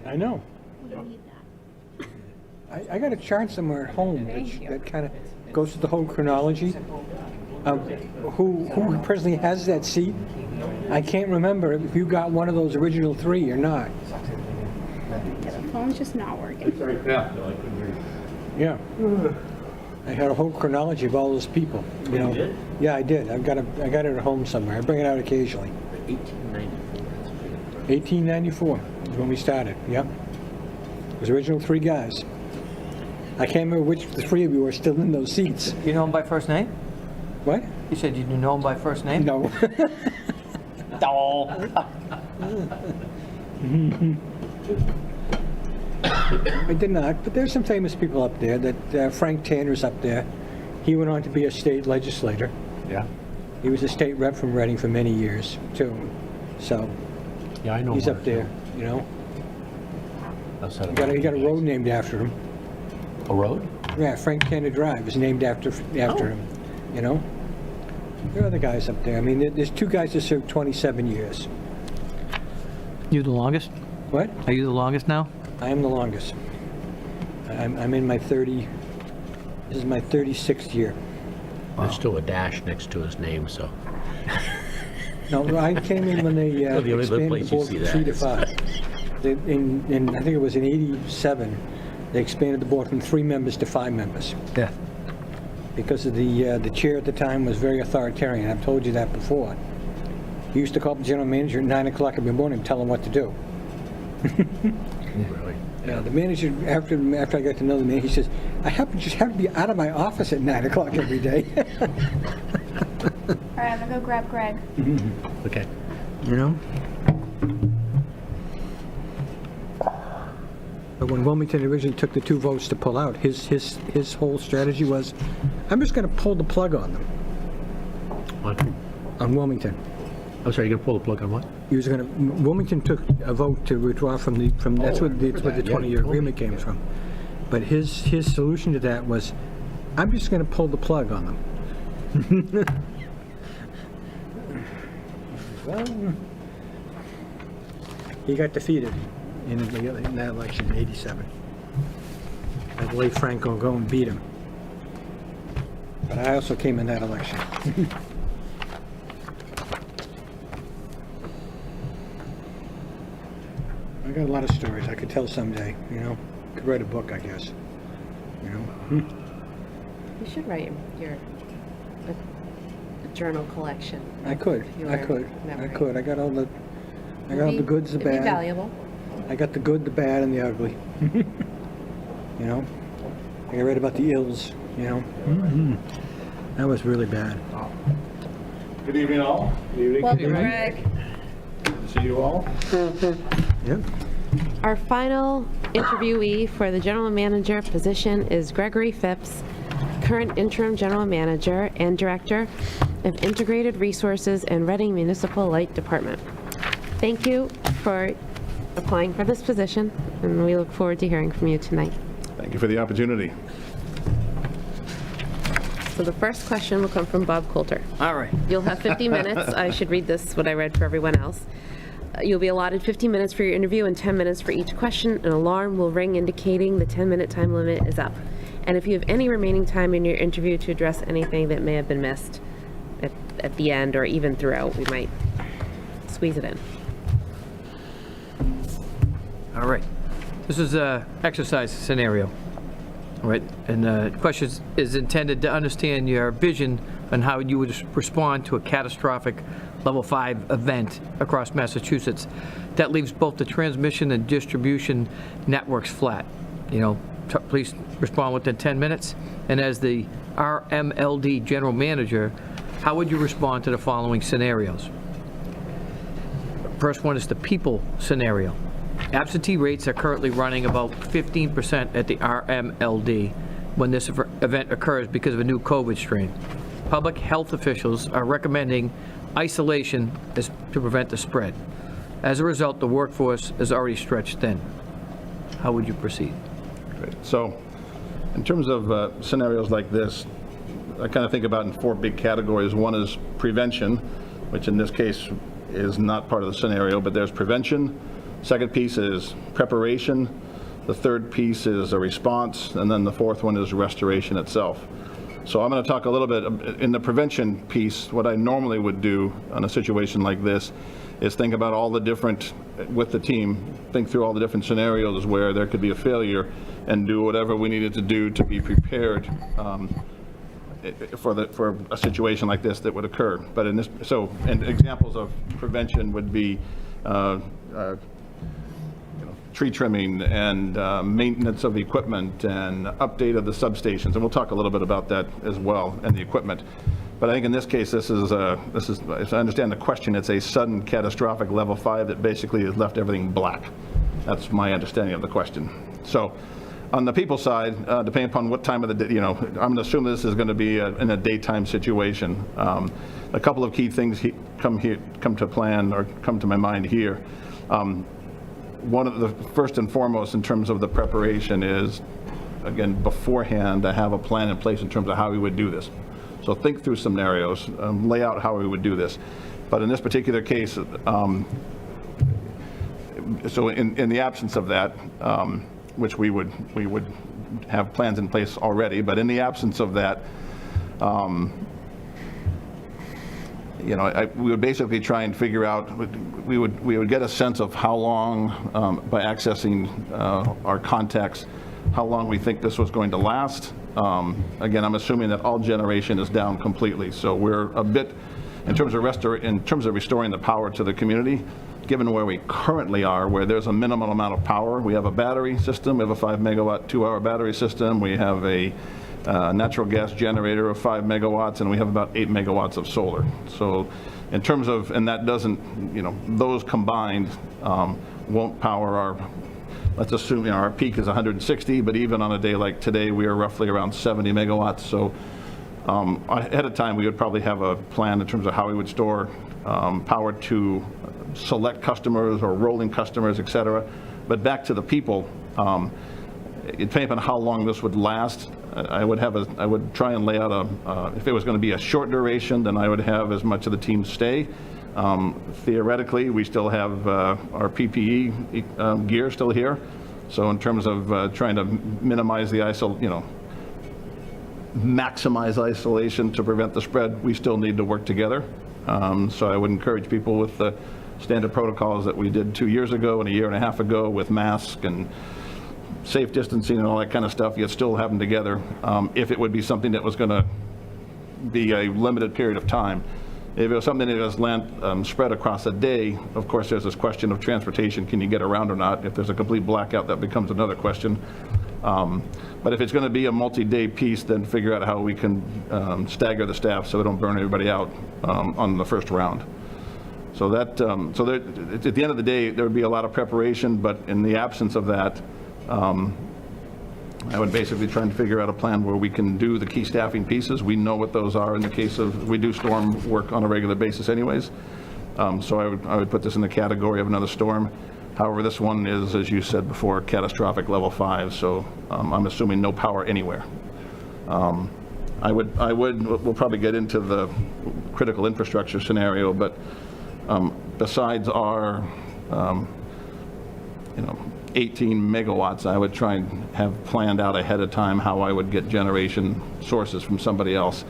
I know. We don't need that. I got a chart somewhere at home that kind of goes through the whole chronology of who presently has that seat. I can't remember if you got one of those original three or not. Yeah, the phone's just not working. Yeah. I had a whole chronology of all those people, you know. did? Yeah, I did. I got it at home somewhere. I bring it out occasionally. 1894 is when we started, yep. It was original three guys. I can't remember which the three of you are still in those seats. You know him by first name? What? You said you know him by first name? No. Oh. I did not, but there's some famous people up there. That Frank Tanner's up there. He went on to be a state legislator. Yeah. He was a state rep from Reading for many years, too. So Yeah, I know. he's Mark, up there, you know. outside of He got a road named after him. A road? Yeah, Frank Tanner Drive is named after him, you know. There are other guys up there. I mean, there's two guys that served 27 years. You the longest? What? Are you the longest now? I am the longest. I'm in my this is my 36th year. There's still a dash next to his name, so. No, I came in when they the only expanded place the you board see from that 3 to is- 5. I think it was in '87, they expanded the board from 3 members to 5 members. Yeah. Because of the chair at the time was very authoritarian. I've told you that before. He used to call the general manager at 9 o'clock in the morning and tell him what to do. Really? Yeah, the manager, after I got to know the man, he says, I just have to be out of my office at 9 o'clock every day. All right, I'm gonna go grab Greg. Okay. You know? But when Wilmington originally took the 2 votes to pull out, his whole strategy was, I'm just going to pull the plug on them, What? on Wilmington. I'm sorry, you're gonna pull the plug on what? Wilmington took a vote to withdraw from that's what the 20-year agreement came from. But his solution to that was, I'm just going to pull the plug on them. Well, he got defeated in that election in '87. I believe Frank will go and beat him. But I also came in that election. I got a lot of stories I could tell someday, you know. Could write a book, I guess. You know. You should write a journal collection. I could. Your I could. memory. I got all the goods, the It'd be bad. valuable. I got the good, the bad, and the ugly. You know? I read about the ills, you know? That was really bad. Good evening, all. Welcome, Greg. Good to see you all. Yep. Our final interviewee for the general manager position is Gregory Phipps, current interim general manager and director of Integrated Resources and Reading Municipal Light Department. Thank you for applying for this position, and we look forward to hearing from you tonight. Thank you for the opportunity. So the first question will come from Bob Coulter. All right. You'll have 50 minutes. I should read this, what I read for everyone else. You'll be allotted 15 minutes for your interview and 10 minutes for each question. An alarm will ring indicating the 10-minute time limit is up. And if you have any remaining time in your interview to address anything that may have been missed at the end or even throughout, we might squeeze it in. All right. This is a exercise scenario. All right. And the question is intended to understand your vision on how you would respond to a catastrophic level 5 event across Massachusetts that leaves both the transmission and distribution networks flat. Please respond within 10 minutes. And as the RMLD general manager, how would you respond to the following scenarios? First one is the people scenario. Absentee rates are currently running about 15% at the RMLD when this event occurs because of a new COVID strain. Public health officials are recommending isolation to prevent the spread. As a result, the workforce is already stretched thin. How would you proceed? Great. So in terms of scenarios like this, I kind of think about in 4 big categories. One is prevention, which in this case is not part of the scenario, but there's prevention. Second piece is preparation. The third piece is a response. And then the fourth one is restoration itself. So I'm going to talk a little bit in the prevention piece. What I normally would do in a situation like this is think about all the different, with the team, think through all the different scenarios where there could be a failure and do whatever we needed to do to be prepared for a situation like this that would occur. But in this, and examples of prevention would be tree trimming and maintenance of equipment and update of the substations, and we'll talk a little bit about that as well, and the equipment. But I think in this case, this is, if I understand the question, it's a sudden catastrophic level 5 that basically has left everything black. That's my understanding of the question. So on the people side, depending upon what time of the day, I'm going to assume this is going to be in a daytime situation. A couple of key things come to my mind here. One of the first and foremost in terms of the preparation is, again, beforehand, I have a plan in place in terms of how we would do this. So think through scenarios, lay out how we would do this. But in this particular case, so in the absence of that, which we would have plans in place already, but in the absence of that, we would basically try and figure out, we would get a sense of how long, by accessing our contacts, how long we think this was going to last. Again, I'm assuming that all generation is down completely, so we're a bit, in terms of restoring the power to the community, given where we currently are, where there's a minimal amount of power. We have a battery system, we have a 5 megawatt 2-hour battery system, we have a natural gas generator of 5 megawatts, and we have about 8 megawatts of solar. So in terms of, and that doesn't, those combined won't power our, let's assume our peak is 160, but even on a day like today, we are roughly around 70 megawatts. So ahead of time, we would probably have a plan in terms of how we would store power to select customers or rolling customers, et cetera. But back to the people, depending on how long this would last, I would try and lay out if it was going to be a short duration, then I would have as much of the team stay. Theoretically, we still have our PPE gear still here. So in terms of trying to minimize the maximize isolation to prevent the spread, we still need to work together. So I would encourage people with the standard protocols that we did 2 years ago and a year and a half ago with masks and safe distancing and all that kind of stuff, yet still have them together. If it would be something that was going to be a limited period of time. If it was something that was spread across a day, of course, there's this question of transportation. Can you get around or not? If there's a complete blackout, that becomes another question. But if it's going to be a multi-day piece, then figure out how we can stagger the staff so we don't burn everybody out on the first round. So that, at the end of the day, there would be a lot of preparation, but in the absence of that, I would basically try and figure out a plan where we can do the key staffing pieces. We know what those are in the case of, we do storm work on a regular basis anyways. So I would put this in the category of another storm. However, this one is, as you said before, catastrophic level 5, so I'm assuming no power anywhere. We'll probably get into the critical infrastructure scenario, but besides our, 18 megawatts, I would try and have planned out ahead of time how I would get generation sources from somebody else.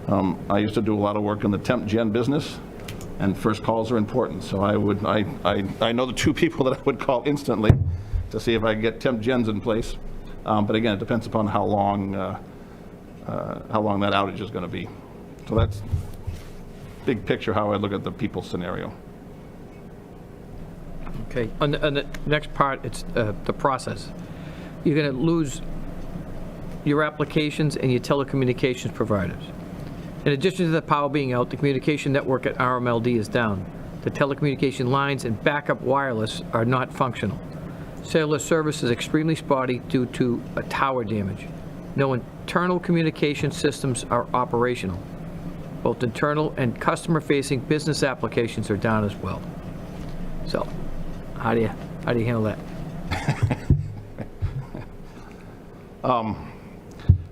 I used to do a lot of work in the temp gen business, and first calls are important. So I know the 2 people that I would call instantly to see if I can get temp gens in place. But again, it depends upon how long that outage is going to be. So that's big picture how I look at the people scenario. Okay, on the next part, it's the process. You're going to lose your applications and your telecommunications providers. In addition to the power being out, the communication network at RMLD is down. The telecommunication lines and backup wireless are not functional. Cellular service is extremely spotty due to a tower damage. No internal communication systems are operational. Both internal and customer-facing business applications are down as well. So, how do you handle that?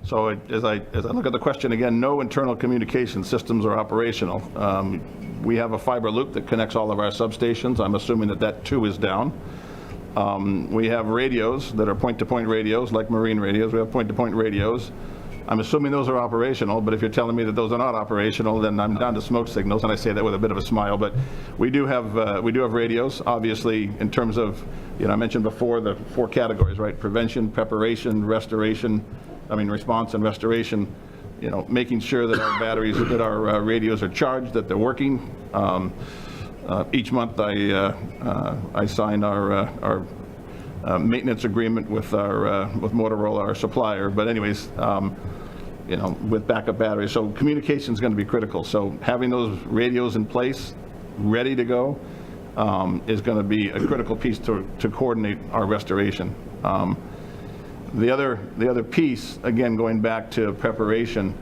So as I look at the question again, no internal communication systems are operational. We have a fiber loop that connects all of our substations. I'm assuming that too is down. We have radios that are point-to-point radios, like marine radios. We have point-to-point radios. I'm assuming those are operational, but if you're telling me that those are not operational, then I'm down to smoke signals, and I say that with a bit of a smile. But we do have radios, obviously, in terms of, I mentioned before the 4 categories, right? Prevention, preparation, response and restoration. Making sure that our batteries, that our radios are charged, that they're working. Each month I sign our maintenance agreement with Motorola, our supplier. But anyways, with backup batteries. So communication is going to be critical. So having those radios in place, ready to go, is going to be a critical piece to coordinate our restoration. The other piece, again, going back to preparation,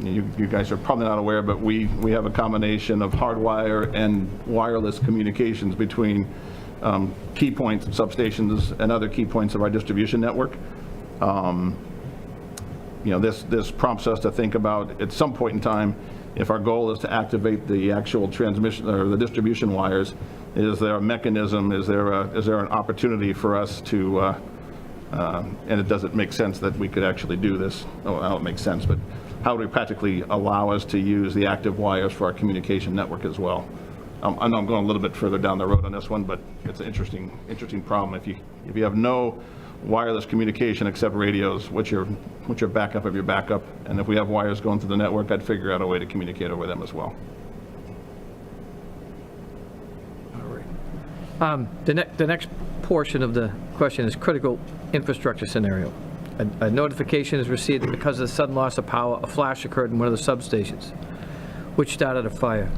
you guys are probably not aware, but we have a combination of hardwire and wireless communications between key points, substations, and other key points of our distribution network. This prompts us to think about, at some point in time, if our goal is to activate the actual transmission or the distribution wires, is there a mechanism, is there an opportunity for us to, and does it make sense that we could actually do this? Oh, I don't make sense, but how do we practically allow us to use the active wires for our communication network as well? I know I'm going a little bit further down the road on this one, but it's an interesting problem. If you have no wireless communication except radios, what's your backup of your backup? And if we have wires going through the network, I'd figure out a way to communicate over them as well. All right. The next portion of the question is critical infrastructure scenario. A notification is received that because of the sudden loss of power, a flash occurred in one of the substations, which started a fire.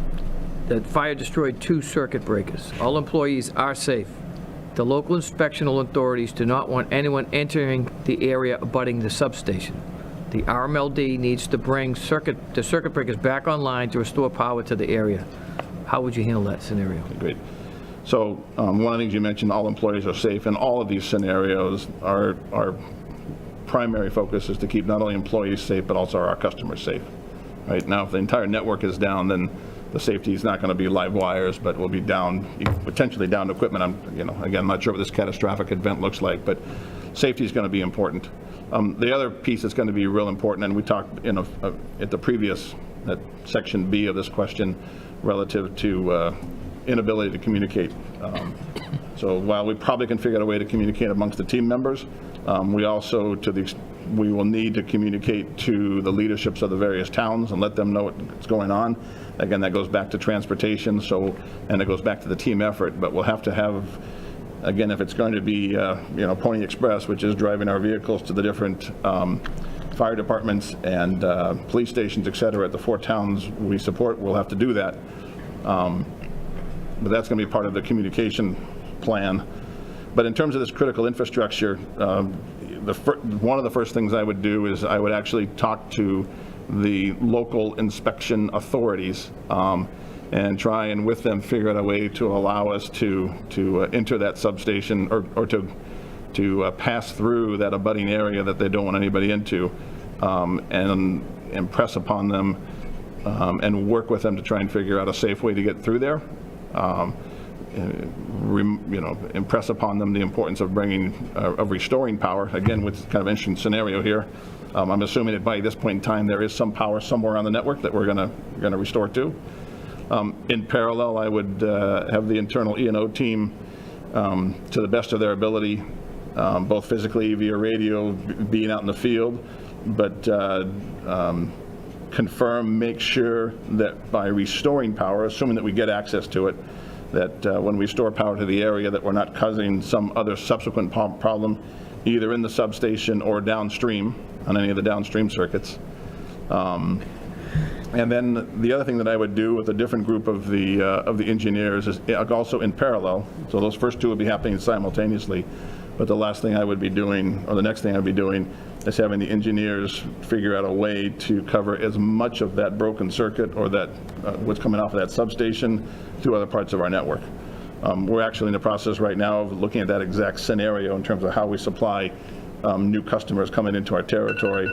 The fire destroyed 2 circuit breakers. All employees are safe. The local inspectional authorities do not want anyone entering the area abutting the substation. The RMLD needs to bring the circuit breakers back online to restore power to the area. How would you handle that scenario? Great. So one of the things you mentioned, all employees are safe. In all of these scenarios, our primary focus is to keep not only employees safe, but also our customers safe. Right now, if the entire network is down, then the safety is not going to be live wires, but will be down, potentially down equipment. Again, I'm not sure what this catastrophic event looks like, but safety is going to be important. The other piece that's going to be real important, and we talked at the previous, at section B of this question, relative to inability to communicate. So while we probably can figure out a way to communicate amongst the team members, we also, we will need to communicate to the leaderships of the various towns and let them know what's going on. Again, that goes back to transportation, and it goes back to the team effort, but we'll have to have Again, if it's going to be, Pony Express, which is driving our vehicles to the different fire departments and police stations, et cetera, at the 4 towns we support, we'll have to do that. But that's going to be part of the communication plan. But in terms of this critical infrastructure, one of the first things I would do is I would actually talk to the local inspection authorities and try and with them figure out a way to allow us to enter that substation or to pass through that abutting area that they don't want anybody into, and impress upon them and work with them to try and figure out a safe way to get through there. Impress upon them the importance of restoring power. Again, with kind of an interesting scenario here. I'm assuming that by this point in time there is some power somewhere on the network that we're going to restore to. In parallel, I would have the internal E&O team, to the best of their ability, both physically via radio, being out in the field, but confirm, make sure that by restoring power, assuming that we get access to it, that when we restore power to the area, that we're not causing some other subsequent problem, either in the substation or downstream on any of the downstream circuits. And then the other thing that I would do with a different group of the engineers is also in parallel. So those first 2 would be happening simultaneously. But the last thing I would be doing, or the next thing I'd be doing, is having the engineers figure out a way to cover as much of that broken circuit or that what's coming off of that substation through other parts of our network. We're actually in the process right now of looking at that exact scenario in terms of how we supply new customers coming into our territory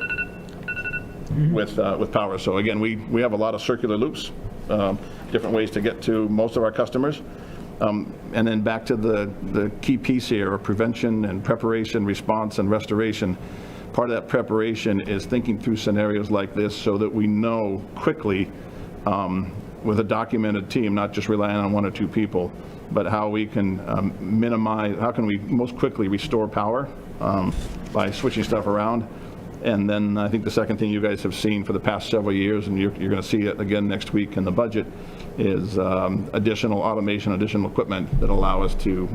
with power. So again, we have a lot of circular loops, different ways to get to most of our customers. And then back to the key piece here, prevention and preparation, response and restoration. Part of that preparation is thinking through scenarios like this so that we know quickly, with a documented team, not just relying on 1 or 2 people, but how we can how can we most quickly restore power by switching stuff around. And then I think the second thing you guys have seen for the past several years, and you're going to see it again next week in the budget, is additional automation, additional equipment that allow us to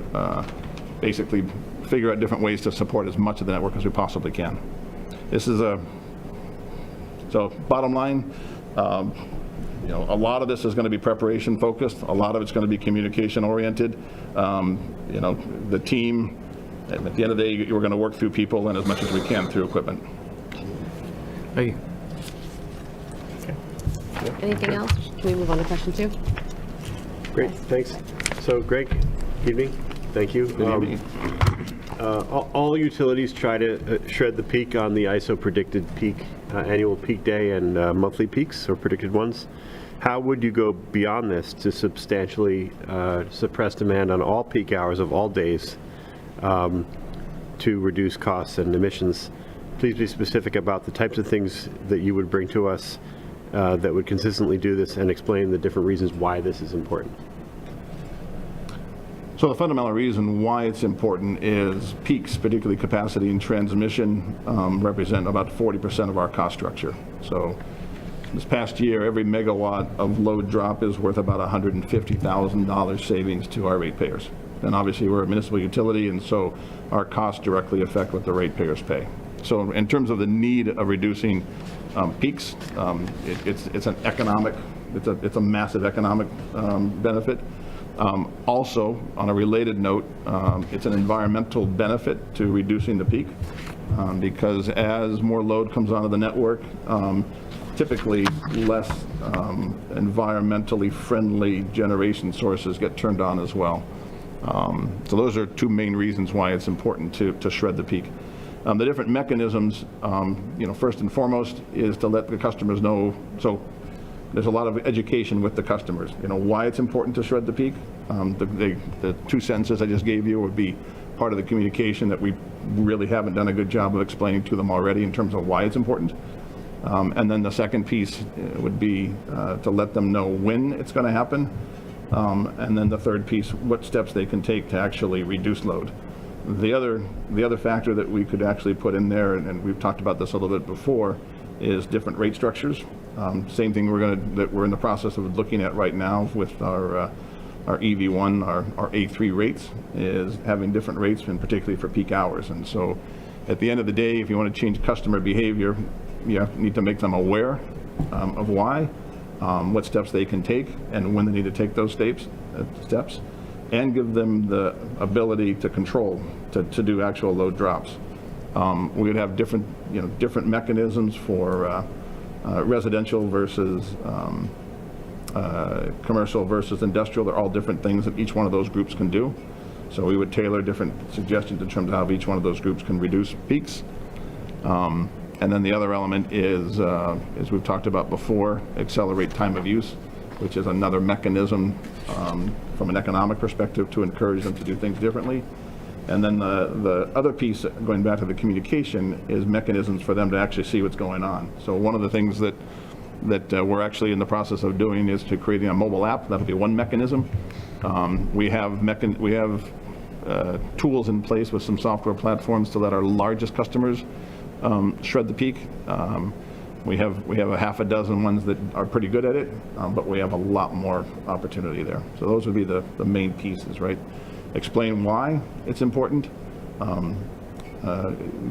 basically figure out different ways to support as much of the network as we possibly can. So bottom line, a lot of this is going to be preparation focused. A lot of it's going to be communication oriented. The team, at the end of the day, we're going to work through people and as much as we can through equipment. Hey. Anything else? Can we move on to question 2? Great, thanks. So Greg, evening. Thank you. Good evening. All utilities try to shred the peak on the ISO predicted peak, annual peak day and monthly peaks or predicted ones. How would you go beyond this to substantially suppress demand on all peak hours of all days to reduce costs and emissions? Please be specific about the types of things that you would bring to us that would consistently do this, and explain the different reasons why this is important. So the fundamental reason why it's important is peaks, particularly capacity and transmission, represent about 40% of our cost structure. So this past year, every megawatt of load drop is worth about $150,000 savings to our ratepayers. And obviously we're a municipal utility, and so our costs directly affect what the ratepayers pay. So in terms of the need of reducing peaks, it's an economic, it's a massive economic benefit. Also, on a related note, it's an environmental benefit to reducing the peak, because as more load comes onto the network, typically less environmentally friendly generation sources get turned on as well. So those are 2 main reasons why it's important to shred the peak. The different mechanisms, first and foremost, is to let the customers know. So there's a lot of education with the customers, why it's important to shred the peak. The 2 sentences I just gave you would be part of the communication that we really haven't done a good job of explaining to them already in terms of why it's important. And then the second piece would be to let them know when it's going to happen. And then the third piece, what steps they can take to actually reduce load. The other factor that we could actually put in there, and we've talked about this a little bit before, is different rate structures. Same thing that we're in the process of looking at right now with our EV1, our A3 rates, is having different rates, and particularly for peak hours. And so at the end of the day, if you want to change customer behavior, you need to make them aware of why, what steps they can take, and when they need to take those steps, and give them the ability to control, to do actual load drops. We would have different mechanisms for residential versus commercial versus industrial. They're all different things that each one of those groups can do. So we would tailor different suggestions in terms of how each one of those groups can reduce peaks. And then the other element is, as we've talked about before, accelerate time of use, which is another mechanism from an economic perspective to encourage them to do things differently. And then the other piece, going back to the communication, is mechanisms for them to actually see what's going on. So one of the things that we're actually in the process of doing is to creating a mobile app. That'll be one mechanism. We have tools in place with some software platforms to let our largest customers shred the peak. We have a half a dozen ones that are pretty good at it, but we have a lot more opportunity there. So those would be the main pieces, right? Explain why it's important,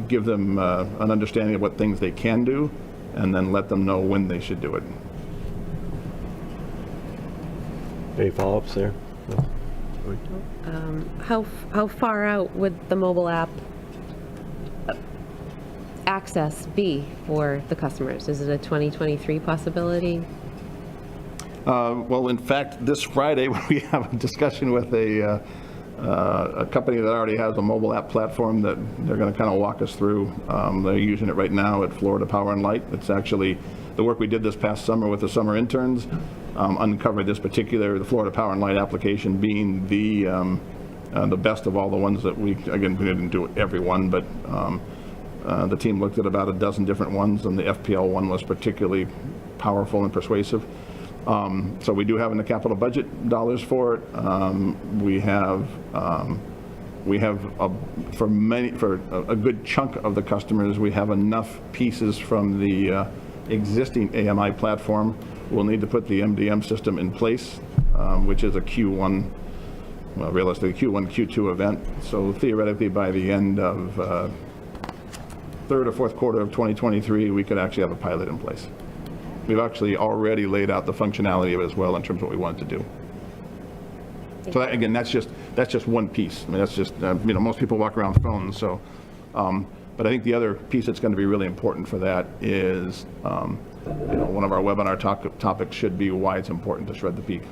give them an understanding of what things they can do, and then let them know when they should do it. Any follow-ups there? No? How far out would the mobile app access be for the customers? Is it a 2023 possibility? Well, in fact, this Friday, we have a discussion with a company that already has a mobile app platform that they're going to kind of walk us through. They're using it right now at Florida Power and Light. It's actually the work we did this past summer with the summer interns, uncovered this particular, the Florida Power and Light application being the best of all the ones that we didn't do every one, but the team looked at about a dozen different ones, and the FPL one was particularly powerful and persuasive. So we do have in the capital budget dollars for it. We have for a good chunk of the customers, we have enough pieces from the existing AMI platform. We'll need to put the MDM system in place, which is a Q1, well, realistically Q1, Q2 event. So theoretically, by the end of third or fourth quarter of 2023, we could actually have a pilot in place. We've actually already laid out the functionality of it as well in terms of what we want to do. So that, again, that's just one piece. I mean, that's just, most people walk around with phones. So, but I think the other piece that's going to be really important for that is, one of our webinar topics should be why it's important to shred the peak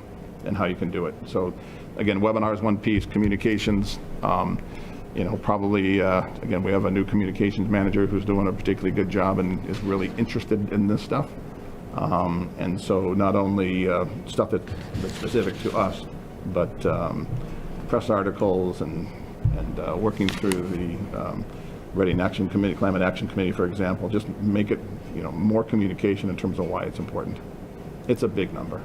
and how you can do it. So again, webinar is one piece, communications, probably, again, we have a new communications manager who's doing a particularly good job and is really interested in this stuff. And so not only stuff that's specific to us, but press articles and working through the Reading Action Committee, Climate Action Committee, for example, just make it, more communication in terms of why it's important. It's a big number,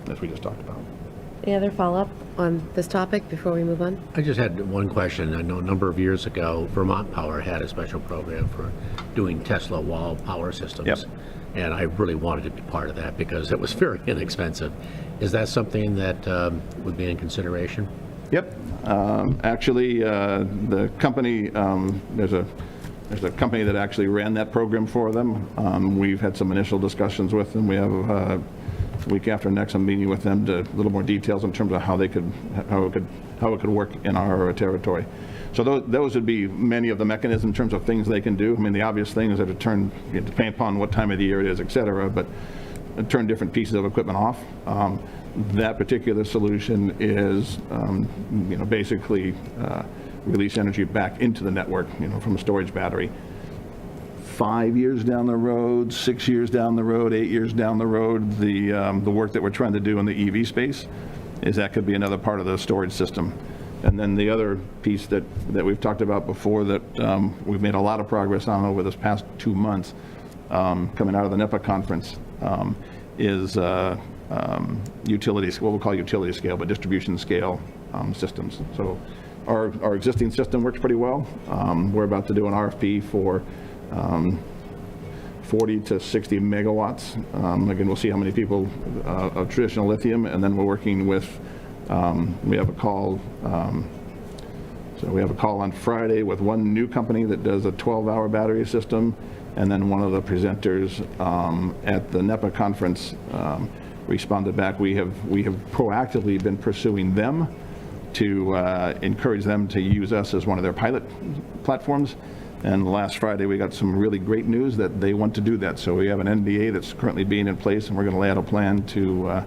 as we just talked about. Any other follow-up on this topic before we move on? I just had one question. I know a number of years ago, Vermont Power had a special program for doing Tesla wall power systems. Yep. And I really wanted to be part of that because it was very inexpensive. Is that something that would be in consideration? Yep. Actually, the company, there's a company that actually ran that program for them. We've had some initial discussions with them. We have week after next, I'm meeting with them to a little more details in terms of how it could work in our territory. So those would be many of the mechanisms in terms of things they can do. I mean, the obvious things are to turn, depending upon what time of the year it is, et cetera, but turn different pieces of equipment off. That particular solution is, basically release energy back into the network, from a storage battery. 5 years down the road, 6 years down the road, 8 years down the road, the work that we're trying to do in the EV space is that could be another part of the storage system. And then the other piece that we've talked about before that we've made a lot of progress on over this past 2 months, coming out of the NEPA conference, is utilities, what we'll call utility scale, but distribution scale systems. So our existing system works pretty well. We're about to do an RFP for 40 to 60 megawatts. Again, we'll see how many people of traditional lithium, and then we're working with We have a call, so we have a call on Friday with one new company that does a 12-hour battery system, and then one of the presenters at the NEPA conference responded back. We have proactively been pursuing them to encourage them to use us as one of their pilot platforms. And last Friday, we got some really great news that they want to do that. So we have an NDA that's currently being in place, and we're going to lay out a plan to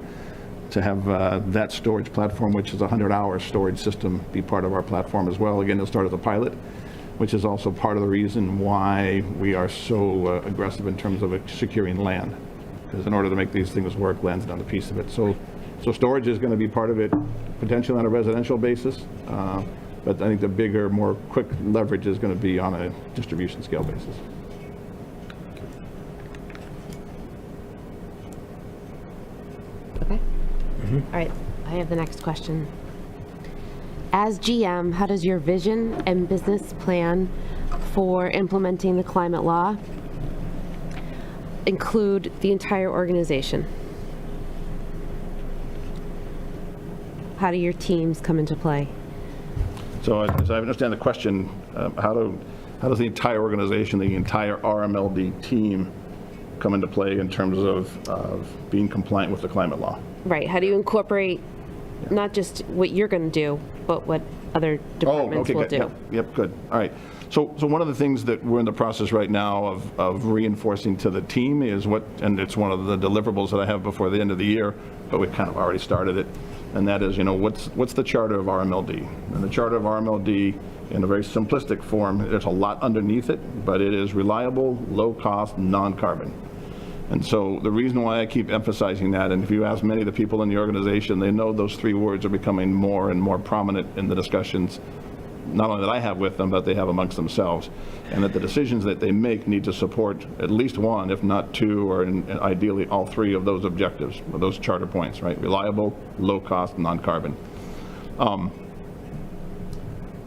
have that storage platform, which is a 100-hour storage system, be part of our platform as well. Again, it'll start as a pilot, which is also part of the reason why we are so aggressive in terms of securing land. Because in order to make these things work, land's not a piece of it. So storage is going to be part of it, potentially on a residential basis. But I think the bigger, more quick leverage is going to be on a distribution scale basis. Okay. All right, I have the next question. As GM, how does your vision and business plan for implementing the climate law include the entire organization? How do your teams come into play? So as I understand the question, how does the entire organization, the entire RMLD team come into play in terms of being compliant with the climate law? Right, how do you incorporate not just what you're going to do, but what other departments will do? Yep, good. All right. So one of the things that we're in the process right now of reinforcing to the team is and it's one of the deliverables that I have before the end of the year, but we've kind of already started it, and that is, what's the charter of RMLD? And the charter of RMLD, in a very simplistic form, there's a lot underneath it, but it is reliable, low cost, non-carbon. And so the reason why I keep emphasizing that, and if you ask many of the people in the organization, they know those three words are becoming more and more prominent in the discussions, not only that I have with them, but they have amongst themselves. And that the decisions that they make need to support at least one, if not two, or ideally all three of those objectives, or those charter points, right? Reliable, low cost, non-carbon.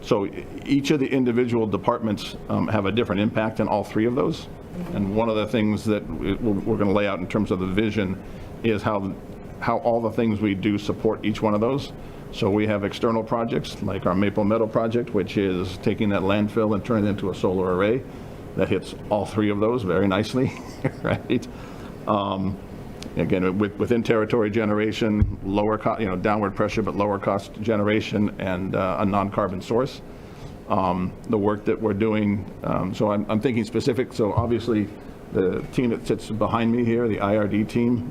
So each of the individual departments have a different impact on all three of those. And one of the things that we're going to lay out in terms of the vision is how all the things we do support each one of those. So we have external projects like our Maple Meadow project, which is taking that landfill and turning it into a solar array. That hits all three of those very nicely, right? Again, within territory generation, lower downward pressure, but lower cost generation, and a non-carbon source. The work that we're doing, so I'm thinking specific. So obviously, the team that sits behind me here, the IRD team,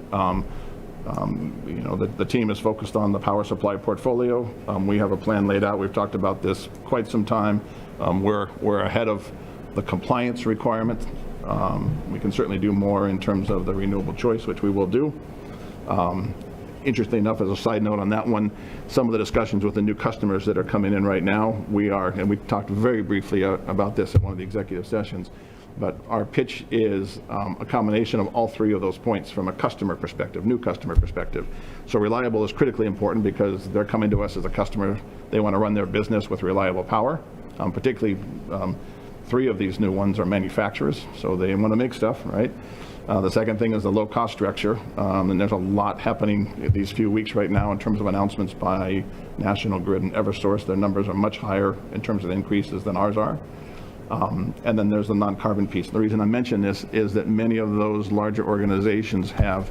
the team is focused on the power supply portfolio. We have a plan laid out. We've talked about this quite some time. We're ahead of the compliance requirement. We can certainly do more in terms of the renewable choice, which we will do. Interestingly enough, as a side note on that one, some of the discussions with the new customers that are coming in right now, and we talked very briefly about this at one of the executive sessions, but our pitch is a combination of all three of those points from a customer perspective, new customer perspective. So reliable is critically important because they're coming to us as a customer. They want to run their business with reliable power, particularly three of these new ones are manufacturers, so they want to make stuff, right? The second thing is the low cost structure, and there's a lot happening these few weeks right now in terms of announcements by National Grid and Eversource. Their numbers are much higher in terms of increases than ours are. And then there's the non-carbon piece. The reason I mention this is that many of those larger organizations have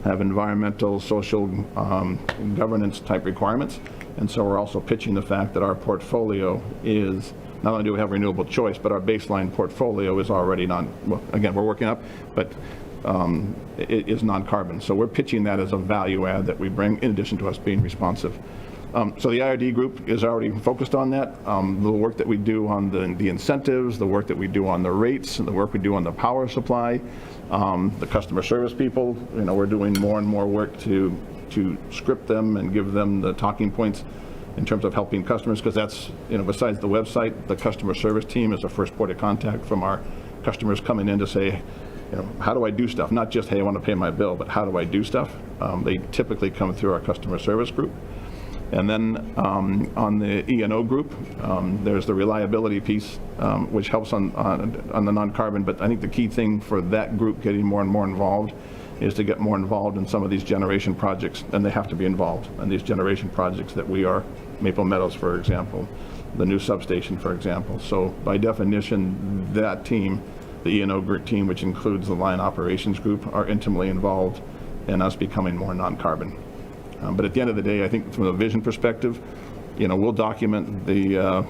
environmental, social, governance type requirements. And so we're also pitching the fact that our portfolio is, not only do we have renewable choice, but our baseline portfolio is already again, we're working up, but it is non-carbon. So we're pitching that as a value add that we bring in addition to us being responsive. So the IRD group is already focused on that. The work that we do on the incentives, the work that we do on the rates, the work we do on the power supply, the customer service people, we're doing more and more work to script them and give them the talking points in terms of helping customers, because that's, besides the website, the customer service team is the first point of contact from our customers coming in to say, how do I do stuff? Not just, hey, I want to pay my bill, but how do I do stuff? They typically come through our customer service group. And then on the E&O group, there's the reliability piece, which helps on the non-carbon. But I think the key thing for that group getting more and more involved is to get more involved in some of these generation projects, and they have to be involved in these generation projects that we are, Maple Meadows, for example, the new substation, for example. So by definition, that team, the E&O group team, which includes the line operations group, are intimately involved in us becoming more non-carbon. But at the end of the day, I think from a vision perspective, we'll document the,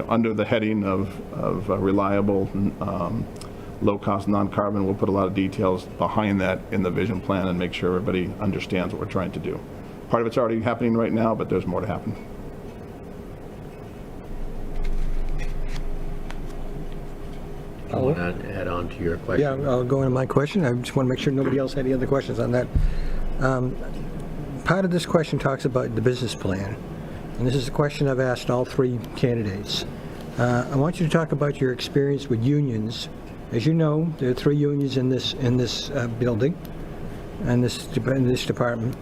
under the heading of reliable, low-cost non-carbon, we'll put a lot of details behind that in the vision plan and make sure everybody understands what we're trying to do. Part of it's already happening right now, but there's more to happen. I want to add on to your question. Yeah, I'll go into my question. I just want to make sure nobody else had any other questions on that. Part of this question talks about the business plan, and this is a question I've asked all three candidates. I want you to talk about your experience with unions. As you know, there are 3 unions in this building, and this department.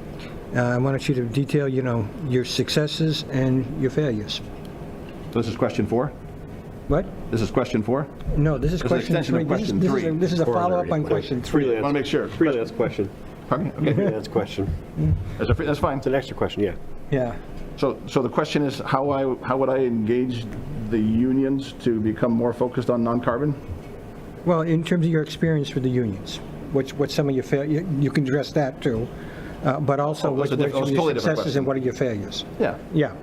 I want you to detail, your successes and your failures. This is question 4? What? This is question 4? No, this is This is question extension 3. of question This 3. is a follow-up on question 3. I want to make sure. Freelance question. Pardon me? Okay. Freelance question. That's fine. It's an extra question, yeah. Yeah. So the question is, how would I engage the unions to become more focused on non-carbon? Well, in terms of your experience with the unions, what some of your failures, you can address that too, but also Oh, what it's a are totally your different successes question. and what are your failures? Yeah. Yeah.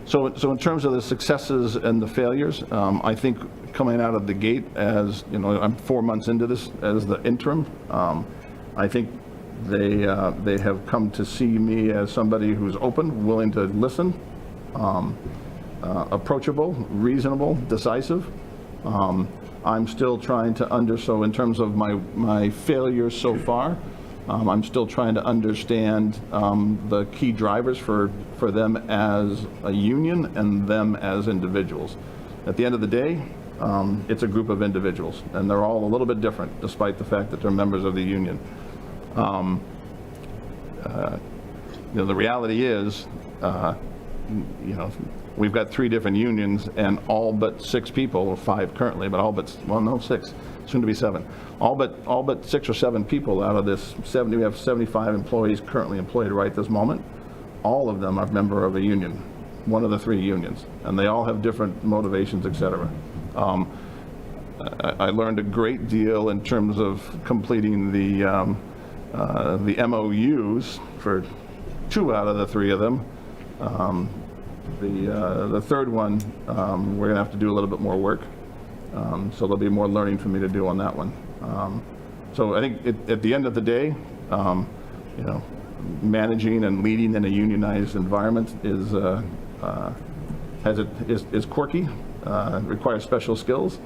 So in terms of the successes and the failures, I think coming out of the gate as, I'm 4 months into this as the interim, I think they have come to see me as somebody who's open, willing to listen, approachable, reasonable, decisive. I'm still trying to so in terms of my failures so far, I'm still trying to understand the key drivers for them as a union and them as individuals. At the end of the day, it's a group of individuals, and they're all a little bit different, despite the fact that they're members of the union. The reality is, we've got 3 different unions, and all but 6 people, or 5 currently, but all but, well, no, 6, soon to be 7. All but 6 or 7 people out of this 70, we have 75 employees currently employed right this moment. All of them are a member of a union, one of the 3 unions, and they all have different motivations, et cetera. I learned a great deal in terms of completing the MOUs for 2 out of the 3 of them. The third one, we're going to have to do a little bit more work. So there'll be more learning for me to do on that one. So I think at the end of the day, managing and leading in a unionized environment is quirky, requires special skills.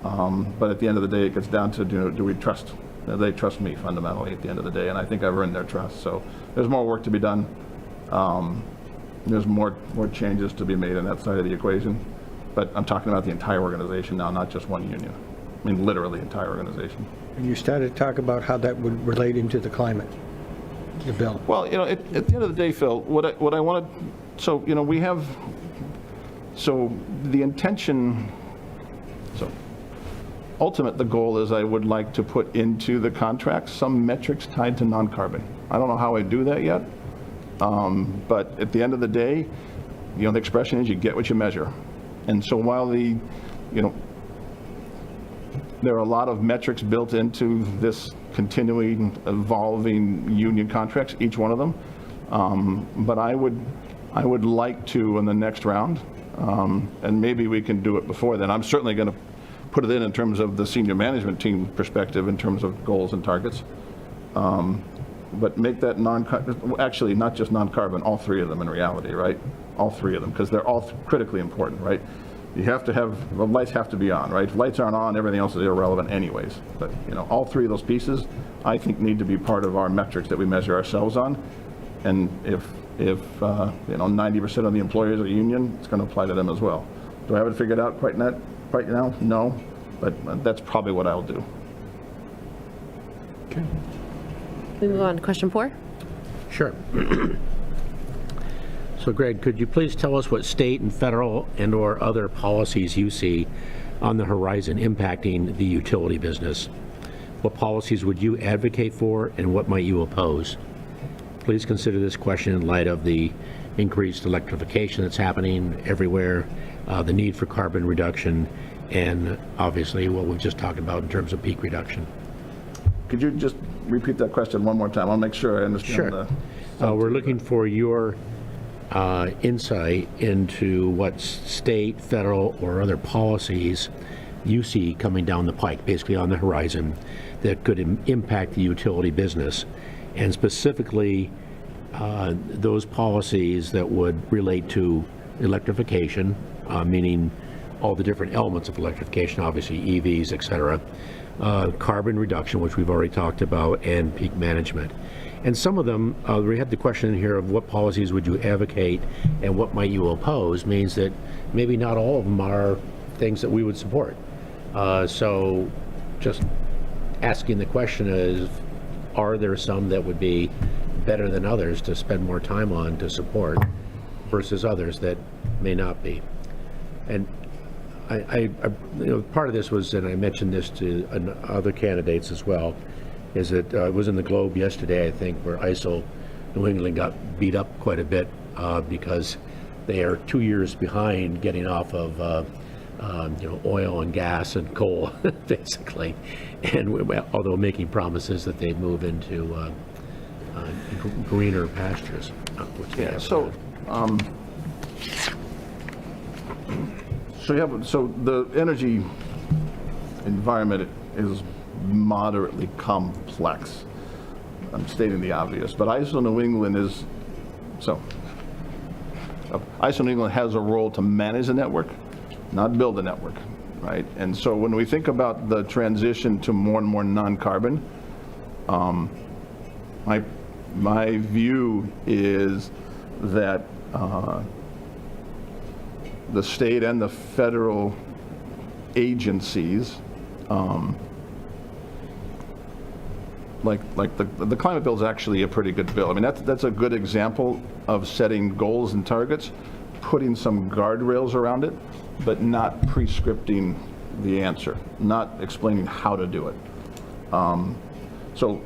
But at the end of the day, it gets down to do we trust? They trust me fundamentally at the end of the day, and I think I've earned their trust. So there's more work to be done. There's more changes to be made on that side of the equation. But I'm talking about the entire organization now, not just one union. I mean, literally the entire organization. And you started to talk about how that would relate into the climate, the bill. Well, at the end of the day, Phil, what I wanted, so, we have, so the intention, the goal is I would like to put into the contract some metrics tied to non-carbon. I don't know how I do that yet, but at the end of the day, the expression is you get what you measure. And so while there are a lot of metrics built into this continuing, evolving union contracts, each one of them, but I would like to in the next round, and maybe we can do it before then. I'm certainly going to put it in terms of the senior management team perspective in terms of goals and targets. But make that actually not just non-carbon, all 3 of them in reality, right? All 3 of them, because they're all critically important, right? You have to have, the lights have to be on, right? If lights aren't on, everything else is irrelevant anyways. But, all 3 of those pieces, I think, need to be part of our metrics that we measure ourselves on. And if 90% of the employers are union, it's going to apply to them as well. Do I have it figured out quite now? No, but that's probably what I'll do. Okay. We move on to question 4. Sure. So So Greg, could you please tell us what state and federal and/or other policies you see on the horizon impacting the utility business? What policies would you advocate for, and what might you oppose? Please consider this question in light of the increased electrification that's happening everywhere, the need for carbon reduction, and obviously what we've just talked about in terms of peak reduction. Could you just repeat that question one more time? I'll make sure I understand. Sure. We're looking for your insight into what state, federal, or other policies you see coming down the pike, basically on the horizon, that could impact the utility business, and specifically those policies that would relate to electrification, meaning all the different elements of electrification, obviously EVs, et cetera, carbon reduction, which we've already talked about, and peak management. And some of them, we had the question in here of what policies would you advocate and what might you oppose, means that maybe not all of them are things that we would support. So just asking the question is, are there some that would be better than others to spend more time on to support versus others that may not be? And I part of this was, and I mentioned this to other candidates as well, is that it was in the Globe yesterday, I think, where ISO New England got beat up quite a bit because they are 2 years behind getting off of oil and gas and coal, basically, and although making promises that they move into greener pastures. Which they have So the energy environment is moderately complex. I'm stating the obvious, but ISO New England ISO New England has a role to manage the network, not build a network, right? And so when we think about the transition to more and more non-carbon, my view is that the state and the federal agencies, like the climate bill is actually a pretty good bill. I mean, that's a good example of setting goals and targets, putting some guardrails around it, but not prescripting the answer, not explaining how to do it. So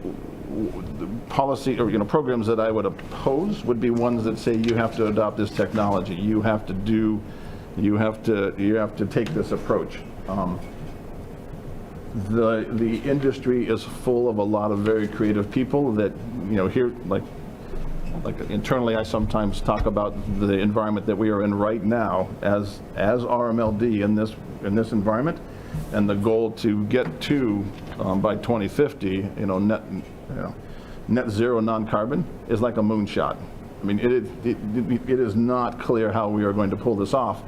the policy or programs that I would oppose would be ones that say you have to adopt this technology, you have to take this approach. The industry is full of a lot of very creative people that here like internally I sometimes talk about the environment that we are in right now as RMLD in this environment, and the goal to get to by 2050 net zero non-carbon is like a moonshot. I mean, it is not clear how we are going to pull this off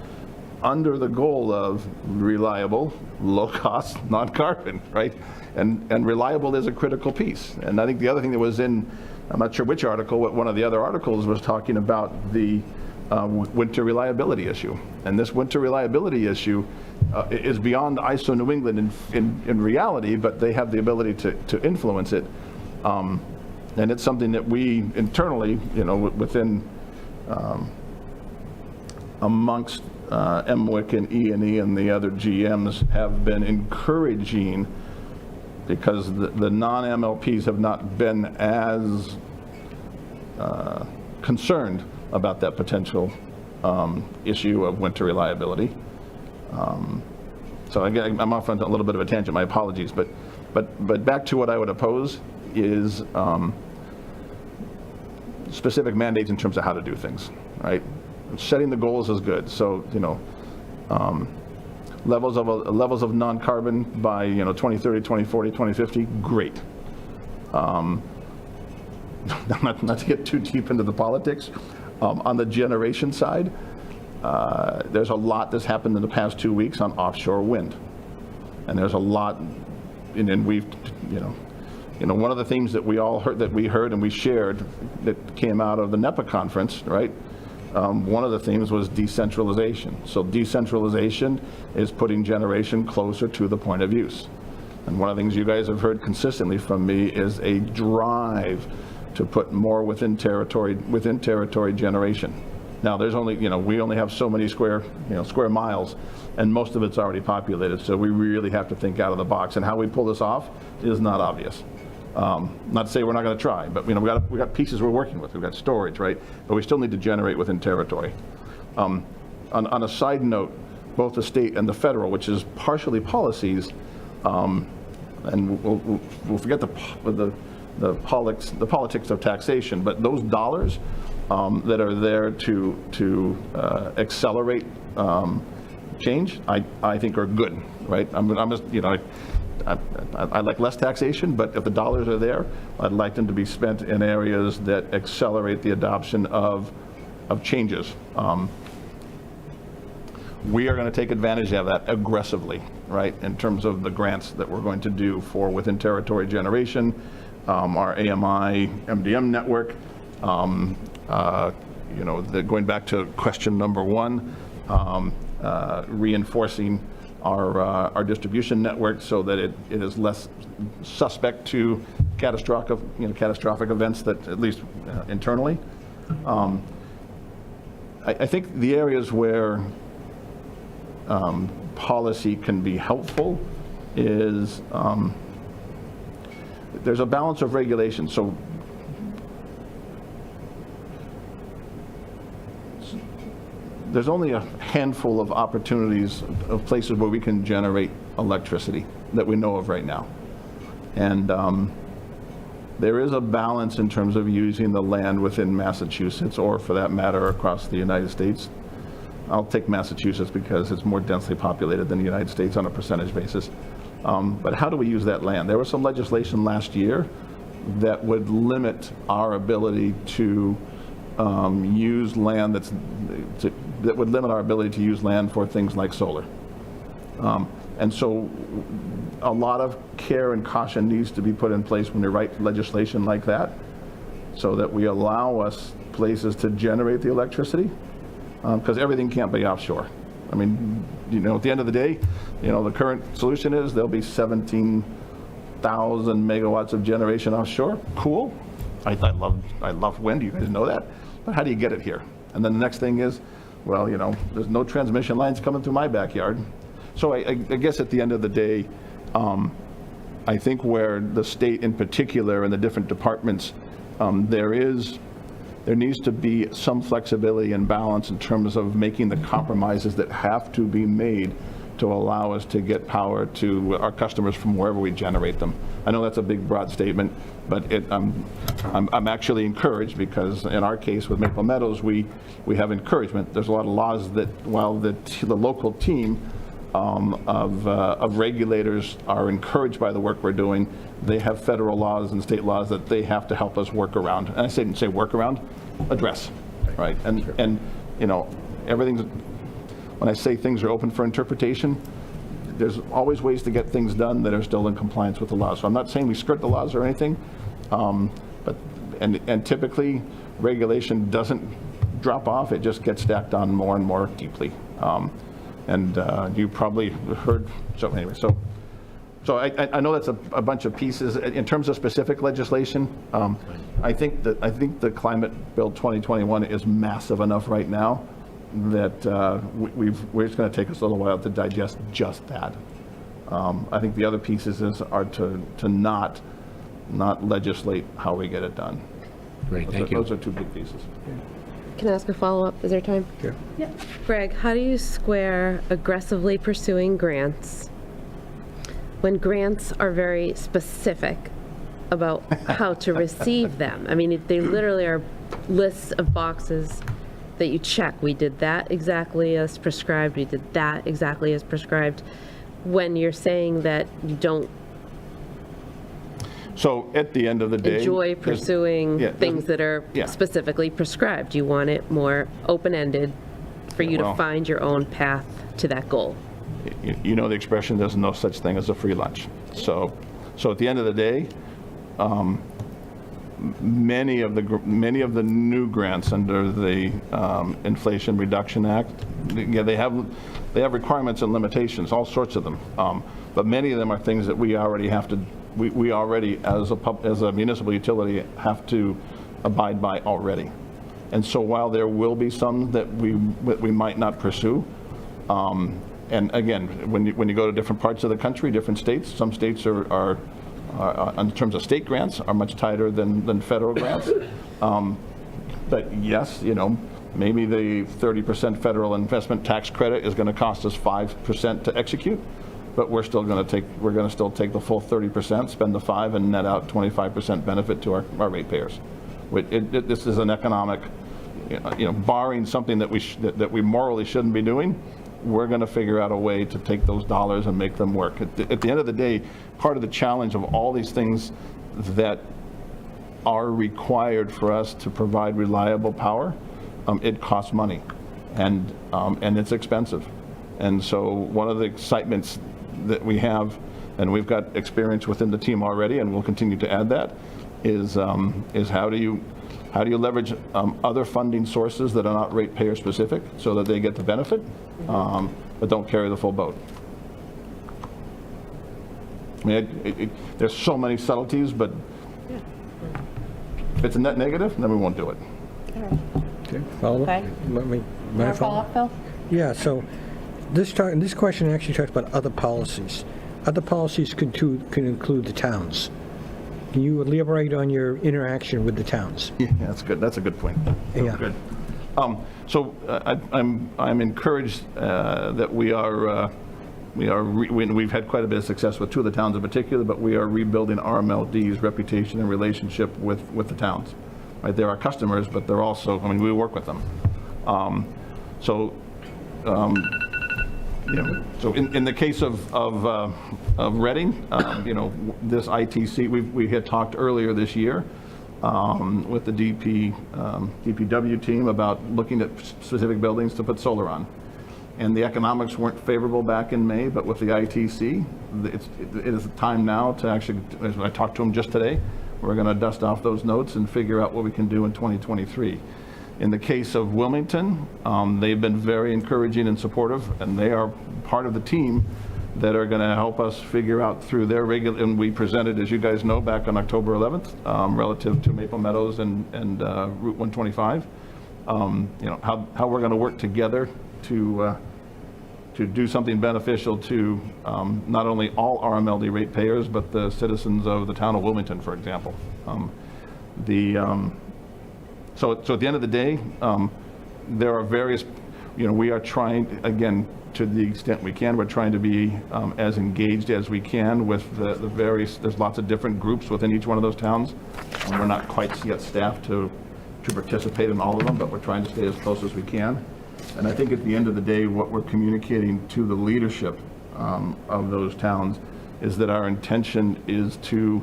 under the goal of reliable, low-cost, non-carbon, right? And reliable is a critical piece. And I think the other thing that was in, I'm not sure which article, but one of the other articles was talking about the winter reliability issue. And this winter reliability issue is beyond ISO New England in reality, but they have the ability to influence it. And it's something that we internally, within amongst MWIC and E&E and the other GMs have been encouraging, because the non-MLPs have not been as concerned about that potential issue of winter reliability. So again, I'm off on a little bit of a tangent, my apologies, but back to what I would oppose is specific mandates in terms of how to do things, right? Setting the goals is good. So, levels of non-carbon by, 2030, 2040, 2050, great. Not to get too deep into the politics. On the generation side, there's a lot that's happened in the past 2 weeks on offshore wind. And there's a lot, and we've, one of the things that we heard and we shared that came out of the NEPA conference, right? One of the themes was decentralization. So decentralization is putting generation closer to the point of use. And one of the things you guys have heard consistently from me is a drive to put more within territory generation. Now, there's only, we only have so many square miles, and most of it's already populated, so we really have to think out of the box. And how we pull this off is not obvious. Not to say we're not going to try, but we got pieces we're working with. We've got storage, right? But we still need to generate within territory. On a side note, both the state and the federal, which is partially policies, and we'll forget the politics of taxation, but those dollars that are there to accelerate change, I think are good, right? I'm just, I like less taxation, but if the dollars are there, I'd like them to be spent in areas that accelerate the adoption of changes. We are going to take advantage of that aggressively, right, in terms of the grants that we're going to do for within territory generation, our AMI MDM network, going back to question number one, reinforcing our distribution network so that it is less suspect to catastrophic events, that at least internally. I think the areas where policy can be helpful is there's a balance of regulation. So there's only a handful of opportunities of places where we can generate electricity that we know of right now. And there is a balance in terms of using the land within Massachusetts, or for that matter, across the United States. I'll take Massachusetts because it's more densely populated than the United States on a percentage basis. But how do we use that land? There was some legislation last year that would limit our ability to use land that would limit our ability to use land for things like solar. And so a lot of care and caution needs to be put in place when we write legislation like that, so that we allow us places to generate the electricity, because everything can't be offshore. I mean, at the end of the day, the current solution is there'll be 17,000 megawatts of generation offshore. Cool. I love wind. You guys know that. But how do you get it here? And then the next thing is, well, there's no transmission lines coming through my backyard. So I guess at the end of the day, I think where the state in particular and the different departments, there needs to be some flexibility and balance in terms of making the compromises that have to be made to allow us to get power to our customers from wherever we generate them. I know that's a big, broad statement, but I'm actually encouraged, because in our case with Maple Meadows, we have encouragement. There's a lot of laws that, while the local team of regulators are encouraged by the work we're doing, they have federal laws and state laws that they have to help us work around. And I say work around, address, right? And everything's, when I say things are open for interpretation, there's always ways to get things done that are still in compliance with the law. So I'm not saying we skirt the laws or anything, but typically regulation doesn't drop off, it just gets stacked on more and more deeply. And you probably heard, so anyway, so I know that's a bunch of pieces. In terms of specific legislation, I think the Climate Bill 2021 is massive enough right now that we're just going to take us a little while to digest just that. I think the other pieces are to not legislate how we get it done. Great, thank you. Those are two big pieces. Can I ask a follow-up? Is there time? Sure. Yep. Greg, how do you square aggressively pursuing grants when grants are very specific about how to receive them? I mean, they literally are lists of boxes that you check. We did that exactly as prescribed. We did that exactly as prescribed. When you're saying that you don't So at the end of the day, enjoy pursuing things that are yeah. specifically prescribed, you want it more open-ended for you well, to find your own path to that goal. You know the expression, there's no such thing as a free lunch. So at the end of the day, many of the new grants under the Inflation Reduction Act, they have requirements and limitations, all sorts of them. But many of them are things that we already have to, we already as a municipal utility have to abide by already. And so while there will be some that we might not pursue, and again, when you go to different parts of the country, different states, some states are in terms of state grants, are much tighter than federal grants. But yes, maybe the 30% federal investment tax credit is going to cost us 5% to execute, but we're going to still take the full 30%, spend the 5, and net out 25% benefit to our ratepayers. This is an economic, barring something that we morally shouldn't be doing, we're going to figure out a way to take those dollars and make them work. At the end of the day, part of the challenge of all these things that are required for us to provide reliable power, it costs money, and it's expensive. And so one of the excitements that we have, and we've got experience within the team already, and we'll continue to add that, is how do you leverage other funding sources that are not ratepayer specific so that they get the benefit, but don't carry the full boat. I mean, there's so many subtleties, but if it's a net negative, then we won't do it. Okay, follow up? Okay. May I Follow up, Phil? Yeah, so this question actually talks about other policies. Other policies can include the towns. Can you elaborate on your interaction with the towns? Yeah, that's good. That's a good point. Yeah. Good. So I'm encouraged that we've had quite a bit of success with 2 of the towns in particular, but we are rebuilding RMLD's reputation and relationship with the towns. Right, they're our customers, but they're also, we work with them. So in the case of Reading, this ITC, we had talked earlier this year with the DPW team about looking at specific buildings to put solar on. And the economics weren't favorable back in May, but with the ITC, it is time now to actually, as I talked to them just today, we're going to dust off those notes and figure out what we can do in 2023. In the case of Wilmington, they've been very encouraging and supportive, and they are part of the team that are going to help us figure out through their regular, and we presented, as you guys know, back on October 11th, relative to Maple Meadows and Route 125, how we're going to work together to do something beneficial to not only all RMLD ratepayers, but the citizens of the town of Wilmington, for example. So at the end of the day, there are various, we are trying, again, to the extent we can, we're trying to be as engaged as we can with the various, there's lots of different groups within each one of those towns. And we're not quite yet staffed to participate in all of them, but we're trying to stay as close as we can. And I think at the end of the day, what we're communicating to the leadership of those towns is that our intention is to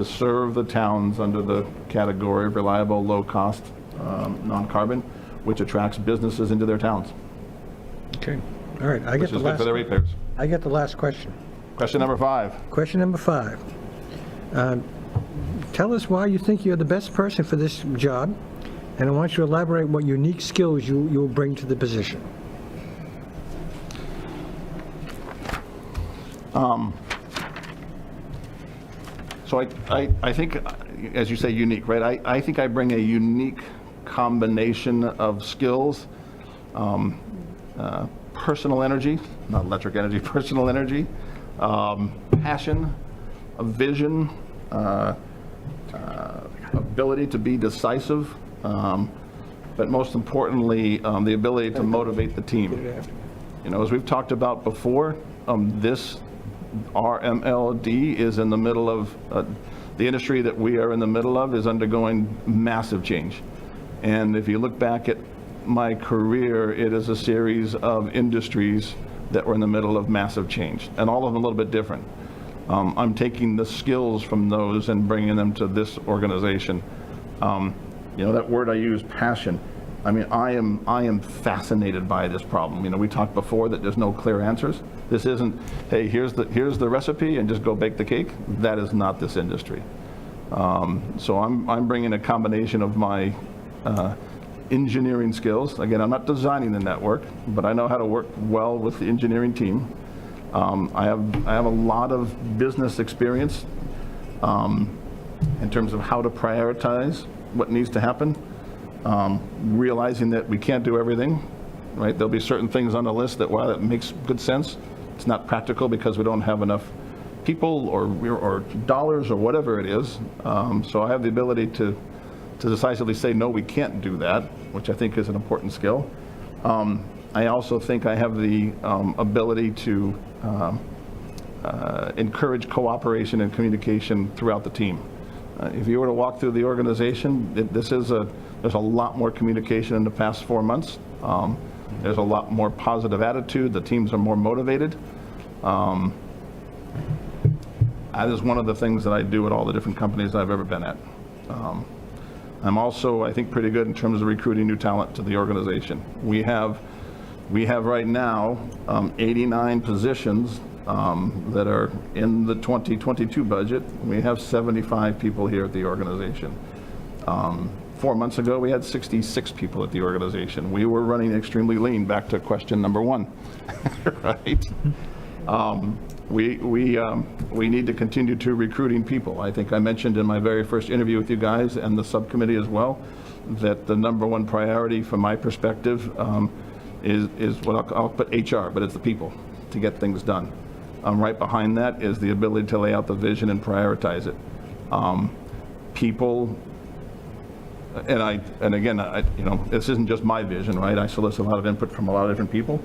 serve the towns under the category of reliable, low-cost, non-carbon, which attracts businesses into their towns. Okay, all right. Which is good for their ratepayers. I get the last question. Question number 5. Question number 5. Tell us why you think you're the best person for this job, and I want you to elaborate what unique skills you'll bring to the position. So I think, as you say, unique, right? I think I bring a unique combination of skills, personal energy, not electric energy, personal energy, passion, a vision, ability to be decisive, but most importantly, the ability to motivate the team. As we've talked about before, this RMLD is in the middle of, the industry that we are in the middle of is undergoing massive change. And if you look back at my career, it is a series of industries that were in the middle of massive change, and all of them a little bit different. I'm taking the skills from those and bringing them to this organization. That word I use, passion. I am fascinated by this problem. We talked before that there's no clear answers. This isn't, hey, here's the recipe and just go bake the cake. That is not this industry. So I'm bringing a combination of my engineering skills. Again, I'm not designing the network, but I know how to work well with the engineering team. I have a lot of business experience in terms of how to prioritize what needs to happen. realizing that we can't do everything, right? There'll be certain things on the list that, while it makes good sense, it's not practical because we don't have enough people or dollars or whatever it is. So I have the ability to decisively say, no, we can't do that, which I think is an important skill. I also think I have the ability to encourage cooperation and communication throughout the team. If you were to walk through the organization, there's a lot more communication in the past 4 months. There's a lot more positive attitude. The teams are more motivated. That is one of the things that I do at all the different companies I've ever been at. I'm also, I think, pretty good in terms of recruiting new talent to the organization. We have right now 89 positions that are in the 2022 budget. We have 75 people here at the organization. 4 months ago, we had 66 people at the organization. We were running extremely lean, back to question number 1, right? We need to continue to recruiting people. I think I mentioned in my very first interview with you guys and the subcommittee as well, that the number 1 priority from my perspective is what I'll put HR, but it's the people to get things done. Right behind that is the ability to lay out the vision and prioritize it. People, and again, this isn't just my vision, right? I solicit a lot of input from a lot of different people,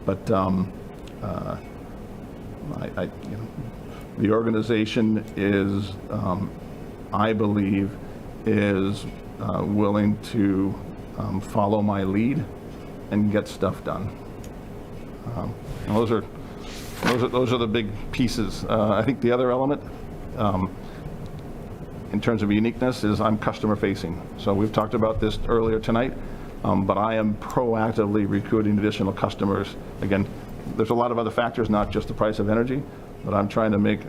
but the organization is, I believe, is willing to follow my lead and get stuff done. And those are the big pieces. I think the other element, in terms of uniqueness, is I'm customer facing. So we've talked about this earlier tonight, but I am proactively recruiting additional customers. Again, there's a lot of other factors, not just the price of energy, but I'm trying to make,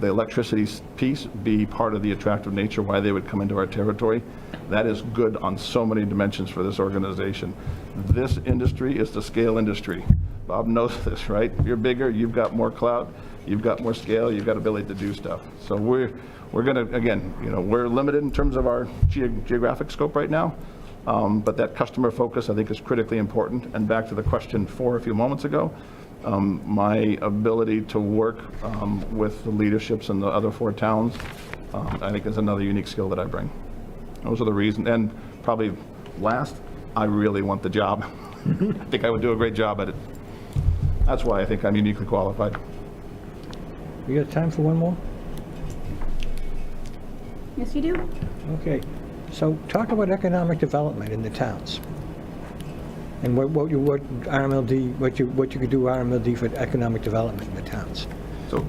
the electricity piece be part of the attractive nature why they would come into our territory. That is good on so many dimensions for this organization. This industry is the scale industry. Bob knows this, right? You're bigger, you've got more clout, you've got more scale, you've got ability to do stuff. So we're going to, again, we're limited in terms of our geographic scope right now, but that customer focus I think is critically important. And back to the question 4 a few moments ago, my ability to work with the leaderships in the other 4 towns, I think is another unique skill that I bring. Those are the reasons. And probably last, I really want the job. I think I would do a great job at it. That's why I think I'm uniquely qualified. We got time for one more? Yes, you do. Okay. So talk about economic development in the towns. And what RMLD, what you could do RMLD for economic development in the towns. So,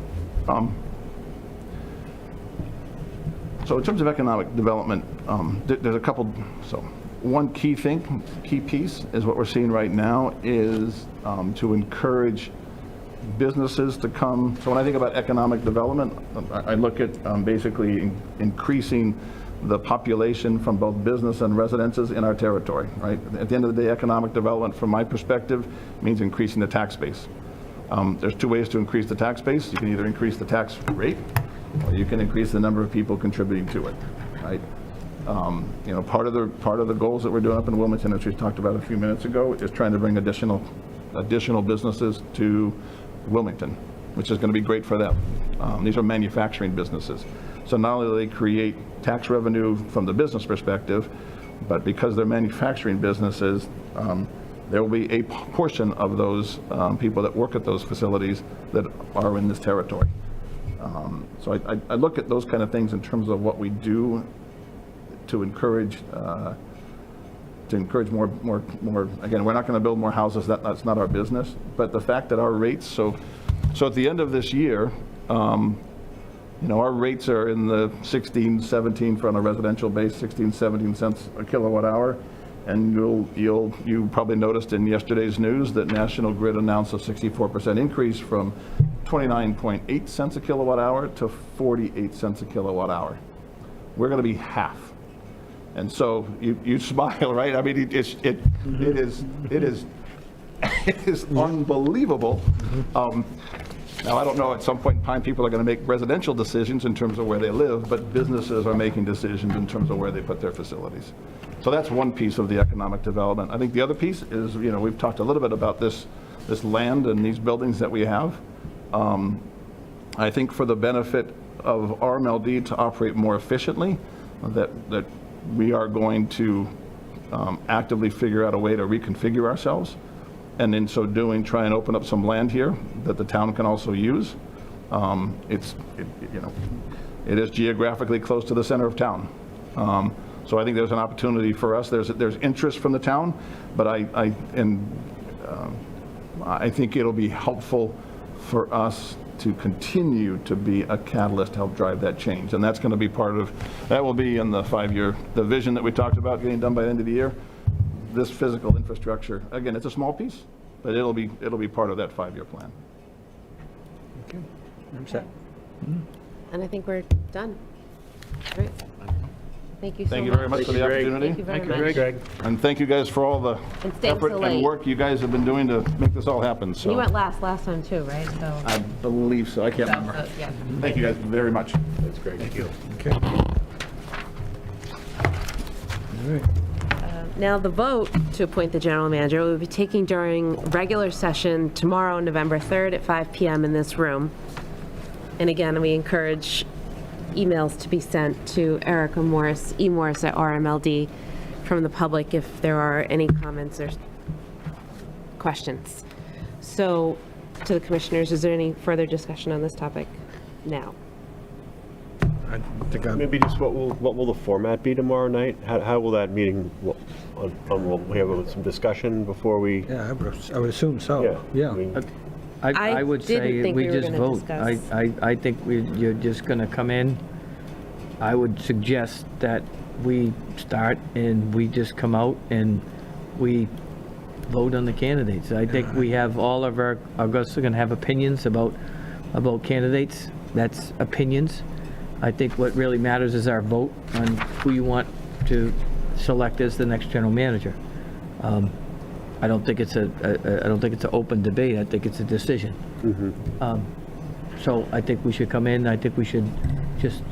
so in terms of economic development, there's a couple. So, one key piece is what we're seeing right now is to encourage businesses to come. So when I think about economic development, I look at basically increasing the population from both business and residences in our territory, right? At the end of the day, economic development, from my perspective, means increasing the tax base. There's 2 ways to increase the tax base. You can either increase the tax rate, or you can increase the number of people contributing to it, right? Part of the goals that we're doing up in Wilmington, as we talked about a few minutes ago, is trying to bring additional businesses to Wilmington, which is going to be great for them. These are manufacturing businesses. So not only do they create tax revenue from the business perspective, but because they're manufacturing businesses, there will be a portion of those people that work at those facilities that are in this territory. So I look at those kind of things in terms of what we do to encourage more. Again, we're not going to build more houses. That's not our business. But the fact that our rates, so at the end of this year, our rates are in the 16, 17 for on a residential base, 16, 17 cents a kilowatt hour. And you probably noticed in yesterday's news that National Grid announced a 64% increase from 29.8 cents a kilowatt hour to 48 cents a kilowatt hour. We're going to be half. And so you smile, right? I mean, it is unbelievable. Now, I don't know, at some point in time, people are going to make residential decisions in terms of where they live, but businesses are making decisions in terms of where they put their facilities. So that's one piece of the economic development. I think the other piece is, we've talked a little bit about this land and these buildings that we have. I think for the benefit of RMLD to operate more efficiently, that we are going to actively figure out a way to reconfigure ourselves, and in so doing, try and open up some land here that the town can also use. It is geographically close to the center of town. So I think there's an opportunity for us. There's interest from the town, but I think it'll be helpful for us to continue to be a catalyst to help drive that change. And that's going to be that will be in the 5-year, the vision that we talked about getting done by the end of the year. This physical infrastructure, again, it's a small piece, but it'll be part of that 5-year plan. Okay, I'm set. And I think we're done. All right. Thank you so much. Thank you very much for the opportunity. Thank you very much. And thank you guys for all the And staying effort so and late. work you guys have been doing to make this all happen. So You went last time too, right? So. I believe so. I can't remember. Yeah. Thank you guys very much. That's great. Thank you. Okay. All right. Now, the vote to appoint the general manager will be taking during regular session tomorrow, November 3rd at 5 PM in this room. And again, we encourage emails to be sent to Erica Morris, eMorris at RMLD, from the public if there are any comments or questions. So, to the commissioners, is there any further discussion on this topic now? I think I'm, Maybe just what will the format be tomorrow night? How will that meeting, will we have some discussion before we? yeah, I would assume so. Yeah. I mean, I would didn't say think we we were just gonna vote. discuss. I think you're just going to come in. I would suggest that we start and we just come out and we vote on the candidates. I think we have all of our guests are going to have opinions about candidates. That's opinions. I think what really matters is our vote on who you want to select as the next general manager. I don't think it's an open debate. I think it's a decision. So I think we should come in. I think we should just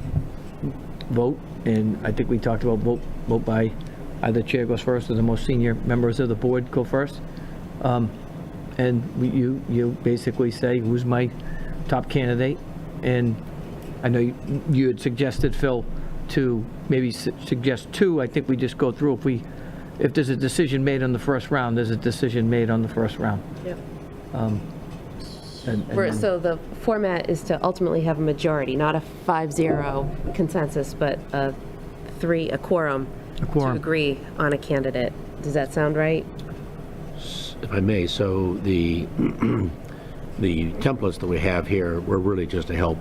vote, and I think we talked about vote by either chair goes first or the most senior members of the board go first. And you basically say who's my top candidate, and I know you had suggested, Phil, to maybe suggest 2. I think we just go through. If there's a decision made on the first round, there's a decision made on the first round. Yep. And then- So the format is to ultimately have a majority, not a 5-0 consensus, but a quorum to agree on a candidate. Does that sound right? If I may, so the templates that we have here were really just to help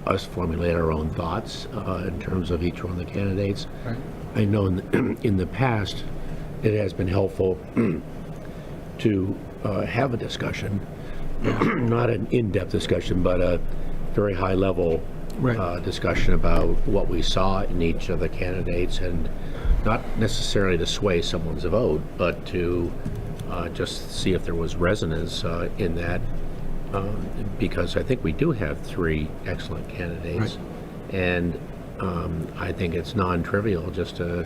us formulate our own thoughts in terms of each one of the candidates. Right. I know in the past, it has been helpful to have a discussion, not an in-depth discussion, but a very high-level Right. discussion about what we saw in each of the candidates, and not necessarily to sway someone's vote, but to just see if there was resonance in that, because I think we do have 3 excellent candidates, and I think it's non-trivial just to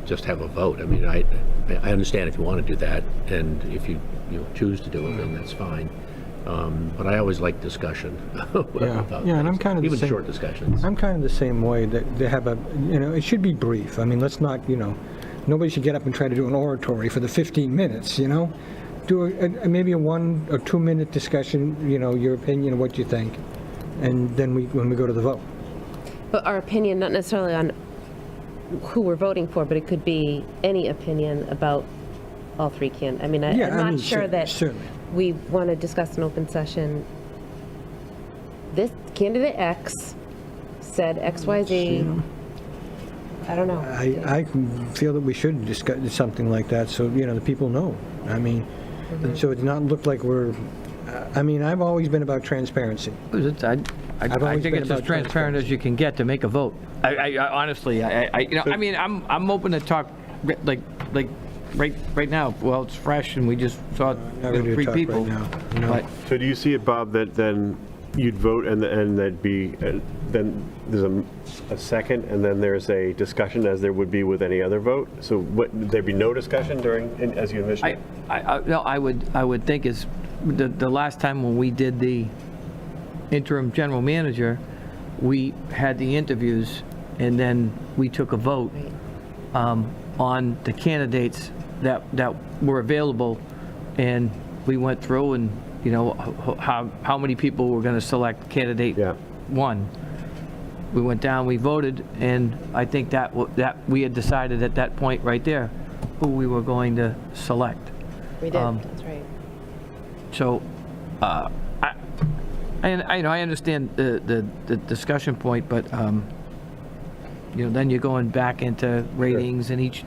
just have a vote. I mean, I understand if you want to do that, and if you choose to do it, then that's fine. But I always like discussion. about Yeah, and I'm things, kind of the even same- short discussions. I'm kind of the same way, that they have it should be brief. I mean, let's not, nobody should get up and try to do an oratory for the 15 minutes, Do maybe a 1 or 2 minute discussion, your opinion of what you think, and then when we go to the vote. But our opinion, not necessarily on who we're voting for, but it could be any opinion about all 3 candidates. I mean, I'm not sure that certainly. we want to discuss an open session. This candidate X said X, Y, Z. I don't know. I feel that we should discuss something like that, so the people know. I mean, so it's not look like we're. I mean, I've always been about transparency. I always think been it's as about transparent as you can get to make a vote. I honestly, I'm open to talk, like right now, well, it's fresh, and we just saw Not ready to three talk people. right now. No. But So do you see it, Bob, that then you'd vote and there'd be, then there's a second and then there's a discussion as there would be with any other vote? So there'd be no discussion as you envision it? No, I would think is, the last time when we did the interim general manager, we had the interviews, and then we took a vote on the candidates that were available, and we went through and, you know, how many people were going to select candidate Yeah. one. We went down, we voted, and I think that we had decided at that point right there who we were going to select. We did, that's right. So, I understand the discussion point, but, you know, then you're going back into ratings and each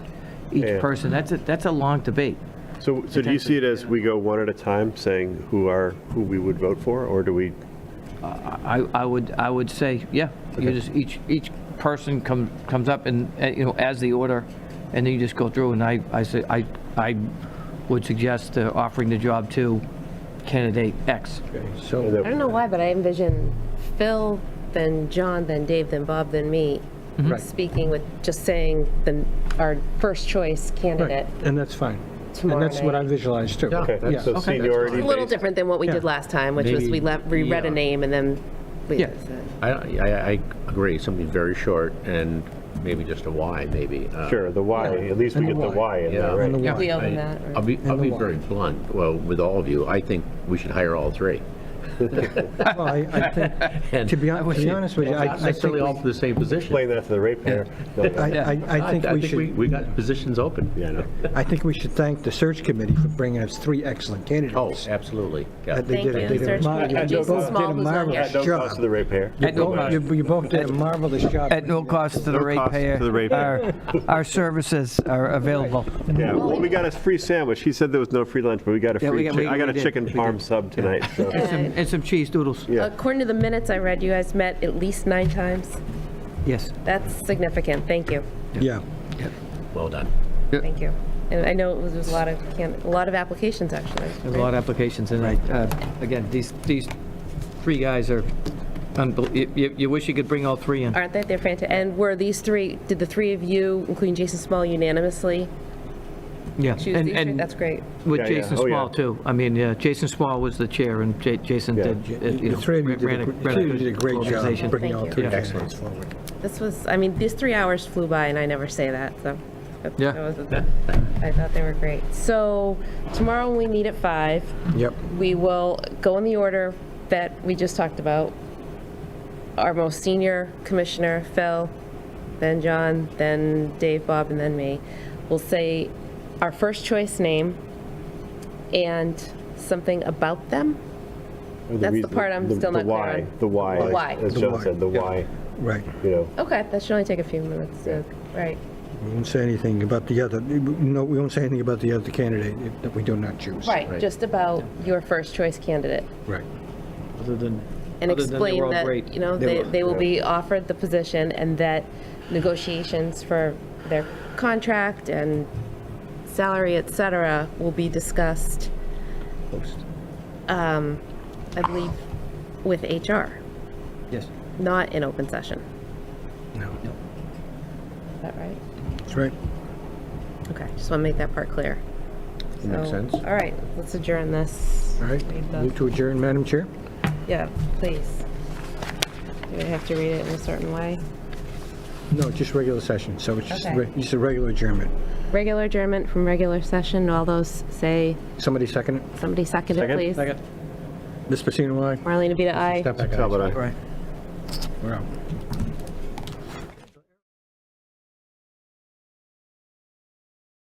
Yeah. person, that's a long debate. So do you see it as we go one at a time, saying who we would vote for, or do we? I would say, yeah, you just, each person comes up and, you know, as the order, and then you just go through, and I say, I would suggest offering the job to candidate X. So, I don't know why, but I envision Phil, then John, then Dave, then Bob, then me, speaking with, just saying our first choice candidate. right, and that's fine. Tomorrow And that's what I night. visualized too. Okay, Yeah. so seniority A little based. different than what we did last time, which was we read a name and then we Yeah. I agree, something very short and maybe just a why, maybe. Sure, the why, at least we And get the the why. why in there, Yeah. right? And the why. we open that. I'll be the why. very blunt, well, with all of you, I think we should hire all three. Well, I think, to be honest with you, Not I think, necessarily all for the same position. Explain that to the ratepayer. I think we should, we got positions open. Yeah, no. I think we should thank the search committee for bringing us three excellent Oh, candidates. absolutely, yeah. They Thank did a- you, they did a search mar- committee, you and Jason both did Small, a who's on here. marvelous At no job. cost to the ratepayer. At no cost. You both did a marvelous job. At no cost to the No cost ratepayer. to the ratepayer. Our services are available. Yeah, well, we got a free sandwich. He said there was no free lunch, but we got a Yeah, free, we I got a did. chicken We parm did. sub tonight, so. And some cheese doodles. Yeah. According to the minutes I read, you guys met at least 9 times. Yes. That's significant. Thank you. Yeah. Well done. Thank you. And I know it was a lot of applications, actually. There's a lot of applications, and again, these three guys are, you wish you could bring all three in. Aren't they? They're fantastic. And were these three, did the three of you, including Jason Small, unanimously Yeah. choose these three? That's great. With Yeah, Jason yeah. Oh, Small, yeah. too. I mean, Jason Small was the chair, and Jason Yeah. did, you The know, three of you ran did a great job organization. bringing all Thank three you. candidates forward. This was, I mean, these 3 hours flew by, and I never say that, so. Yeah. I thought they were great. So tomorrow we meet at 5. Yep. We will go in the order that we just talked about. Our most senior commissioner, Phil, then John, then Dave, Bob, and then me. We'll say our first choice name and something about them. That's the part I'm still not clear on. The why. The why. As The John why. said, the Yeah. why, Right. you know. Okay, that should only take a few minutes. Right. We won't say anything about the other, no, we won't say anything about the other candidate that we do not choose. Right, just about your first choice candidate. Right. Other than And other than they explain were all that, great. you know, they will be offered the position and that negotiations for their contract and salary, et cetera, will be discussed, I believe, with HR, Yes. not in open session. No, Is that right? that's right. Okay, just want to make that part clear. Makes sense. All right, let's adjourn this. All right, Read the- move to adjourn, Madam Chair? Yeah, please. Do I have to read it in a certain way? No, just regular session, so it's just, Okay. just a regular adjournment. Regular adjournment from regular session. All those say, Somebody second it? somebody second it, Second? please. Second. Ms. Pacino, aye? Marlene Abita, aye. Step back, Talbot, aye. aye. Right. We're out.